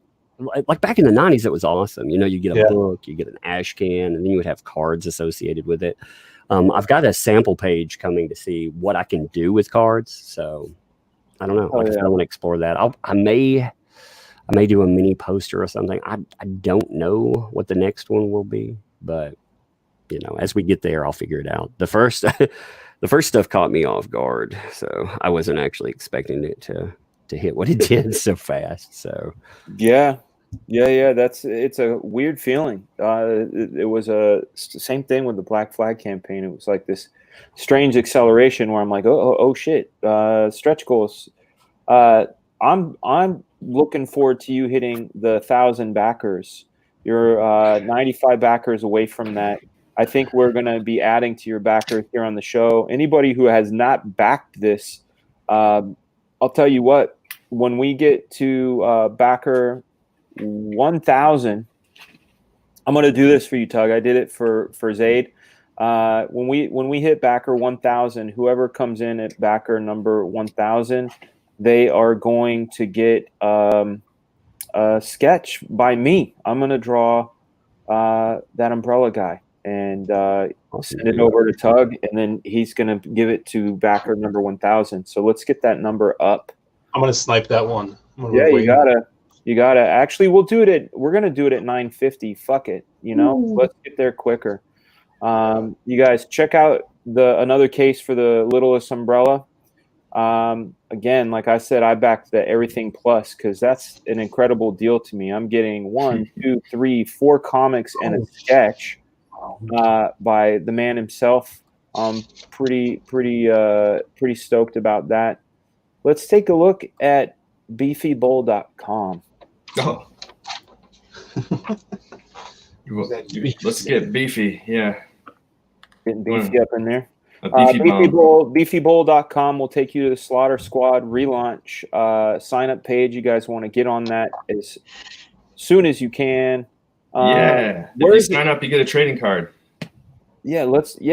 like back in the 90s. It was awesome. You get a book, you get an ash can, and then you would have cards associated with it. I've got a sample page coming to see what I can do with cards. So I don't know. If I want to explore that, I may do a mini poster or something. I don't know what the next one will be, but as we get there, I'll figure it out. The first stuff caught me off guard, so I wasn't actually expecting it to hit what it did so fast. So yeah. It's a weird feeling. It was same thing with the Black Flag campaign. It was like this strange acceleration where I'm like, oh shit, stretch goals. I'm looking forward to you hitting the 1,000 backers. You're 95 backers away from that. I think we're going to be adding to your backers here on the show. Anybody who has not backed this, I'll tell you what, when we get to backer 1,000, I'm going to do this for you, Tug. I did it for Zaid. When we hit backer 1,000, whoever comes in at backer number 1,000, they are going to get a sketch by me. I'm going to draw that umbrella guy and send it over to Tug, and then he's going to give it to backer number 1,000. So let's get that number up. I'm going to snipe that one. Yeah, you gotta. Actually, we're going to do it at 950. Fuck it. Let's get there quicker. You guys check out another case for the Littlest Umbrella. Again, like I said, I backed the Everything Plus because that's an incredible deal to me. I'm getting 1, 2, 3, 4 comics and a sketch by the man himself. I'm pretty stoked about that. Let's take a look at beefybull.com. Oh. Let's get beefy. Yeah. Getting beefy up in there. Beefybull.com will take you to the Slaughter Squad relaunch sign up page. You guys want to get on that as soon as you can. If you sign up, you get a trading card.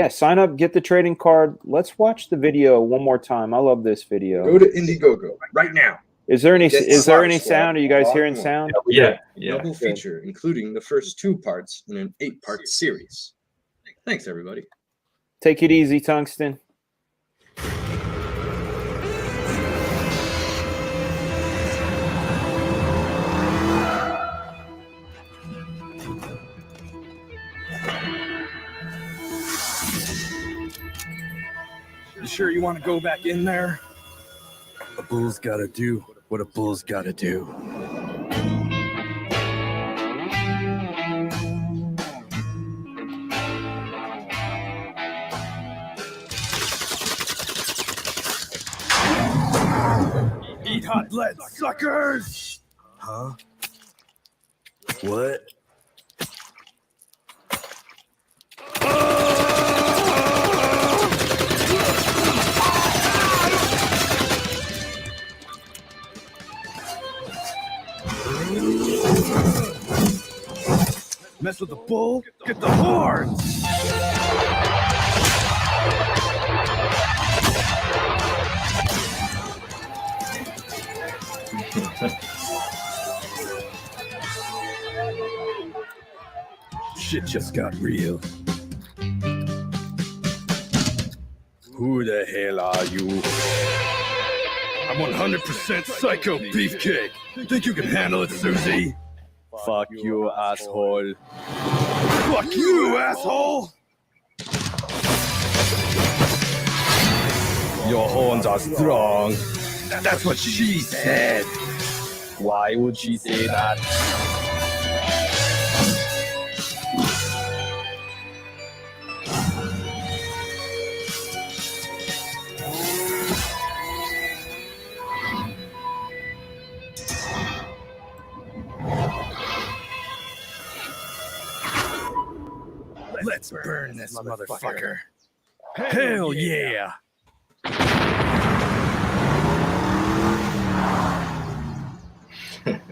Sign up, get the trading card. Let's watch the video one more time. I love this video. Go to Indiegogo right now. Is there any sound? Are you guys hearing sound? Yeah. Double feature, including the first 2 parts in an 8-part series. Thanks, everybody. Take it easy, Tungsten. You sure you want to go back in there? A bull's got to do what a bull's got to do. Eat hot lead, suckers! Huh? What? Mess with the bull, get the horns! Shit just got real. Who the hell are you? I'm 100% Psycho Beefcake. Think you can handle it, Susie? Fuck you, asshole. Fuck you, asshole! Your horns are strong. That's what she said. Why would she say that? Let's burn this motherfucker. Hell yeah!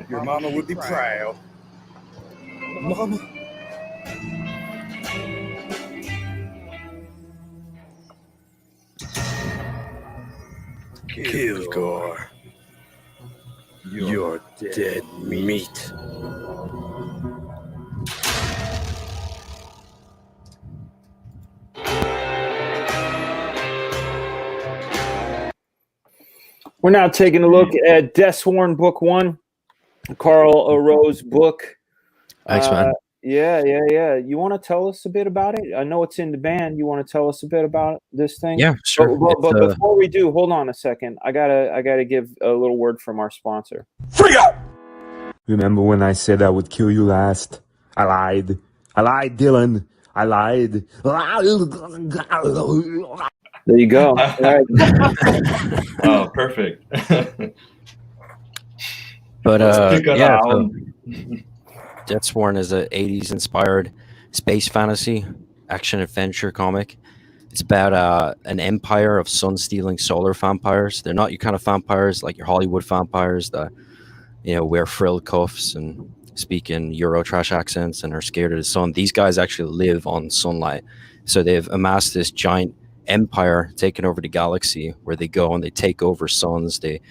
Your mama would be proud. Mama. Kilgore. You're dead meat. We're now taking a look at Death Warren Book 1, Carl O'Rourke's book. Thanks, man. Yeah. You want to tell us a bit about it? I know it's in the band. You want to tell us a bit about this thing? Yeah, sure. But before we do, hold on a second. I gotta give a little word from our sponsor. Remember when I said I would kill you last? I lied. I lied, Dylan. I lied. There you go. Oh, perfect. But yeah, so Death Warren is a 80s inspired space fantasy action adventure comic. It's about an empire of sun-stealing solar vampires. They're not your kind of vampires like your Hollywood vampires that wear frilled cuffs and speak in Eurotrash accents and are scared of the sun. These guys actually live on sunlight, so they've amassed this giant empire, taking over the galaxy, where they go and they take over suns. They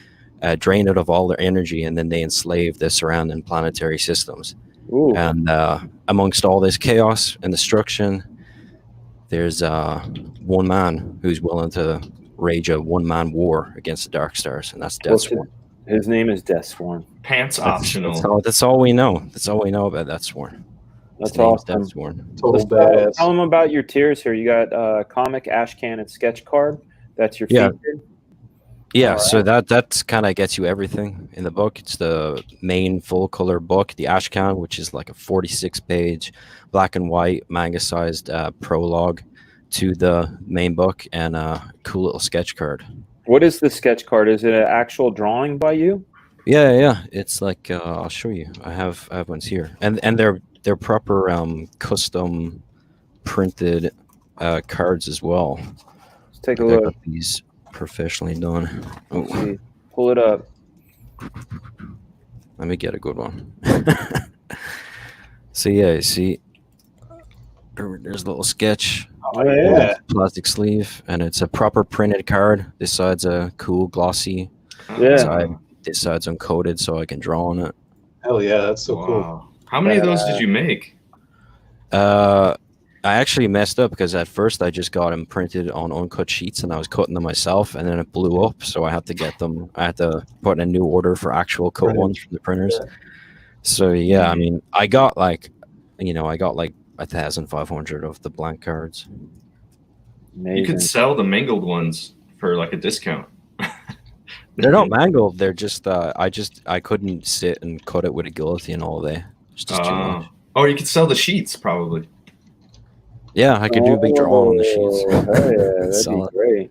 drain it of all their energy, and then they enslave the surrounding planetary systems. Ooh. And amongst all this chaos and destruction, there's one man who's willing to wage a one-man war against the Dark Stars, and that's Death Warren. His name is Death Warren. Pants optional. That's all we know. That's all we know about Death Warren. That's awesome. Death Warren. Total badass. Tell them about your tiers here. You got comic, ashcan, and sketch card. That's your featured. Yeah, All so that's kind of gets you everything in the book. It's the main full color book, the Ashcan, which is like a 46-page black and white manga-sized prologue to the main book, and a cool little sketch card. What is the sketch card? Is it an actual drawing by you? Yeah. It's like I'll show you. I have ones here, and they're proper custom printed cards as well. Let's take a look. These professionally done. Oh. Pull it up. Let me get a good one. So yeah, you see, there's a little sketch. Oh, yeah. Plastic sleeve, and it's a proper printed card. This side's a cool glossy. Yeah. This side's uncoated, so I can draw on it. Hell yeah, that's so cool. How many of those did you make? I actually messed up because at first I just got them printed on uncut sheets, and I was cutting them myself, and then it blew up. So I had to get them. I had to put in a new order for actual cut ones from the printers. Yeah. So yeah, I mean, I got like 1,500 of the blank cards. Amazing. You could sell the mangled ones for like a discount. They're not mangled. They're just I couldn't sit and cut it with a guillotine all day. It's just too much. Oh, you could sell the sheets probably. Yeah, I could do a big drawing on the sheets. Yeah, that'd be great.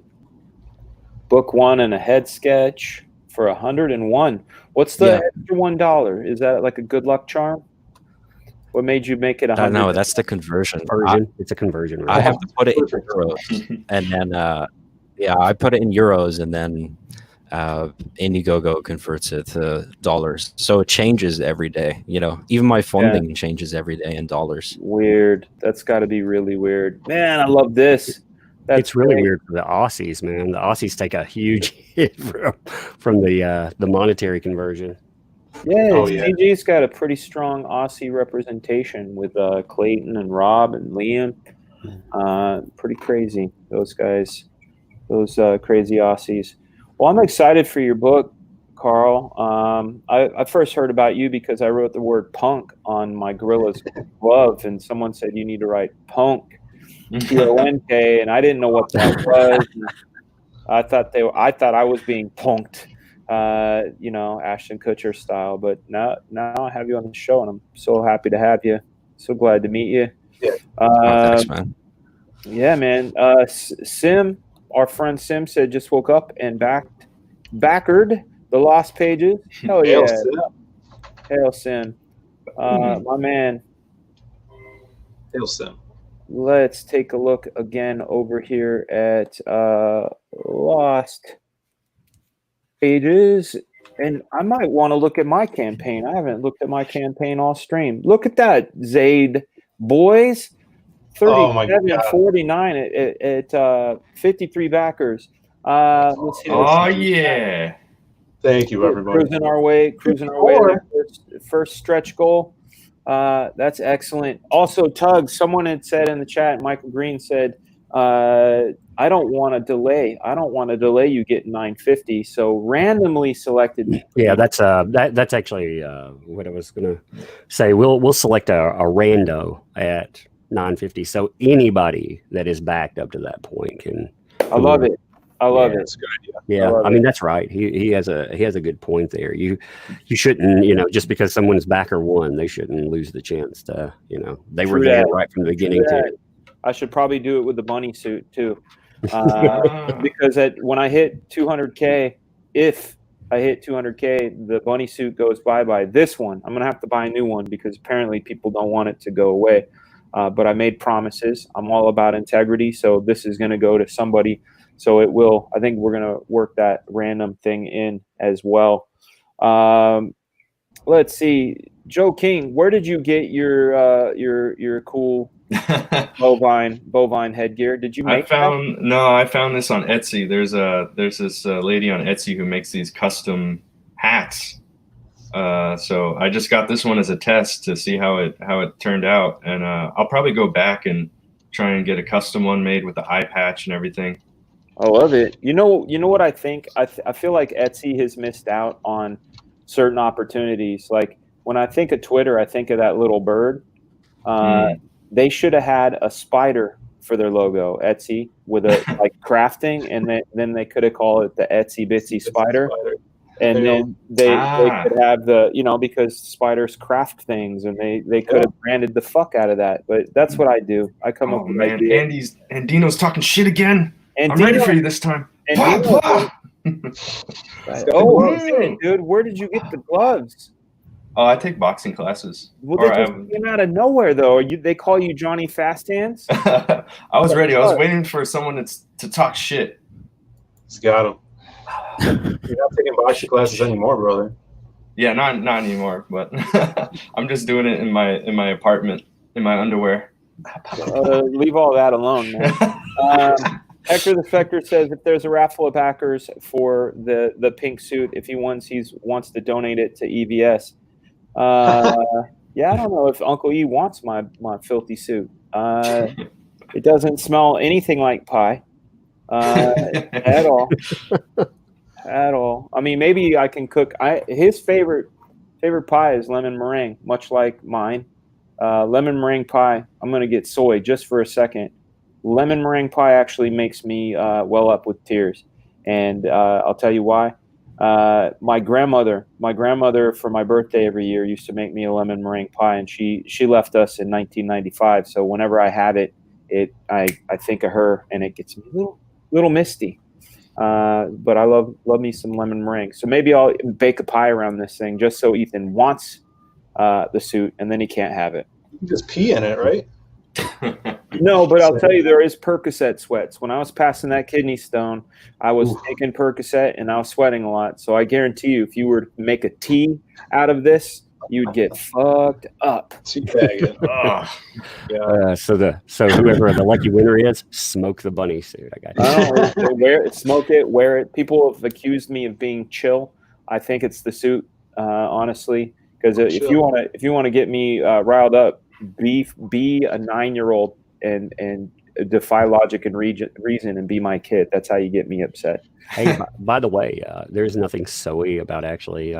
Book 1 and a head sketch for 101. What's the extra $1? Is that like a good luck charm? What made you make it 100? No, that's the conversion. It's a conversion. Right? I have to put it in euros, and then I put it in euros, and then Indiegogo converts it to dollars. So it changes every day. Even my funding changes every day in dollars. Weird. That's got to be really weird. Man, I love this. It's really weird for the Aussies, man. The Aussies take a huge hit from the monetary conversion. Yeah, CG's got a pretty strong Aussie representation with Clayton and Rob and Liam. Pretty crazy, those guys, those crazy Aussies. Well, I'm excited for your book, Carl. I first heard about you because I wrote the word punk on my Gorilla's glove, and someone said you need to write punk, P-O-N-K, and I didn't know what that was. I thought I was being punked. Ashton Kutcher style, but now I have you on the show, and I'm so happy to have you. So glad to meet you. Thanks, man. Yeah, man. Sim, our friend Sim, said just woke up and backered the Lost Pages. Hell yeah. Hail Sim. My man. Hail Sim. let's take a look again over here at Lost Pages. And I might want to look at my campaign. I haven't looked at my campaign all stream. Look at that, Zaid. Boys, 37.49 at 53 backers. Let's see. Oh, yeah. Thank you, everybody. Cruising our way to the first stretch goal. That's excellent. Also, Tug, someone had said in the chat, Michael Green said, I don't want to delay. I don't want to delay you getting 950. So randomly selected. Yeah, that's actually what I was gonna say. We'll select a rando at 950. So anybody that is backed up to that point can. I love it. I love it. That's a good idea. Yeah, I mean that's right. He has a good point there. You shouldn't, just because someone's backer won, they shouldn't lose the chance to, they were there right from the beginning too. I should probably do it with the bunny suit too, because when I hit 200K, if I hit 200K, the bunny suit goes bye-bye. This one, I'm gonna have to buy a new one because apparently people don't want it to go away. But I made promises. I'm all about integrity, so this is gonna go to somebody. So it will. I think we're gonna work that random thing in as well. Let's see, Joe King, where did you get your cool bovine headgear? Did you make? I found this on Etsy. There's this lady on Etsy who makes these custom hats. So I just got this one as a test to see how it turned out, and I'll probably go back and try and get a custom one made with the eye patch and everything. I love it. You know what I think? I feel like Etsy has missed out on certain opportunities. Like when I think of Twitter, I think of that little bird. They should have had a spider for their logo, Etsy, with a like crafting, and then they could have called it the Etsy Bitsy Spider. And then they could have because spiders craft things, and they could have branded the fuck out of that. But that's what I do. I come up with ideas. And Dino's talking shit again. And I'm ready for you this time. Dude, where did you get the gloves? Oh, I take boxing classes. Well, they just came out of nowhere, though. They call you Johnny Fast Hands? I was ready. I was waiting for someone to talk shit. He's got him. You're not taking boxing classes anymore, brother. Yeah, not anymore. But I'm just doing it in my apartment in my underwear. Leave all that alone, man. Hector the Fector says if there's a raffle of backers for the pink suit, if he wants to donate it to EVS. Yeah, I don't know if Uncle E wants my filthy suit. It doesn't smell anything like pie at all. At all. I mean, maybe I can cook. His favorite pie is lemon meringue, much like mine. Lemon meringue pie. I'm gonna get soy just for a second. Lemon meringue pie actually makes me well up with tears, and I'll tell you why. My grandmother for my birthday every year used to make me a lemon meringue pie, and she left us in 1995. So whenever I have it, I think of her, and it gets me a little misty. But I love me some lemon meringue. So maybe I'll bake a pie around this thing just so Ethan wants the suit, and then he can't have it. You just pee in it, right? No, but I'll tell you, there is Percocet sweats. When I was passing that kidney stone, I was taking Percocet and I was sweating a lot. So I guarantee you, if you were to make a tea out of this, you'd get fucked up. So whoever the lucky winner is, smoke the bunny suit. I got you. Smoke it, wear it. People have accused me of being chill. I think it's the suit, honestly, because if you want to get me riled up, be a 9-year-old and defy logic and reason and be my kid. That's how you get me upset. Hey, by the way, there's nothing so-y about actually,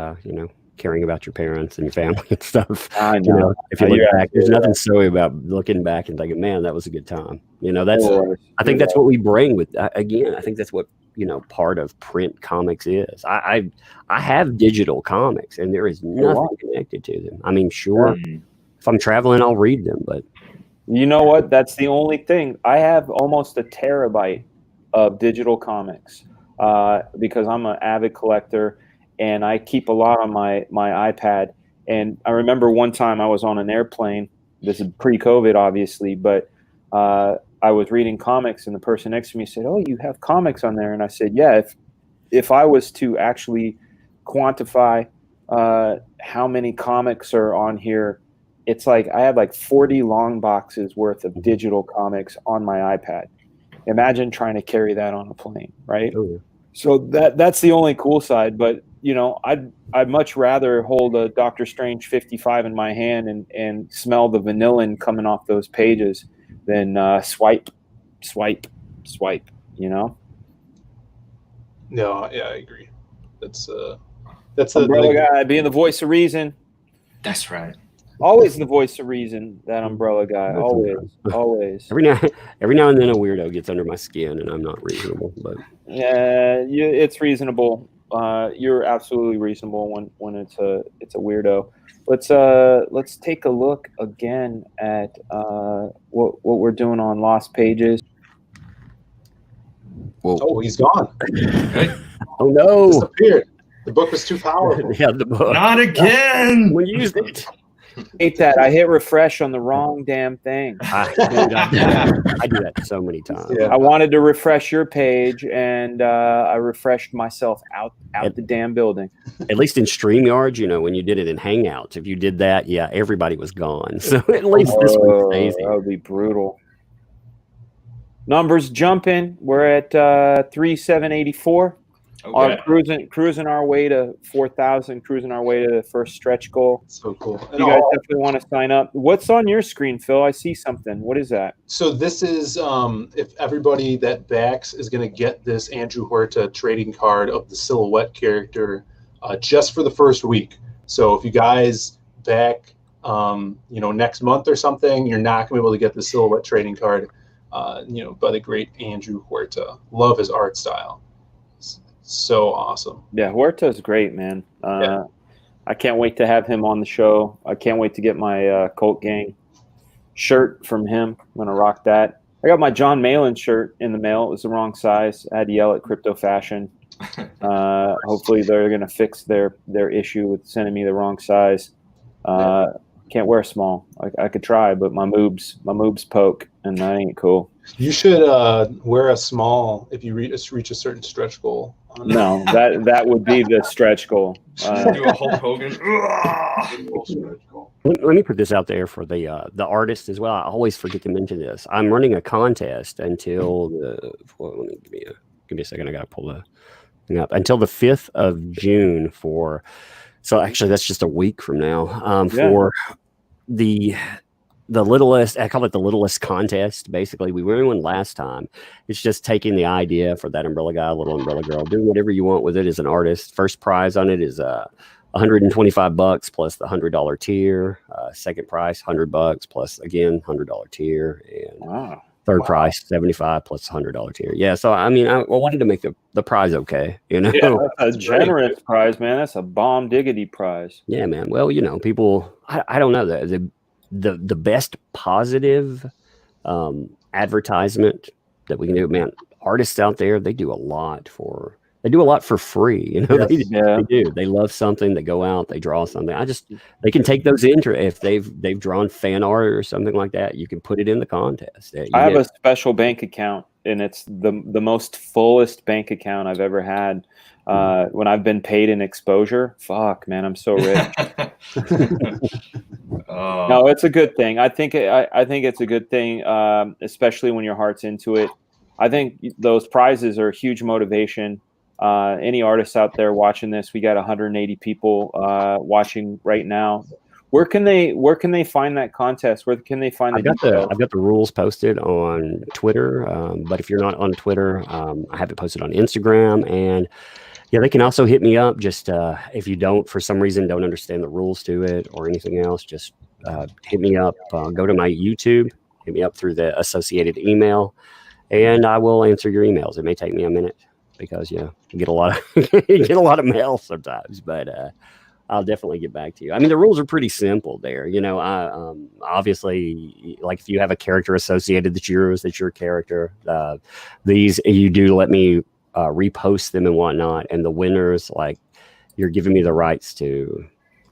caring about your parents and your family and stuff. I know. If you look back, there's nothing so about looking back and thinking, man, that was a good time. I think that's what we bring with, again, I think that's what, part of print comics is. I have digital comics and there is nothing connected to them. I mean, sure, if I'm traveling, I'll read them, but you know what? That's the only thing. I have almost a terabyte of digital comics because I'm an avid collector and I keep a lot on my iPad. And I remember one time I was on an airplane. This is pre-COVID, obviously, but I was reading comics, and the person next to me said, "Oh, you have comics on there?" And I said, "Yeah. If I was to actually quantify how many comics are on here, it's like I have like 40 long boxes worth of digital comics on my iPad. Imagine trying to carry that on a plane, right?" Oh, yeah. So that's the only cool side. But I'd much rather hold a Doctor Strange 55 in my hand and smell the vanillin coming off those pages than swipe. No, yeah, I agree. That's Umbrella guy being the voice of reason. That's right. Always the voice of reason. That umbrella guy. Always. Every now and then a weirdo gets under my skin, and I'm not reasonable, but Yeah, it's reasonable. You're absolutely reasonable when it's a weirdo. Let's take a look again at what we're doing on Lost Pages. Whoa. Oh, he's gone. Oh no! Disappeared. The book was too powerful. Yeah, the book. Not again. We used it. Hate that. I hit refresh on the wrong damn thing. I do that so many times. Yeah. I wanted to refresh your page, and I refreshed myself out the damn building. At least in StreamYard, when you did it in Hangouts, if you did that, yeah, everybody was gone. So at least this one stays. That would be brutal. Numbers jumping. We're at 3,784. Okay. Cruising our way to 4,000. Cruising our way to the first stretch goal. So cool. And You guys definitely want to sign up. What's on your screen, Phil? I see something. What is that? So this is if everybody that backs is going to get this Andrew Huerta trading card of the Silhouette character just for the first week. So if you guys back, next month or something, you're not going to be able to get the Silhouette trading card, by the great Andrew Huerta. Love his art style. So awesome. Yeah, Huerta's great, man. Yeah. I can't wait to have him on the show. I can't wait to get my Cult Gang shirt from him. I'm going to rock that. I got my John Malin shirt in the mail. It was the wrong size. I had to yell at Crypto Fashion. Hopefully they're going to fix their issue with sending me the wrong size. Can't wear small. I could try, but my moobs poke, and that ain't cool. You should wear a small if you reach a certain stretch goal. No, that would be the stretch goal. Do a Hulk Hogan. Let me put this out there for the artist as well. I always forget to mention this. I'm running a contest until give me a second. I gotta pull the thing up until the 5th of June so actually that's just a week from now. For the littlest, I call it the littlest contest. Basically, we were one last time. It's just taking the idea for that umbrella guy, little umbrella girl, doing whatever you want with it as an artist. First prize on it is $125 plus the $100 tier. Second prize $100 plus again $100 tier, and third prize $75 plus $100 tier. Yeah, so I mean, I wanted to make the prize okay. Yeah, that's a generous prize, man. That's a bomb diggity prize. Yeah, man. Well, people, I don't know the best positive advertisement that we can do, man. Artists out there, they do a lot for free. They do. They love something. They go out, they draw something. They can take those if they've drawn fan art or something like that. You can put it in the contest. I have a special bank account, and it's the most fullest bank account I've ever had. When I've been paid in exposure, fuck, man, I'm so rich. No, it's a good thing. I think it's a good thing, especially when your heart's into it. I think those prizes are a huge motivation. Any artists out there watching this, we got 180 people watching right now. Where can they find that contest? Where can they find I've got the rules posted on Twitter, but if you're not on Twitter, I have it posted on Instagram, and yeah, they can also hit me up. Just if you for some reason don't understand the rules to it or anything else, just hit me up. Go to my YouTube, hit me up through the associated email, and I will answer your emails. It may take me a minute because you get a lot of mail sometimes, but I'll definitely get back to you. I mean, the rules are pretty simple there. Obviously, like if you have a character associated that's your character, these you do let me repost them and whatnot, and the winners, like, you're giving me the rights to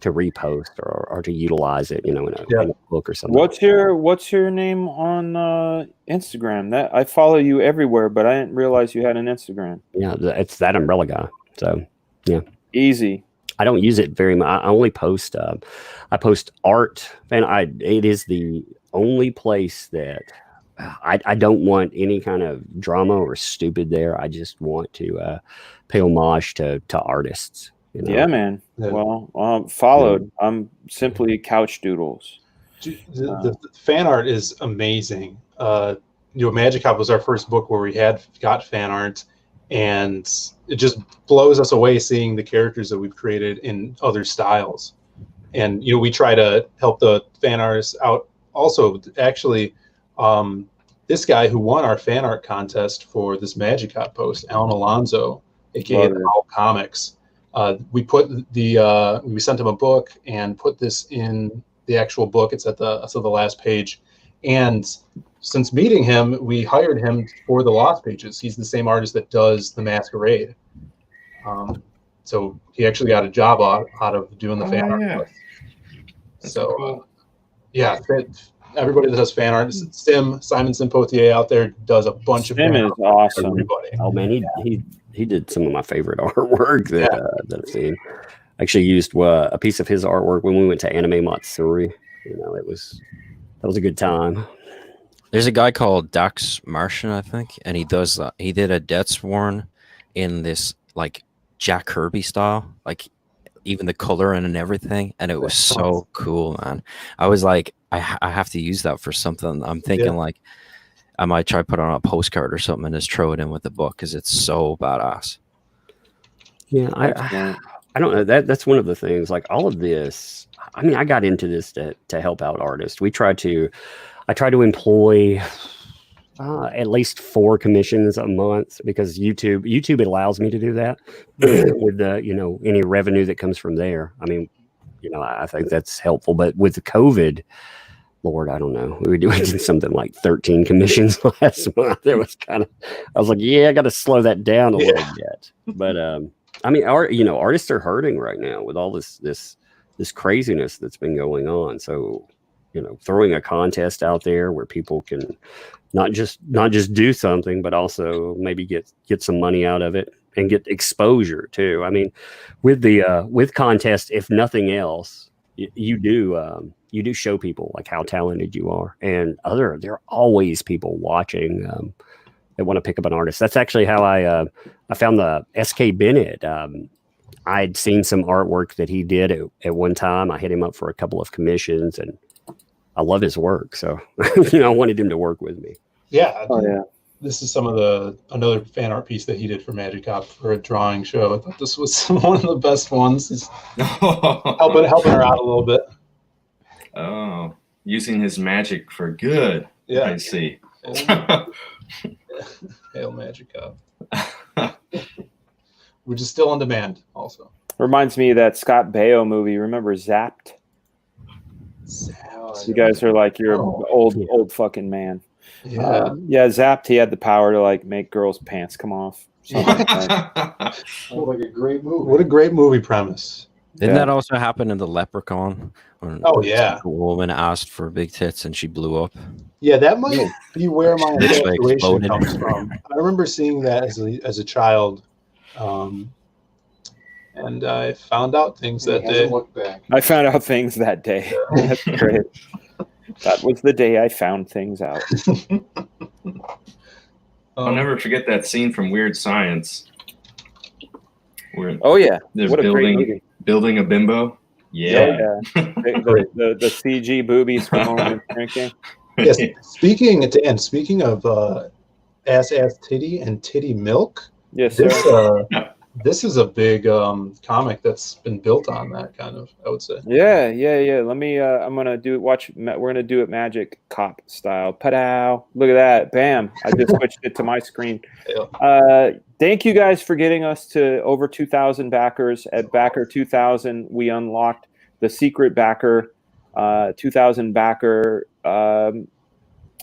repost or to utilize it, in a book or something. What's your name on Instagram? That I follow you everywhere, but I didn't realize you had an Instagram. Yeah, it's that umbrella guy. So yeah, easy. I don't use it very much. I only post. I post art, and it is the only place that I don't want any kind of drama or stupid there. I just want to pay homage to artists. Yeah, man. Well, followed. I'm simply Couchdoodles. The fan art is amazing. Magic Hop was our first book where we got fan art, and it just blows us away seeing the characters that we've created in other styles. And we try to help the fan artists out. Also, actually, this guy who won our fan art contest for this Magic Hop post, Alan Alonso, aka All Comics. We sent him a book and put this in the actual book. It's at the last page. And since meeting him, we hired him for the Lost Pages. He's the same artist that does the Masquerade. So he actually got a job out of doing the fan art. Yeah. So cool. Everybody that does fan art, Simon Simpotier out there does a bunch of Sim fan is art. awesome. Everybody. Oh man, he did some of my favorite artwork that I've seen. I actually used a piece of his artwork when we went to Anime Matsuri. That was a good time. There's a guy called Dax Martian, I think, and he does that. He did a Deathsworn in this like Jack Kirby style, like even the color and everything, and it was so cool, man. I was like, I have to use that for something. I'm thinking like I might try to put on a postcard or something and just throw it in with the book because it's so badass. Yeah, I don't know. That's one of the things. Like all of this, I mean, I got into this to help out artists. I try to employ at least 4 commissions a month because YouTube allows me to do that with the any revenue that comes from there. I mean, I think that's helpful. But with the COVID, Lord, I don't know. We were doing something like 13 commissions last month. It was I was like, yeah, I got to slow that down a little bit. But I mean, artists are hurting right now with all this craziness that's been going on. So, throwing a contest out there where people can not just do something, but also maybe get some money out of it and get exposure too. I mean, with contests, if nothing else, you do show people like how talented you are, and there are always people watching that want to pick up an artist. That's actually how I found the SK Bennett. I'd seen some artwork that he did at one time. I hit him up for a couple of commissions, and I love his work. So, I wanted him to work with me. Yeah. Oh, yeah. This is another fan art piece that he did for Magic Hop for a drawing show. I thought this was one of the best ones. He's helping her out a little bit. Oh, using his magic for good. Yeah. I see. Hail Magic Hop. Which is still on demand also. Reminds me of that Scott Baio movie. Remember Zapped? You guys are like, you're an old fucking man. Yeah. Zapped, he had the power to like make girls' pants come off. Like like a great movie. What a great movie premise. Didn't that also happen in the Leprechaun? When a woman asked for big tits and she blew up. Yeah, that might be where my infatuation exploded. comes from. I remember seeing that as a child, and I found out things that day. I found out things that day. That's great. That was the day I found things out. I'll never forget that scene from Weird Science. Where they're what a great movie. Building a bimbo. Yeah. The CG boobies going and drinking. Yes. Speaking of ass titty and titty milk. Yes, sir. This is a big comic that's been built on that kind of, I would say. Yeah. Let me. I'm gonna do it. We're gonna do it Magic Cop style. Padow! Look at that! Bam! I just switched it to my screen. Thank you guys for getting us to over 2,000 backers. At Backer 2,000, we unlocked the secret Backer 2,000 backer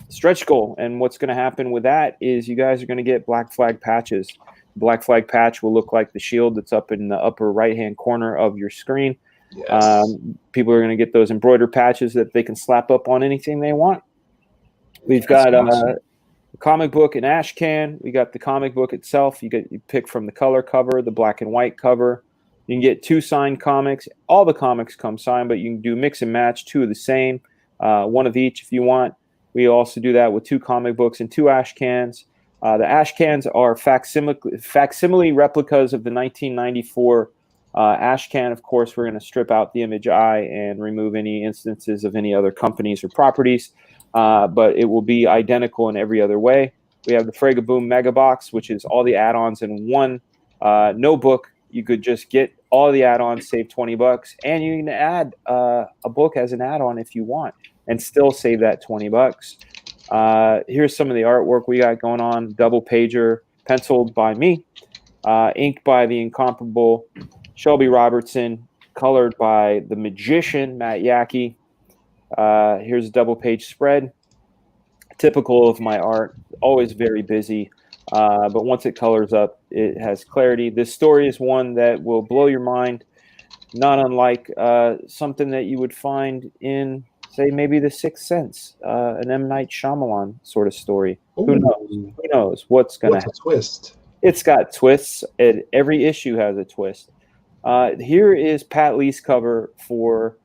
stretch goal. And what's going to happen with that is you guys are going to get Black Flag patches. Black Flag patch will look like the shield that's up in the upper right-hand corner of your screen. Yes. People are going to get those embroidered patches that they can slap up on anything they want. We've got awesome. a comic book, an ash can. We got the comic book itself. You pick from the color cover, the black and white cover. You can get 2 signed comics. All the comics come signed, but you can do mix and match, 2 of the same, 1 of each if you want. We also do that with 2 comic books and 2 ash cans. The ash cans are facsimile replicas of the 1994 ash can. Of course, we're going to strip out the image eye and remove any instances of any other companies or properties, but it will be identical in every other way. We have the Fragaboom Mega Box, which is all the add-ons in one notebook. You could just get all the add-ons, save $20, and you can add a book as an add-on if you want, and still save that $20. Here's some of the artwork we got going on. Double pager, penciled by me, inked by the incomparable Shelby Robertson, colored by the magician Matt Yackey. Here's a double page spread. Typical of my art, always very busy. But once it colors up, it has clarity. This story is one that will blow your mind, not unlike something that you would find in, say, maybe The Sixth Sense, an M. Night Shyamalan sort of story. Ooh. Who knows? Who knows what's going to happen? What's a twist? It's got twists. Every issue has a twist. Here is Pat Lee's cover for,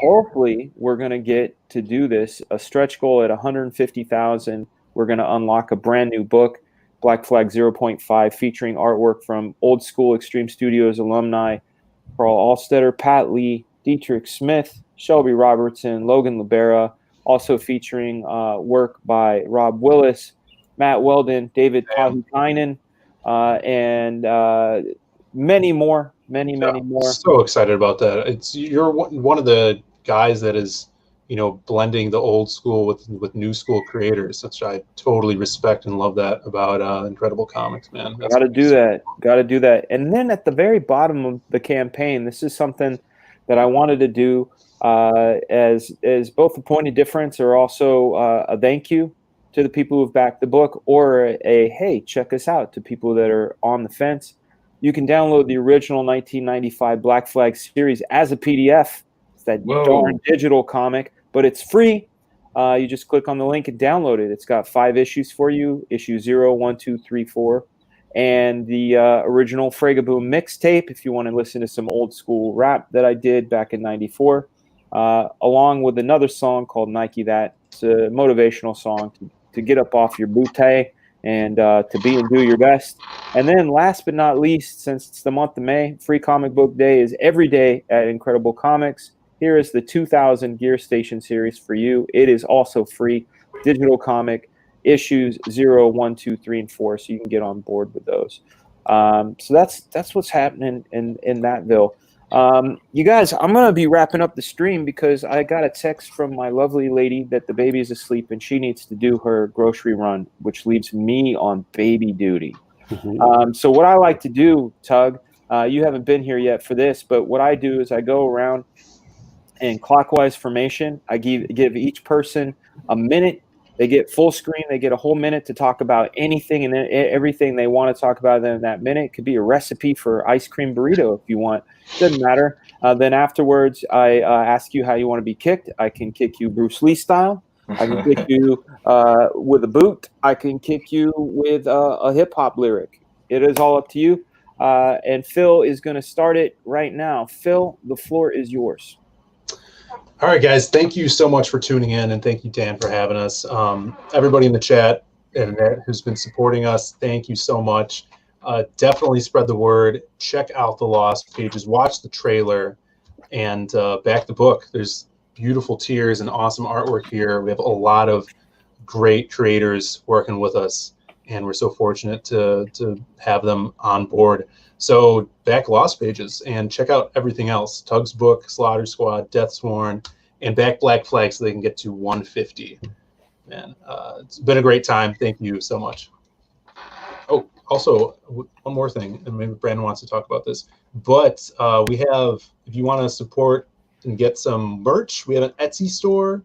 hopefully, we're going to get to do this, a stretch goal at 150,000. We're going to unlock a brand new book, Black Flag 0.5, featuring artwork from Old School Extreme Studios alumni Carl Alstetter, Pat Lee, Dietrich Smith, Shelby Robertson, Logan Libera, also featuring work by Rob Willis, Matt Weldon, David Pahutainen, and many more. Many more. So excited about that. You're one of the guys that is, blending the old school with new school creators, which I totally respect and love that about Incredible Comics, man. Got to do that. And then at the very bottom of the campaign, this is something that I wanted to do as both a point of difference or also a thank you to the people who've backed the book, or a hey, check us out to people that are on the fence. You can download the original 1995 Black Flag series as a PDF. It's that darn digital comic, but it's free. You just click on the link and download it. It's got 5 issues for you, issue 0, 1, 2, 3, 4. And the original Fragaboom mixtape, if you want to listen to some old school rap that I did back in 94, along with another song called Nike That. It's a motivational song to get up off your bootay and to be and do your best. And then last but not least, since it's the month of May, Free Comic Book Day is every day at Incredible Comics. Here is the 2000 Gearstation Series for you. It is also free digital comic, issues 0, 1, 2, 3, and 4, so you can get on board with those. So that's what's happening in Matville. You guys, I'm going to be wrapping up the stream because I got a text from my lovely lady that the baby is asleep and she needs to do her grocery run, which leaves me on baby duty. So what I like to do, Tug, you haven't been here yet for this, but what I do is I go around in clockwise formation. I give each person a minute. They get full screen. They get a whole minute to talk about anything and everything they want to talk about in that minute. It could be a recipe for ice cream burrito if you want. Doesn't matter. Then afterwards, I ask you how you want to be kicked. I can kick you Bruce Lee style. I can kick you with a boot. I can kick you with a hip-hop lyric. It is all up to you. And Phil is going to start it right now. Phil, the floor is yours. All right, guys, thank you so much for tuning in, and thank you, Dan, for having us. Everybody in the chat and who's been supporting us, thank you so much. Definitely spread the word. Check out the Lost Pages. Watch the trailer and back the book. There's beautiful tiers and awesome artwork here. We have a lot of great creators working with us, and we're so fortunate to have them on board. So back Lost Pages and check out everything else. Tug's book, Slaughter Squad, Death Sworn, and back Black Flag so they can get to 150. Man, it's been a great time. Thank you so much. Oh, also, one more thing, and maybe Brandon wants to talk about this, but we have, if you want to support and get some merch, we have an Etsy store.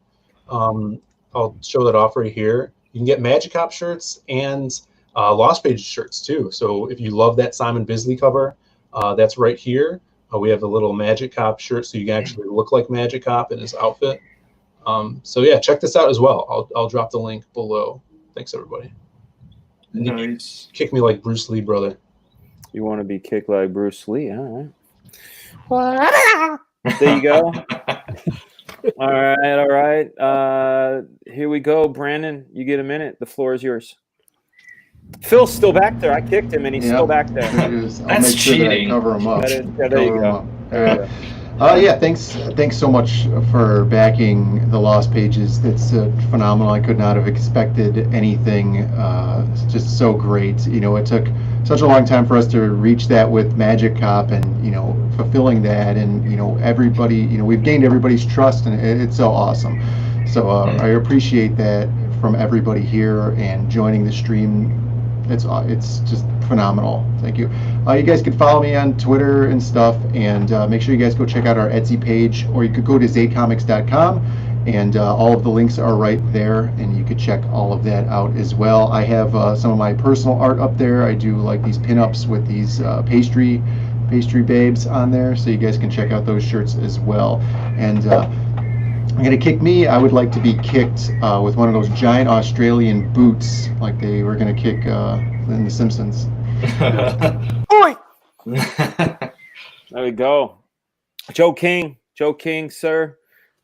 I'll show that off right here. You can get Magic Hop shirts and Lost Pages shirts too. So if you love that Simon Bisley cover, that's right here. We have a little Magic Cop shirt, so you can actually look like Magic Cop in his outfit. So yeah, check this out as well. I'll drop the link below. Thanks everybody. Nice. Kick me like Bruce Lee, brother. You want to be kicked like Bruce Lee? All right. There you go. All right. Here we go, Brandon. You get a minute. The floor is yours. Phil's still back there. I kicked him, and he's still back there. I'll make sure that I cover him up. There you go. All right. Yeah, thanks so much for backing the Lost Pages. That's phenomenal. I could not have expected anything. It's just so great. It took such a long time for us to reach that with Magic Cop, and fulfilling that, and everybody. We've gained everybody's trust, and it's so awesome. So I appreciate that from everybody here and joining the stream. It's just phenomenal. Thank you. You guys can follow me on Twitter and stuff, and make sure you guys go check out our Etsy page, or you could go to zadecomics.com, and all of the links are right there, and you could check all of that out as well. I have some of my personal art up there. I do like these pinups with these pastry babes on there, so you guys can check out those shirts as well. And I'm going to kick me. I would like to be kicked with one of those giant Australian boots, like they were going to kick in The Simpsons. Oi! There we go. Joe King, sir.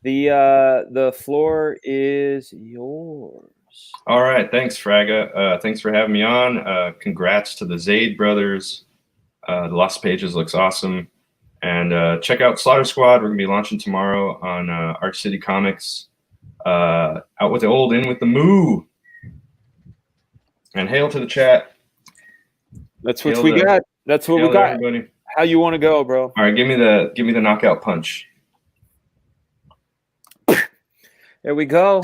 The floor is yours. All right. Thanks, Fraga. Thanks for having me on. Congrats to the Zaid brothers. The Lost Pages looks awesome. And check out Slaughter Squad. We're going to be launching tomorrow on Arc City Comics. Out with the old, in with the moo. And hail to the chat. That's what we got. That's what we got. Everybody. How you want to go, bro? All right, give me the knockout punch. There we go.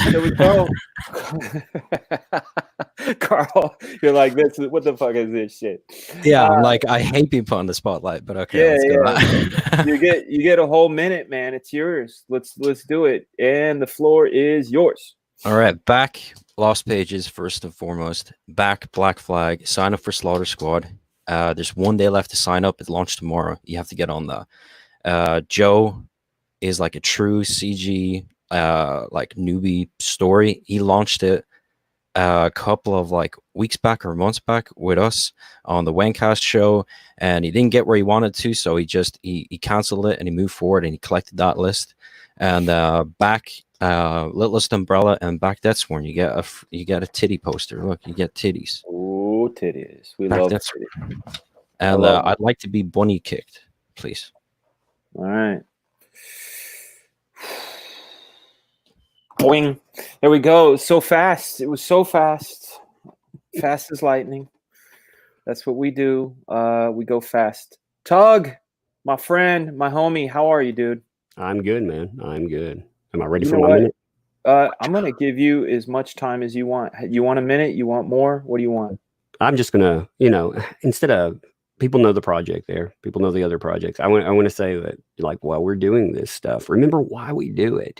Carl, you're like, what the fuck is this shit? Yeah, I'm like, I hate being put on the spotlight, but okay, let's go. you get a whole minute, man. It's yours. Let's do it. And the floor is yours. All right, back Lost Pages first and foremost. Back Black Flag. Sign up for Slaughter Squad. There's 1 day left to sign up. It launched tomorrow. You have to get on that. Joe is like a true CG like newbie story. He launched it a couple of like weeks back or months back with us on the Wancast show, and he didn't get where he wanted to, so he canceled it and he moved forward and he collected that list. And back Littlest Umbrella and back Death Sworn, you get a titty poster. Look, you get titties. Ooh, titties. We back love titties. And I'd like to be bunny kicked, please. All right. Boing. There we go. So fast. It was so fast. Fast as lightning. That's what we do. We go fast. Tug, my friend, my homie, how are you, dude? I'm good, man. I'm good. Am I ready for my minute? I'm going to give you as much time as you want. You want a minute? You want more? What do you want? I'm just going to, instead of people know the project there, people know the other projects. I want to say that, like, while we're doing this stuff, remember why we do it.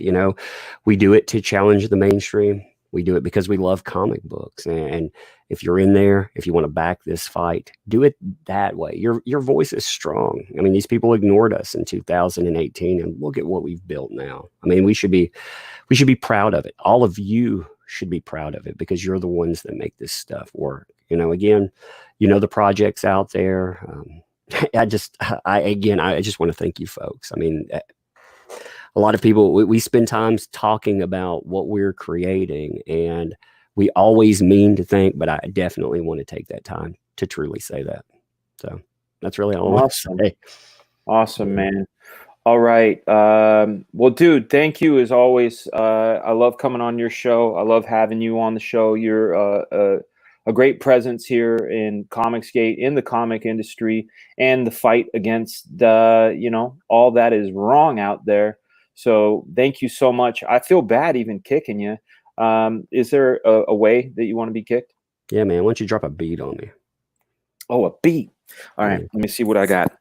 We do it to challenge the mainstream. We do it because we love comic books. And if you're in there, if you want to back this fight, do it that way. Your voice is strong. I mean, these people ignored us in 2018, and look at what we've built now. I mean, we should be proud of it. All of you should be proud of it because you're the ones that make this stuff work. Again, the projects out there. I just want to thank you folks. I mean, a lot of people, we spend times talking about what we're creating, and we always mean to think, but I definitely want to take that time to truly say that. So that's really all I want to say. Awesome, man. All right. Well, dude, thank you as always. I love coming on your show. I love having you on the show. You're a great presence here in Comicsgate, in the comic industry, and the fight against all that is wrong out there. So thank you so much. I feel bad even kicking you. Is there a way that you want to be kicked? Yeah, man. Why don't you drop a beat on me? Oh, a beat. All right. Let me see what I got.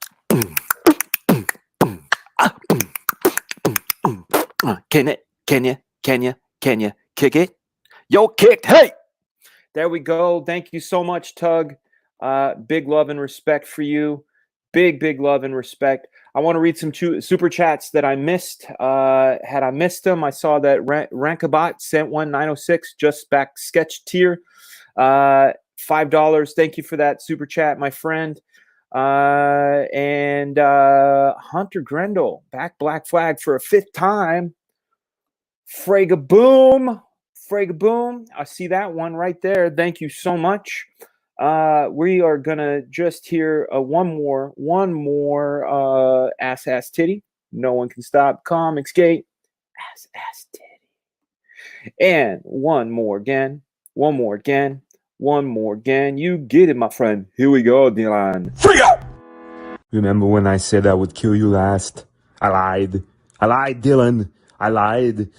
Can you kick it? Yo, kicked. Hey, there we go. Thank you so much, Tug. Big love and respect for you. big love and respect. I want to read some super chats that I missed. Had I missed them, I saw that Rankabot sent one 906 just back sketch tier. $5. Thank you for that super chat, my friend. And Hunter Grendel back Black Flag for a 5th time. Fragaboom. I see that one right there. Thank you so much. We are gonna just hear one more ass titty. No one can stop Comics Gate. Ass titty. And one more again. You get it, my friend. Here we go, Dylan. Free up! Remember when I said I would kill you last? I lied, Dylan. I lied.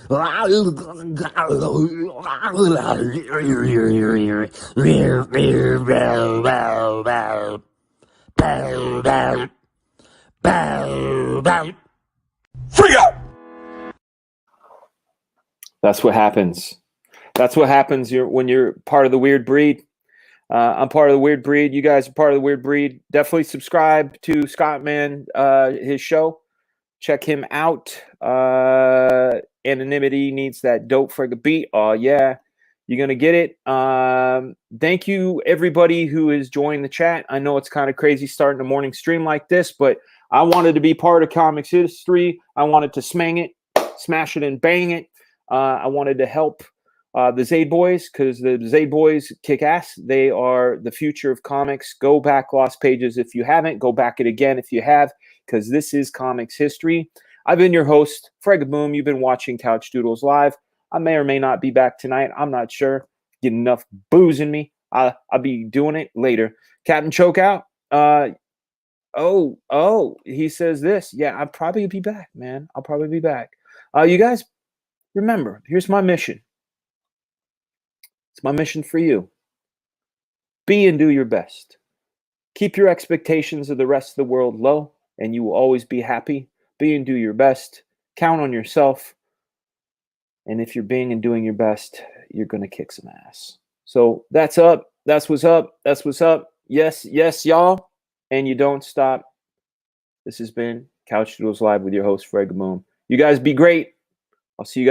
Free up! That's what happens. That's what happens when you're part of the weird breed. I'm part of the weird breed. You guys are part of the weird breed. Definitely subscribe to Scottman, his show. Check him out. Anonymity needs that dope friggin' beat. Oh, yeah. You're going to get it. Thank you, everybody who has joined the chat. I know it's kind of crazy starting a morning stream like this, but I wanted to be part of comics history. I wanted to smash it and bang it. I wanted to help the Zayd Boys, because the Zayd Boys kick ass. They are the future of comics. Go back Lost Pages if you haven't. Go back it again if you have, because this is comics history. I've been your host, Fragaboom. You've been watching Couchdoodles Live. I may or may not be back tonight. I'm not sure. Get enough booze in me. I'll be doing it later. Captain Chokeout. He says this. Yeah, I'll probably be back, man. I'll probably be back. You guys, remember, here's my mission. It's my mission for you. Be and do your best. Keep your expectations of the rest of the world low, and you will always be happy. Be and do your best. Count on yourself. And if you're being and doing your best, you're going to kick some ass. So that's up. That's what's up. That's what's up. Yes, y'all. And you don't stop. This has been Couchdoodles Live with your host, Fragaboom. You guys be great. I'll see you guys.